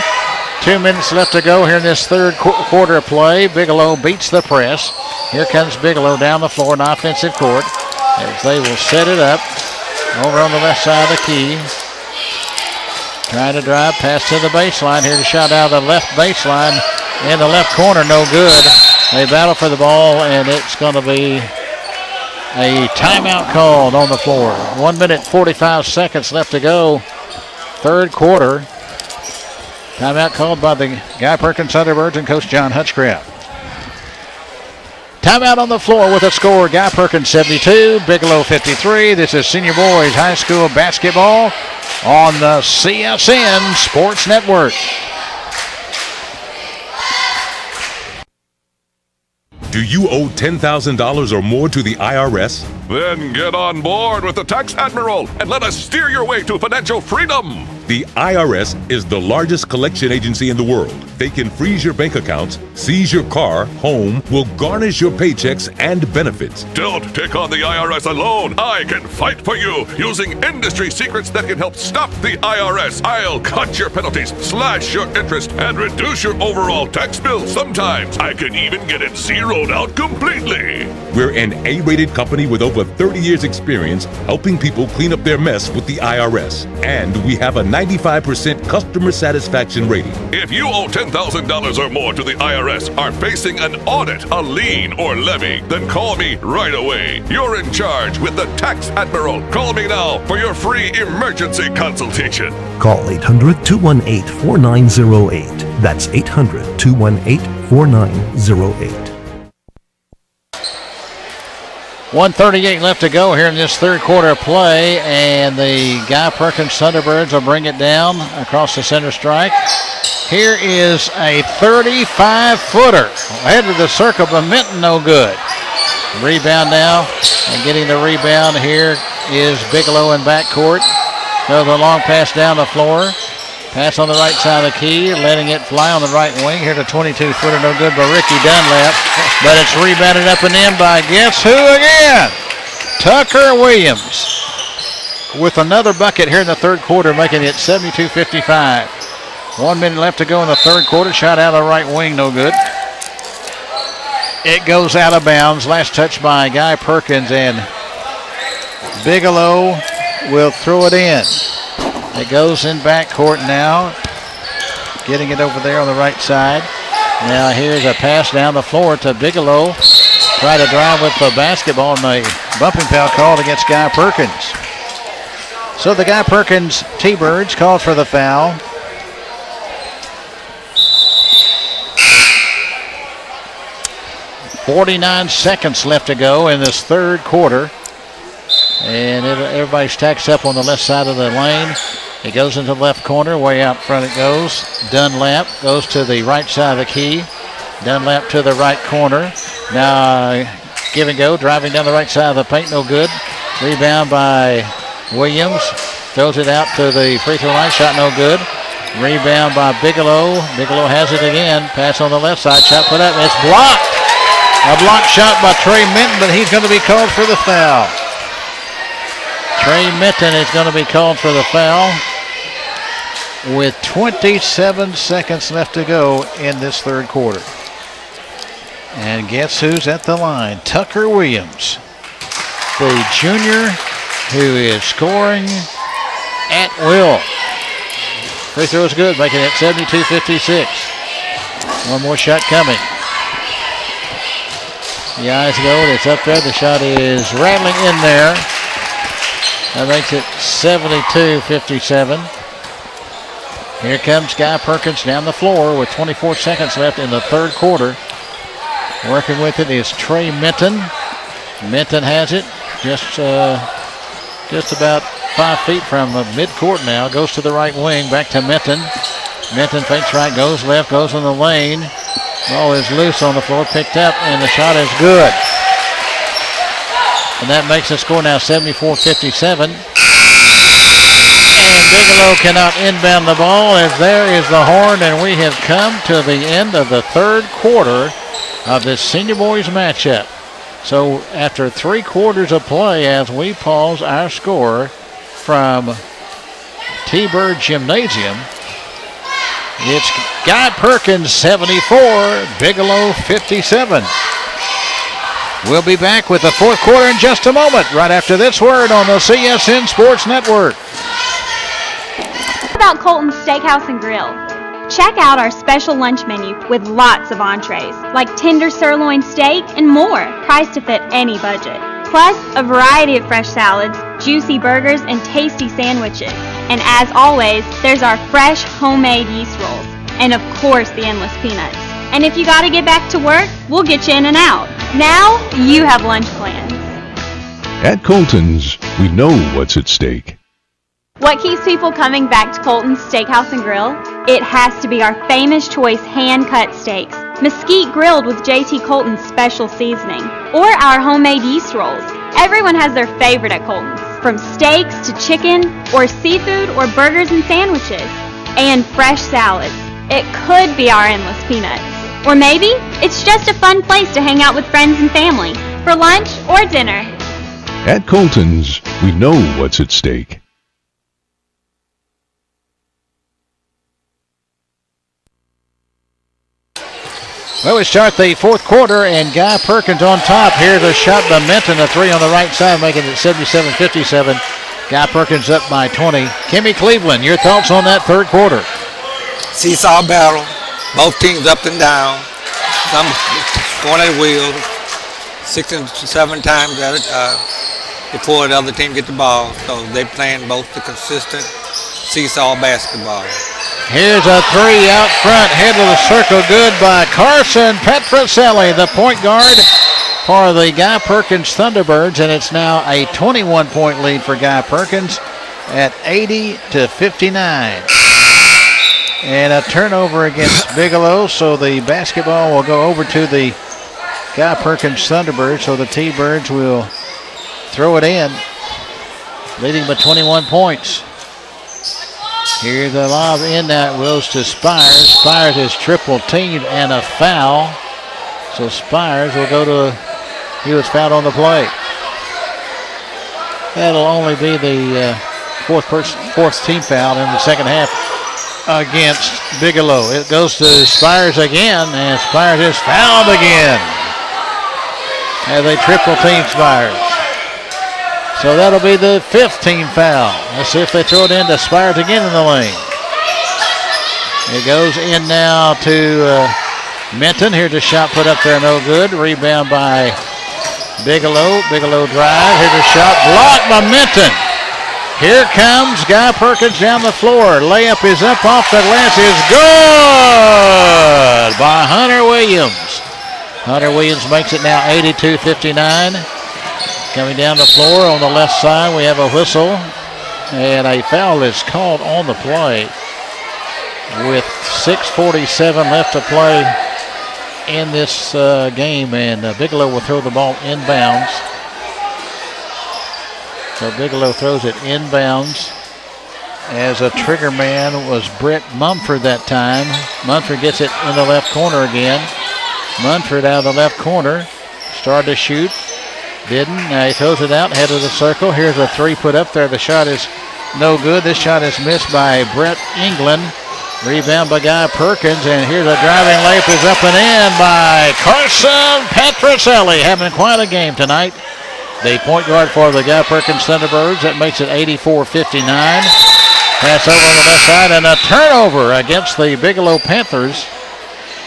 2 minutes left to go here in this third quarter of play. Bigelow beats the press. Here comes Bigelow down the floor in offensive court as they will set it up over on the left side of the key. Trying to drive, pass to the baseline. Here's a shot out of the left baseline in the left corner, no good. They battle for the ball, and it's going to be a timeout called on the floor. 1 minute, 45 seconds left to go. Third quarter. Timeout called by the Guy Perkins Thunderbirds and Coach John Hutchcraft. Timeout on the floor with a score. Guy Perkins 72, Bigelow 53. This is Senior Boys High School basketball on the CSN Sports Network. Do you owe $10,000 or more to the IRS? Then get on board with the Tax Admiral and let us steer your way to financial freedom. The IRS is the largest collection agency in the world. They can freeze your bank accounts, seize your car, home, will garnish your paychecks and benefits. Don't take on the IRS alone. I can fight for you using industry secrets that can help stop the IRS. I'll cut your penalties, slash your interest, and reduce your overall tax bill. Sometimes I can even get it zeroed out completely. We're an A-rated company with over 30 years experience helping people clean up their mess with the IRS. And we have a 95% customer satisfaction rating. If you owe $10,000 or more to the IRS, are facing an audit, a lien, or levy, then call me right away. You're in charge with the Tax Admiral. Call me now for your free emergency consultation. Call 800-218-4908. That's 800-218-4908. 1:38 left to go here in this third quarter of play, and the Guy Perkins Thunderbirds will bring it down across the center strike. Here is a 35-footer. Head of the circle, but Minton no good. Rebound now, and getting the rebound here is Bigelow in backcourt. Goes a long pass down the floor. Pass on the right side of the key, letting it fly on the right wing. Here's a 22-footer, no good by Ricky Dunlap. But it's rebounded up and in by guess who again? Tucker Williams. With another bucket here in the third quarter, making it 72-55. 1 minute left to go in the third quarter. Shot out of the right wing, no good. It goes out of bounds. Last touch by Guy Perkins, and Bigelow will throw it in. It goes in backcourt now. Getting it over there on the right side. Now here's a pass down the floor to Bigelow. Try to drive with the basketball, and a bumping foul called against Guy Perkins. So the Guy Perkins T-Birds called for the foul. .49 seconds left to go in this third quarter. And everybody stacks up on the left side of the lane. It goes into the left corner, way out front it goes. Dunlap goes to the right side of the key. Dunlap to the right corner. Now give and go, driving down the right side of the paint, no good. Rebound by Williams. Throws it out to the free throw line, shot no good. Rebound by Bigelow. Bigelow has it again. Pass on the left side, shot put up. It's blocked. A block shot by Trey Minton, but he's going to be called for the foul. Trey Minton is going to be called for the foul with 27 seconds left to go in this third quarter. And guess who's at the line? Tucker Williams, the junior who is scoring at will. Free throw is good, making it 72-56. One more shot coming. The eyes go, it's up there. The shot is rattling in there. That makes it 72-57. Here comes Guy Perkins down the floor with 24 seconds left in the third quarter. Working with it is Trey Minton. Minton has it just about 5 feet from midcourt now. Goes to the right wing, back to Minton. Minton fakes right, goes left, goes in the lane. Ball is loose on the floor, picked up, and the shot is good. And that makes the score now 74-57. And Bigelow cannot inbound the ball, as there is the horn, and we have come to the end of the third quarter of this Senior Boys matchup. So after 3 quarters of play, as we pause our score from T-Bird Gymnasium, It's Guy Perkins 74, Bigelow 57. We'll be back with the fourth quarter in just a moment, right after this word on the CSN Sports Network. What about Colton's Steakhouse and Grill? Check out our special lunch menu with lots of entrees, like tender sirloin steak and more, priced to fit any budget. Plus, a variety of fresh salads, juicy burgers, and tasty sandwiches. And as always, there's our fresh homemade yeast rolls. And of course, the endless peanuts. And if you gotta get back to work, we'll get you in and out. Now, you have lunch plans. At Colton's, we know what's at stake. What keeps people coming back to Colton's Steakhouse and Grill? It has to be our famous choice hand-cut steaks, mesquite grilled with JT Colton's special seasoning, or our homemade yeast rolls. Everyone has their favorite at Colton's, from steaks to chicken, or seafood, or burgers and sandwiches, and fresh salads. It could be our endless peanuts. Or maybe it's just a fun place to hang out with friends and family for lunch or dinner. At Colton's, we know what's at stake. Well, we start the fourth quarter, and Guy Perkins on top. Here's a shot by Minton, a three on the right side, making it 77-57. Guy Perkins up by 20. Kimmy Cleveland, your thoughts on that third quarter? Seesaw battle, both teams up and down. Some going at wheels, 6 and 7 times before the other team get the ball. So they playing both the consistent seesaw basketball. Here's a three out front, head of the circle, good by Carson Petroselli, the point guard for the Guy Perkins Thunderbirds, and it's now a 21-point lead for Guy Perkins at 80-59. And a turnover against Bigelow, so the basketball will go over to the Guy Perkins Thunderbirds, so the T-Birds will throw it in, leading by 21 points. Here's the lob in that goes to Spires. Spires is triple teamed and a foul. So Spires will go to, he was fouled on the play. That'll only be the fourth team foul in the second half against Bigelow. It goes to Spires again, and Spires is fouled again as they triple team Spires. So that'll be the fifth team foul. Let's see if they throw it into Spires again in the lane. It goes in now to Minton. Here's a shot put up there, no good. Rebound by Bigelow. Bigelow drive. Here's a shot blocked by Minton. Here comes Guy Perkins down the floor. Layup is up off the glass. Is good by Hunter Williams. Hunter Williams makes it now 82-59. Coming down the floor on the left side, we have a whistle, and a foul is called on the play with 6:47 left to play in this game, and Bigelow will throw the ball inbounds. So Bigelow throws it inbounds, as a trigger man was Brett Mumford that time. Mumford gets it in the left corner again. Mumford out of the left corner, started to shoot. Didn't. Now he throws it out, head of the circle. Here's a three put up there. The shot is no good. This shot is missed by Brett England. Rebound by Guy Perkins, and here's a driving layup is up and in by Carson Petroselli. Having quite a game tonight. The point guard for the Guy Perkins Thunderbirds. That makes it 84-59. Pass over on the left side, and a turnover against the Bigelow Panthers.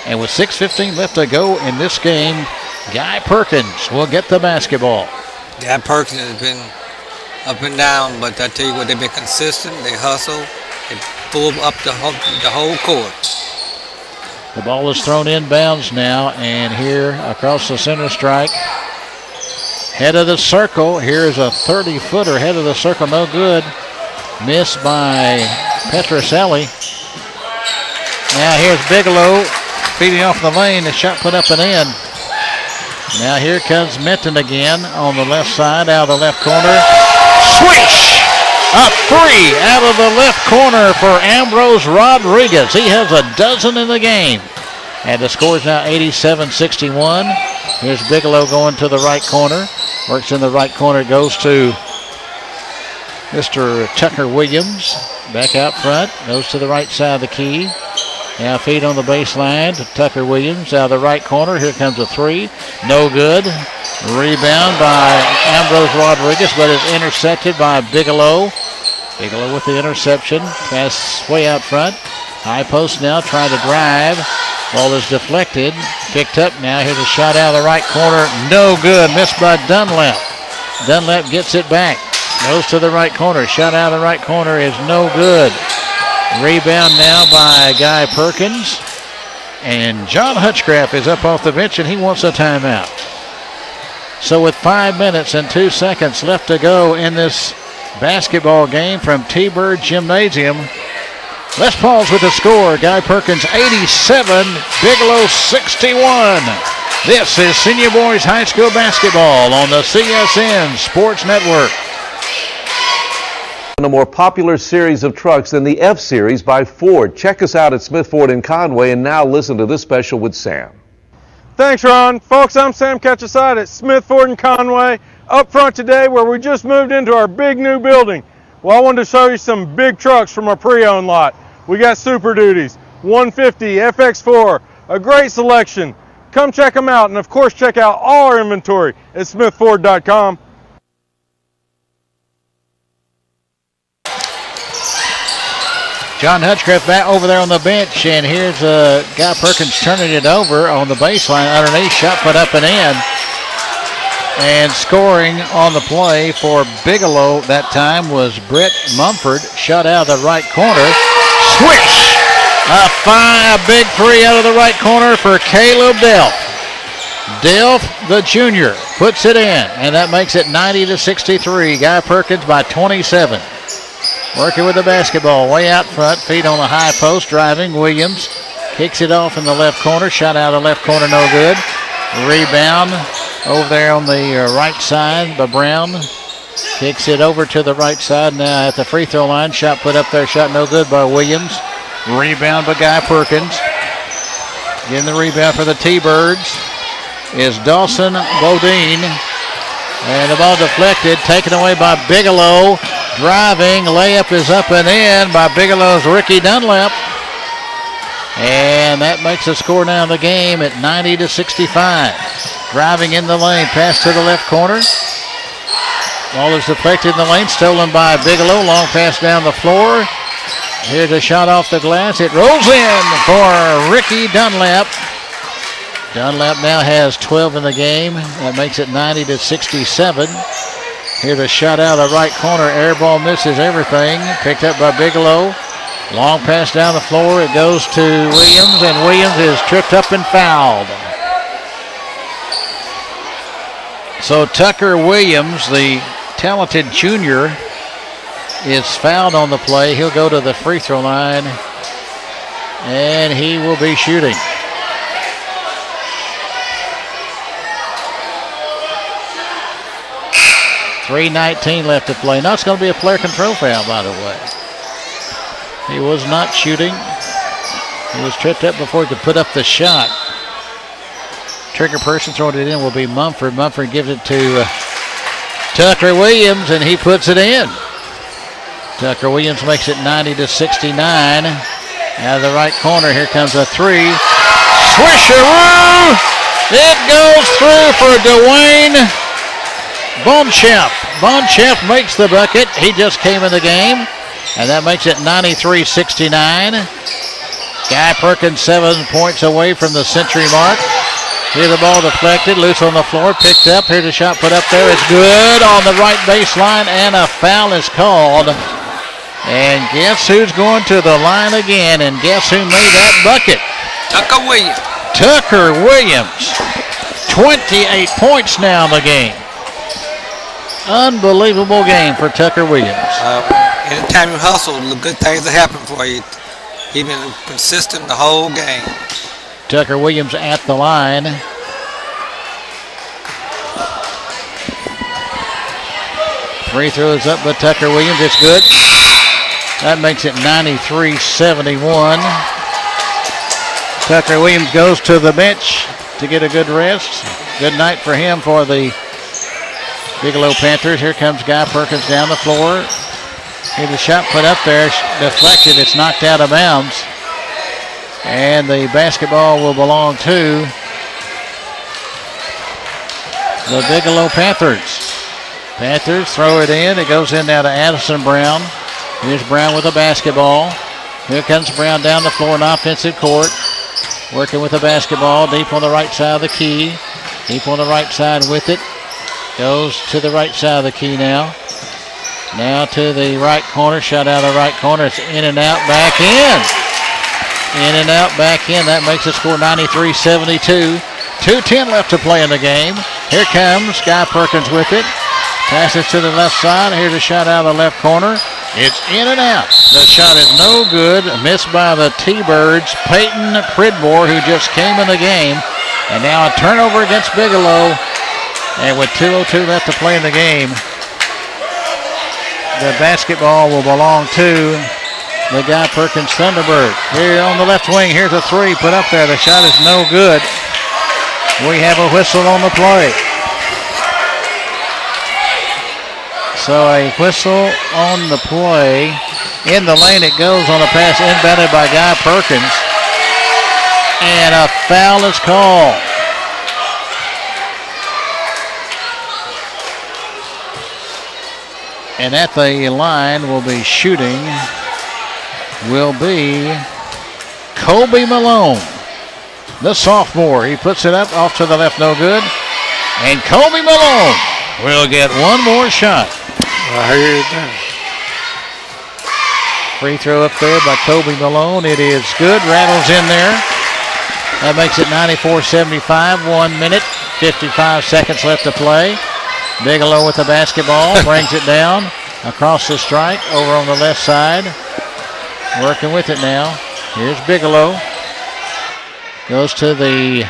And with 6:15 left to go in this game, Guy Perkins will get the basketball. Guy Perkins has been up and down, but I tell you what, they've been consistent. They hustle. They pull up the whole court. The ball is thrown inbounds now, and here across the center strike. Head of the circle. Here's a 30-footer. Head of the circle, no good. Missed by Petroselli. Now here's Bigelow feeding off the lane. The shot put up and in. Now here comes Minton again on the left side, out of the left corner. Swish! A three out of the left corner for Ambrose Rodriguez. He has a dozen in the game. And the score is now 87-61. Here's Bigelow going to the right corner. Works in the right corner, goes to Mr. Tucker Williams. Back out front, goes to the right side of the key. Now feed on the baseline to Tucker Williams out of the right corner. Here comes a three. No good. Rebound by Ambrose Rodriguez, but is intercepted by Bigelow. Bigelow with the interception. Pass way out front. High post now trying to drive. Ball is deflected. Picked up now. Here's a shot out of the right corner. No good. Missed by Dunlap. Dunlap gets it back. Goes to the right corner. Shot out of the right corner is no good. Rebound now by Guy Perkins. And John Hutchcraft is up off the bench, and he wants a timeout. So with 5 minutes and 2 seconds left to go in this basketball game from T-Bird Gymnasium, let's pause with the score. Guy Perkins 87, Bigelow 61. This is Senior Boys High School Basketball on the CSN Sports Network. A more popular series of trucks than the F-Series by Ford. Check us out at Smith Ford in Conway, and now listen to this special with Sam. Thanks, Ron. Folks, I'm Sam Ketcheside at Smith Ford in Conway, up front today where we just moved into our big new building. Well, I wanted to show you some big trucks from our pre-owned lot. We got Super Duties, 150, FX4, a great selection. Come check them out, and of course check out all our inventory at smithford.com. John Hutchcraft back over there on the bench, and here's Guy Perkins turning it over on the baseline underneath. Shot put up and in. And scoring on the play for Bigelow that time was Brett Mumford. Shot out of the right corner. Swish! A big three out of the right corner for Caleb Delph. Delph, the junior, puts it in, and that makes it 90-63. Guy Perkins by 27. Working with the basketball way out front. Feet on the high post. Driving. Williams kicks it off in the left corner. Shot out of the left corner. No good. Rebound over there on the right side by Brown. Kicks it over to the right side now at the free throw line. Shot put up there. Shot no good by Williams. Rebound by Guy Perkins. Getting the rebound for the T-Birds is Dawson Bodine. And the ball deflected. Taken away by Bigelow. Driving, layup is up and in by Bigelow's Ricky Dunlap. And that makes the score now in the game at 90-65. Driving in the lane, pass to the left corner. Ball is deflected in the lane, stolen by Bigelow. Long pass down the floor. Here's a shot off the glass. It rolls in for Ricky Dunlap. Dunlap now has 12 in the game. That makes it 90-67. Here's a shot out of the right corner. Air ball misses everything. Picked up by Bigelow. Long pass down the floor. It goes to Williams, and Williams is tripped up and fouled. So Tucker Williams, the talented junior, is fouled on the play. He'll go to the free throw line, and he will be shooting. .3:19 left to play. Now it's going to be a player control foul, by the way. He was not shooting. He was tripped up before he could put up the shot. Trigger person throwing it in will be Mumford. Mumford gives it to Tucker Williams, and he puts it in. Tucker Williams makes it 90-69. Out of the right corner, here comes a three. Swisheroo! It goes through for Dwayne Bonchef. Bonchef makes the bucket. He just came in the game, and that makes it 93-69. Guy Perkins 7 points away from the century mark. Here's the ball deflected, loose on the floor, picked up. Here's a shot put up there. It's good on the right baseline, and a foul is called. And guess who's going to the line again, and guess who made that bucket? Tucker Williams. Tucker Williams. 28 points now in the game. Unbelievable game for Tucker Williams. Anytime you hustle, good things will happen for you. He's been consistent the whole game. Tucker Williams at the line. Free throws up by Tucker Williams. It's good. That makes it 93-71. Tucker Williams goes to the bench to get a good rest. Good night for him for the Bigelow Panthers. Here comes Guy Perkins down the floor. Here's a shot put up there, deflected. It's knocked out of bounds. And the basketball will belong to the Bigelow Panthers. Panthers throw it in. It goes in now to Addison Brown. Here's Brown with the basketball. Here comes Brown down the floor in offensive court. Working with the basketball deep on the right side of the key. Deep on the right side with it. Goes to the right side of the key now. Now to the right corner. Shot out of the right corner. It's in and out, back in. In and out, back in. That makes it score 93-72. 2:10 left to play in the game. Here comes Guy Perkins with it. Passes to the left side. Here's a shot out of the left corner. It's in and out. The shot is no good. Missed by the T-Birds. Peyton Pridmore, who just came in the game. And now a turnover against Bigelow. And with 2:02 left to play in the game, the basketball will belong to the Guy Perkins Thunderbirds. Here on the left wing, here's a three put up there. The shot is no good. We have a whistle on the play. So a whistle on the play. In the lane it goes on a pass inbounded by Guy Perkins. And a foul is called. And at the line will be shooting will be Kobe Malone, the sophomore. He puts it up off to the left, no good. And Kobe Malone will get one more shot. Free throw up there by Kobe Malone. It is good. Rattles in there. That makes it 94-75. 1 minute, 55 seconds left to play. Bigelow with the basketball. Brings it down across the stripe over on the left side. Working with it now. Here's Bigelow. Goes to the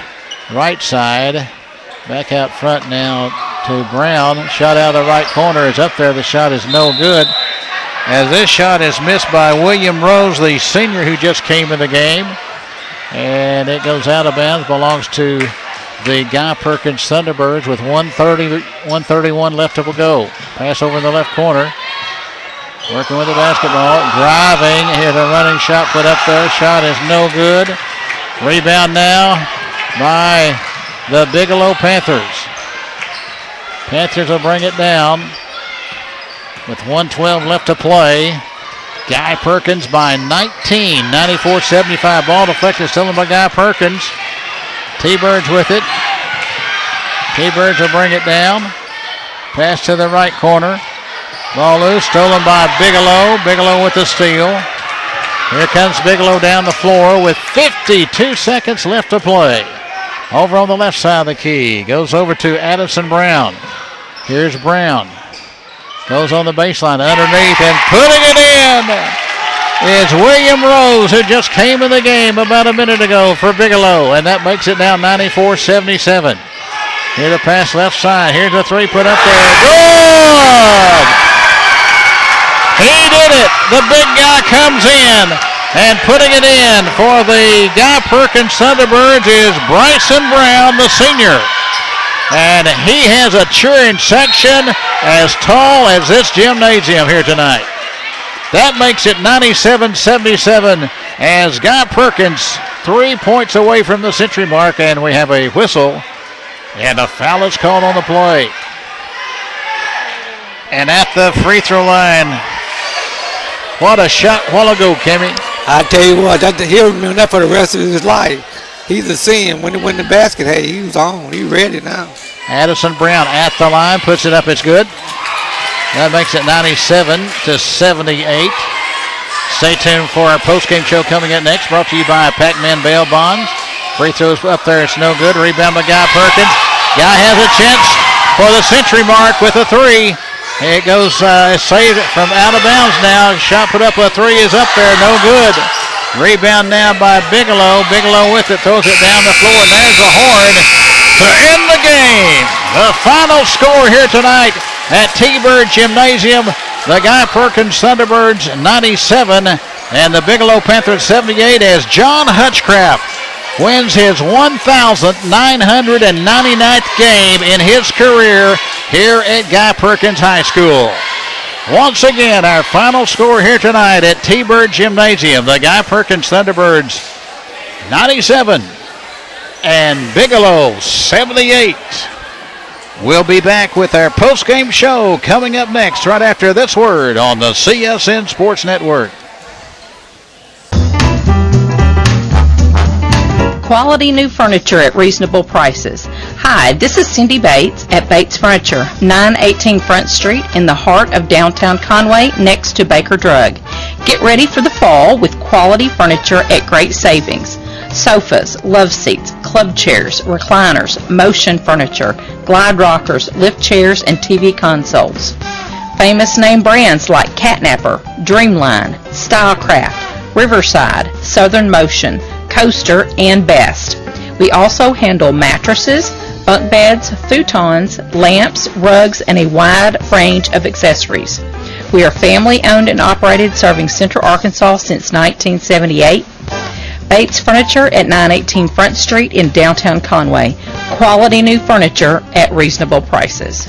right side. Back out front now to Brown. Shot out of the right corner is up there. The shot is no good. As this shot is missed by William Rose, the senior who just came in the game. And it goes out of bounds. Belongs to the Guy Perkins Thunderbirds with 1:31 left to go. Pass over in the left corner. Working with the basketball. Driving. Here's a running shot put up there. Shot is no good. Rebound now by the Bigelow Panthers. Panthers will bring it down with 1:12 left to play. Guy Perkins by 19. 94-75. Ball deflected, stolen by Guy Perkins. T-Birds with it. T-Birds will bring it down. Pass to the right corner. Ball loose, stolen by Bigelow. Bigelow with the steal. Here comes Bigelow down the floor with 52 seconds left to play. Over on the left side of the key. Goes over to Addison Brown. Here's Brown. Goes on the baseline underneath and putting it in is William Rose, who just came in the game about a minute ago for Bigelow. And that makes it now 94-77. Here's a pass left side. Here's a three put up there. Good! He did it. The big guy comes in. And putting it in for the Guy Perkins Thunderbirds is Bryson Brown, the senior. And he has a cheering section as tall as this gymnasium here tonight. That makes it 97-77 as Guy Perkins 3 points away from the century mark, and we have a whistle. And a foul is called on the play. And at the free throw line, what a shot a while ago, Kimmy. I tell you what, he'll remember that for the rest of his life. He's a seeing when he win the basket. Hey, he was on. He's ready now. Addison Brown at the line, puts it up. It's good. That makes it 97-78. Stay tuned for our postgame show coming up next. Brought to you by Pac-Man Bail Bonds. Free throws up there. It's no good. Rebound by Guy Perkins. Guy has a chance for the century mark with a three. It goes saved from out of bounds now. Shot put up, a three is up there, no good. Rebound now by Bigelow. Bigelow with it, throws it down the floor, and there's the horn to end the game. The final score here tonight at T-Bird Gymnasium. The Guy Perkins Thunderbirds 97 and the Bigelow Panthers 78 as John Hutchcraft wins his 1,999th game in his career here at Guy Perkins High School. Once again, our final score here tonight at T-Bird Gymnasium. The Guy Perkins Thunderbirds 97. And Bigelow 78. We'll be back with our post-game show coming up next right after this word on the CSN Sports Network. Quality new furniture at reasonable prices. Hi, this is Cindy Bates at Bates Furniture, 918 Front Street in the heart of downtown Conway next to Baker Drug. Get ready for the fall with quality furniture at great savings. Sofas, love seats, club chairs, recliners, motion furniture, glide rockers, lift chairs, and TV consoles. Famous name brands like Catnapper, Dreamline, Stylecraft, Riverside, Southern Motion, Coaster, and Best. We also handle mattresses, bunk beds, futons, lamps, rugs, and a wide range of accessories. We are family owned and operated, serving Central Arkansas since 1978. Bates Furniture at 918 Front Street in downtown Conway. Quality new furniture at reasonable prices.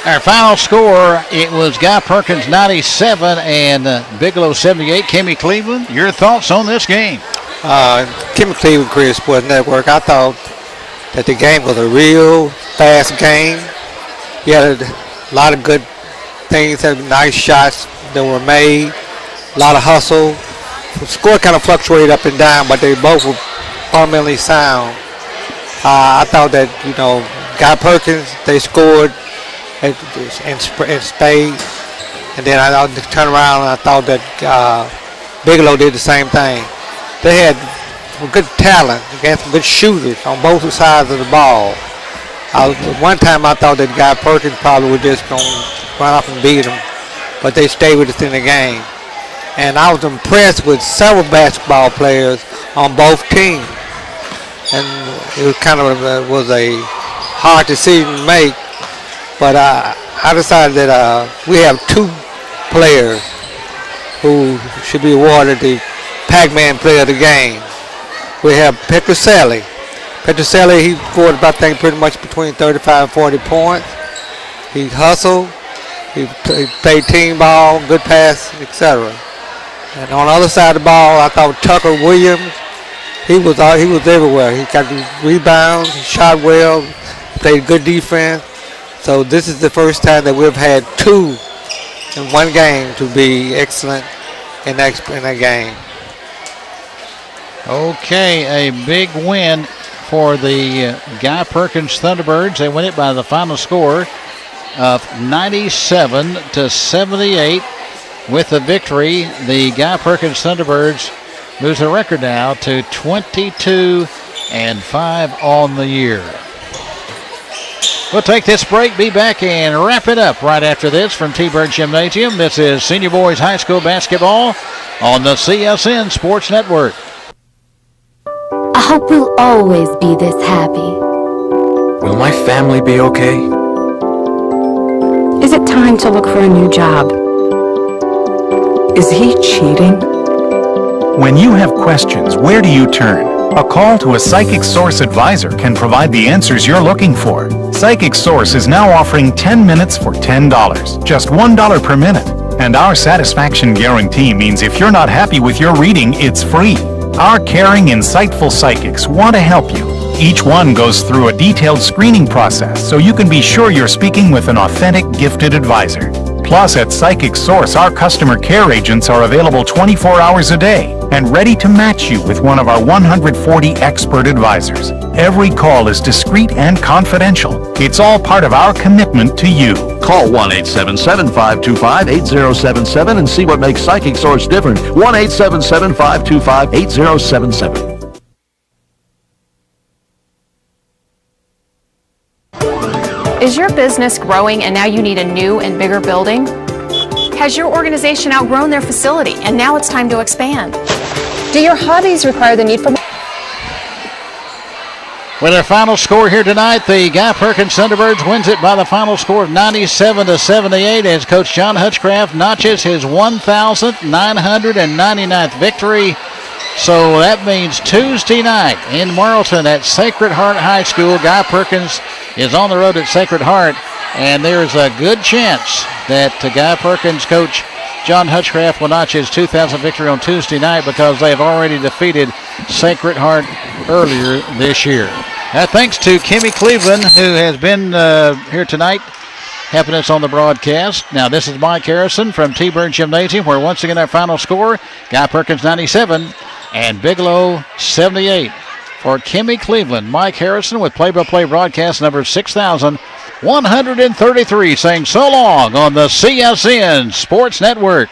Our final score, it was Guy Perkins 97 and Bigelow 78. Kimmy Cleveland, your thoughts on this game? Kimmy Cleveland, Career Sports Network. I thought that the game was a real fast game. You had a lot of good things, nice shots that were made, a lot of hustle. The score kind of fluctuated up and down, but they both were fundamentally sound. I thought that, Guy Perkins, they scored in spades, and then I turned around and I thought that Bigelow did the same thing. They had good talent, they had some good shooters on both sides of the ball. One time I thought that Guy Perkins probably was just going to run off and beat them, but they stayed with us in the game. And I was impressed with several basketball players on both teams, and it was kind of was a hard decision to make. But I decided that we have two players who should be awarded the Pac-Man Player of the Game. We have Petrucelli. Petrucelli, he scored about, I think, pretty much between 35 and 40 points. He hustled. He played team ball, good pass, etc. And on the other side of the ball, I thought Tucker Williams, he was everywhere. He got rebounds, he shot well, played good defense. So this is the first time that we've had two in one game to be excellent in that game. Okay, a big win for the Guy Perkins Thunderbirds. They win it by the final score of 97-78. With the victory, the Guy Perkins Thunderbirds moves the record now to 22-5 on the year. We'll take this break, be back, and wrap it up right after this from T-Bird Gymnasium. This is Senior Boys High School Basketball on the CSN Sports Network. I hope we'll always be this happy. Will my family be okay? Is it time to look for a new job? Is he cheating? When you have questions, where do you turn? A call to a Psychic Source advisor can provide the answers you're looking for. Psychic Source is now offering 10 minutes for $10, just $1 per minute. And our satisfaction guarantee means if you're not happy with your reading, it's free. Our caring, insightful psychics want to help you. Each one goes through a detailed screening process so you can be sure you're speaking with an authentic, gifted advisor. Plus, at Psychic Source, our customer care agents are available 24 hours a day and ready to match you with one of our 140 expert advisors. Every call is discreet and confidential. It's all part of our commitment to you. Call 1-877-525-8077 and see what makes Psychic Source different. 1-877-525-8077. Is your business growing and now you need a new and bigger building? Has your organization outgrown their facility and now it's time to expand? Do your hobbies require the need for... With our final score here tonight, the Guy Perkins Thunderbirds wins it by the final score of 97-78 as Coach John Hutchcraft notches his 1,999th victory. So that means Tuesday night in Marlton at Sacred Heart High School. Guy Perkins is on the road at Sacred Heart, And there's a good chance that Guy Perkins coach John Hutchcraft will notch his 2,000th victory on Tuesday night because they have already defeated Sacred Heart earlier this year. Thanks to Kimmy Cleveland, who has been here tonight, helping us on the broadcast. Now, this is Mike Harrison from T-Bird Gymnasium, where once again our final score, Guy Perkins 97 and Bigelow 78. For Kimmy Cleveland, Mike Harrison with play-by-play broadcast number 6,133, saying so long on the CSN Sports Network.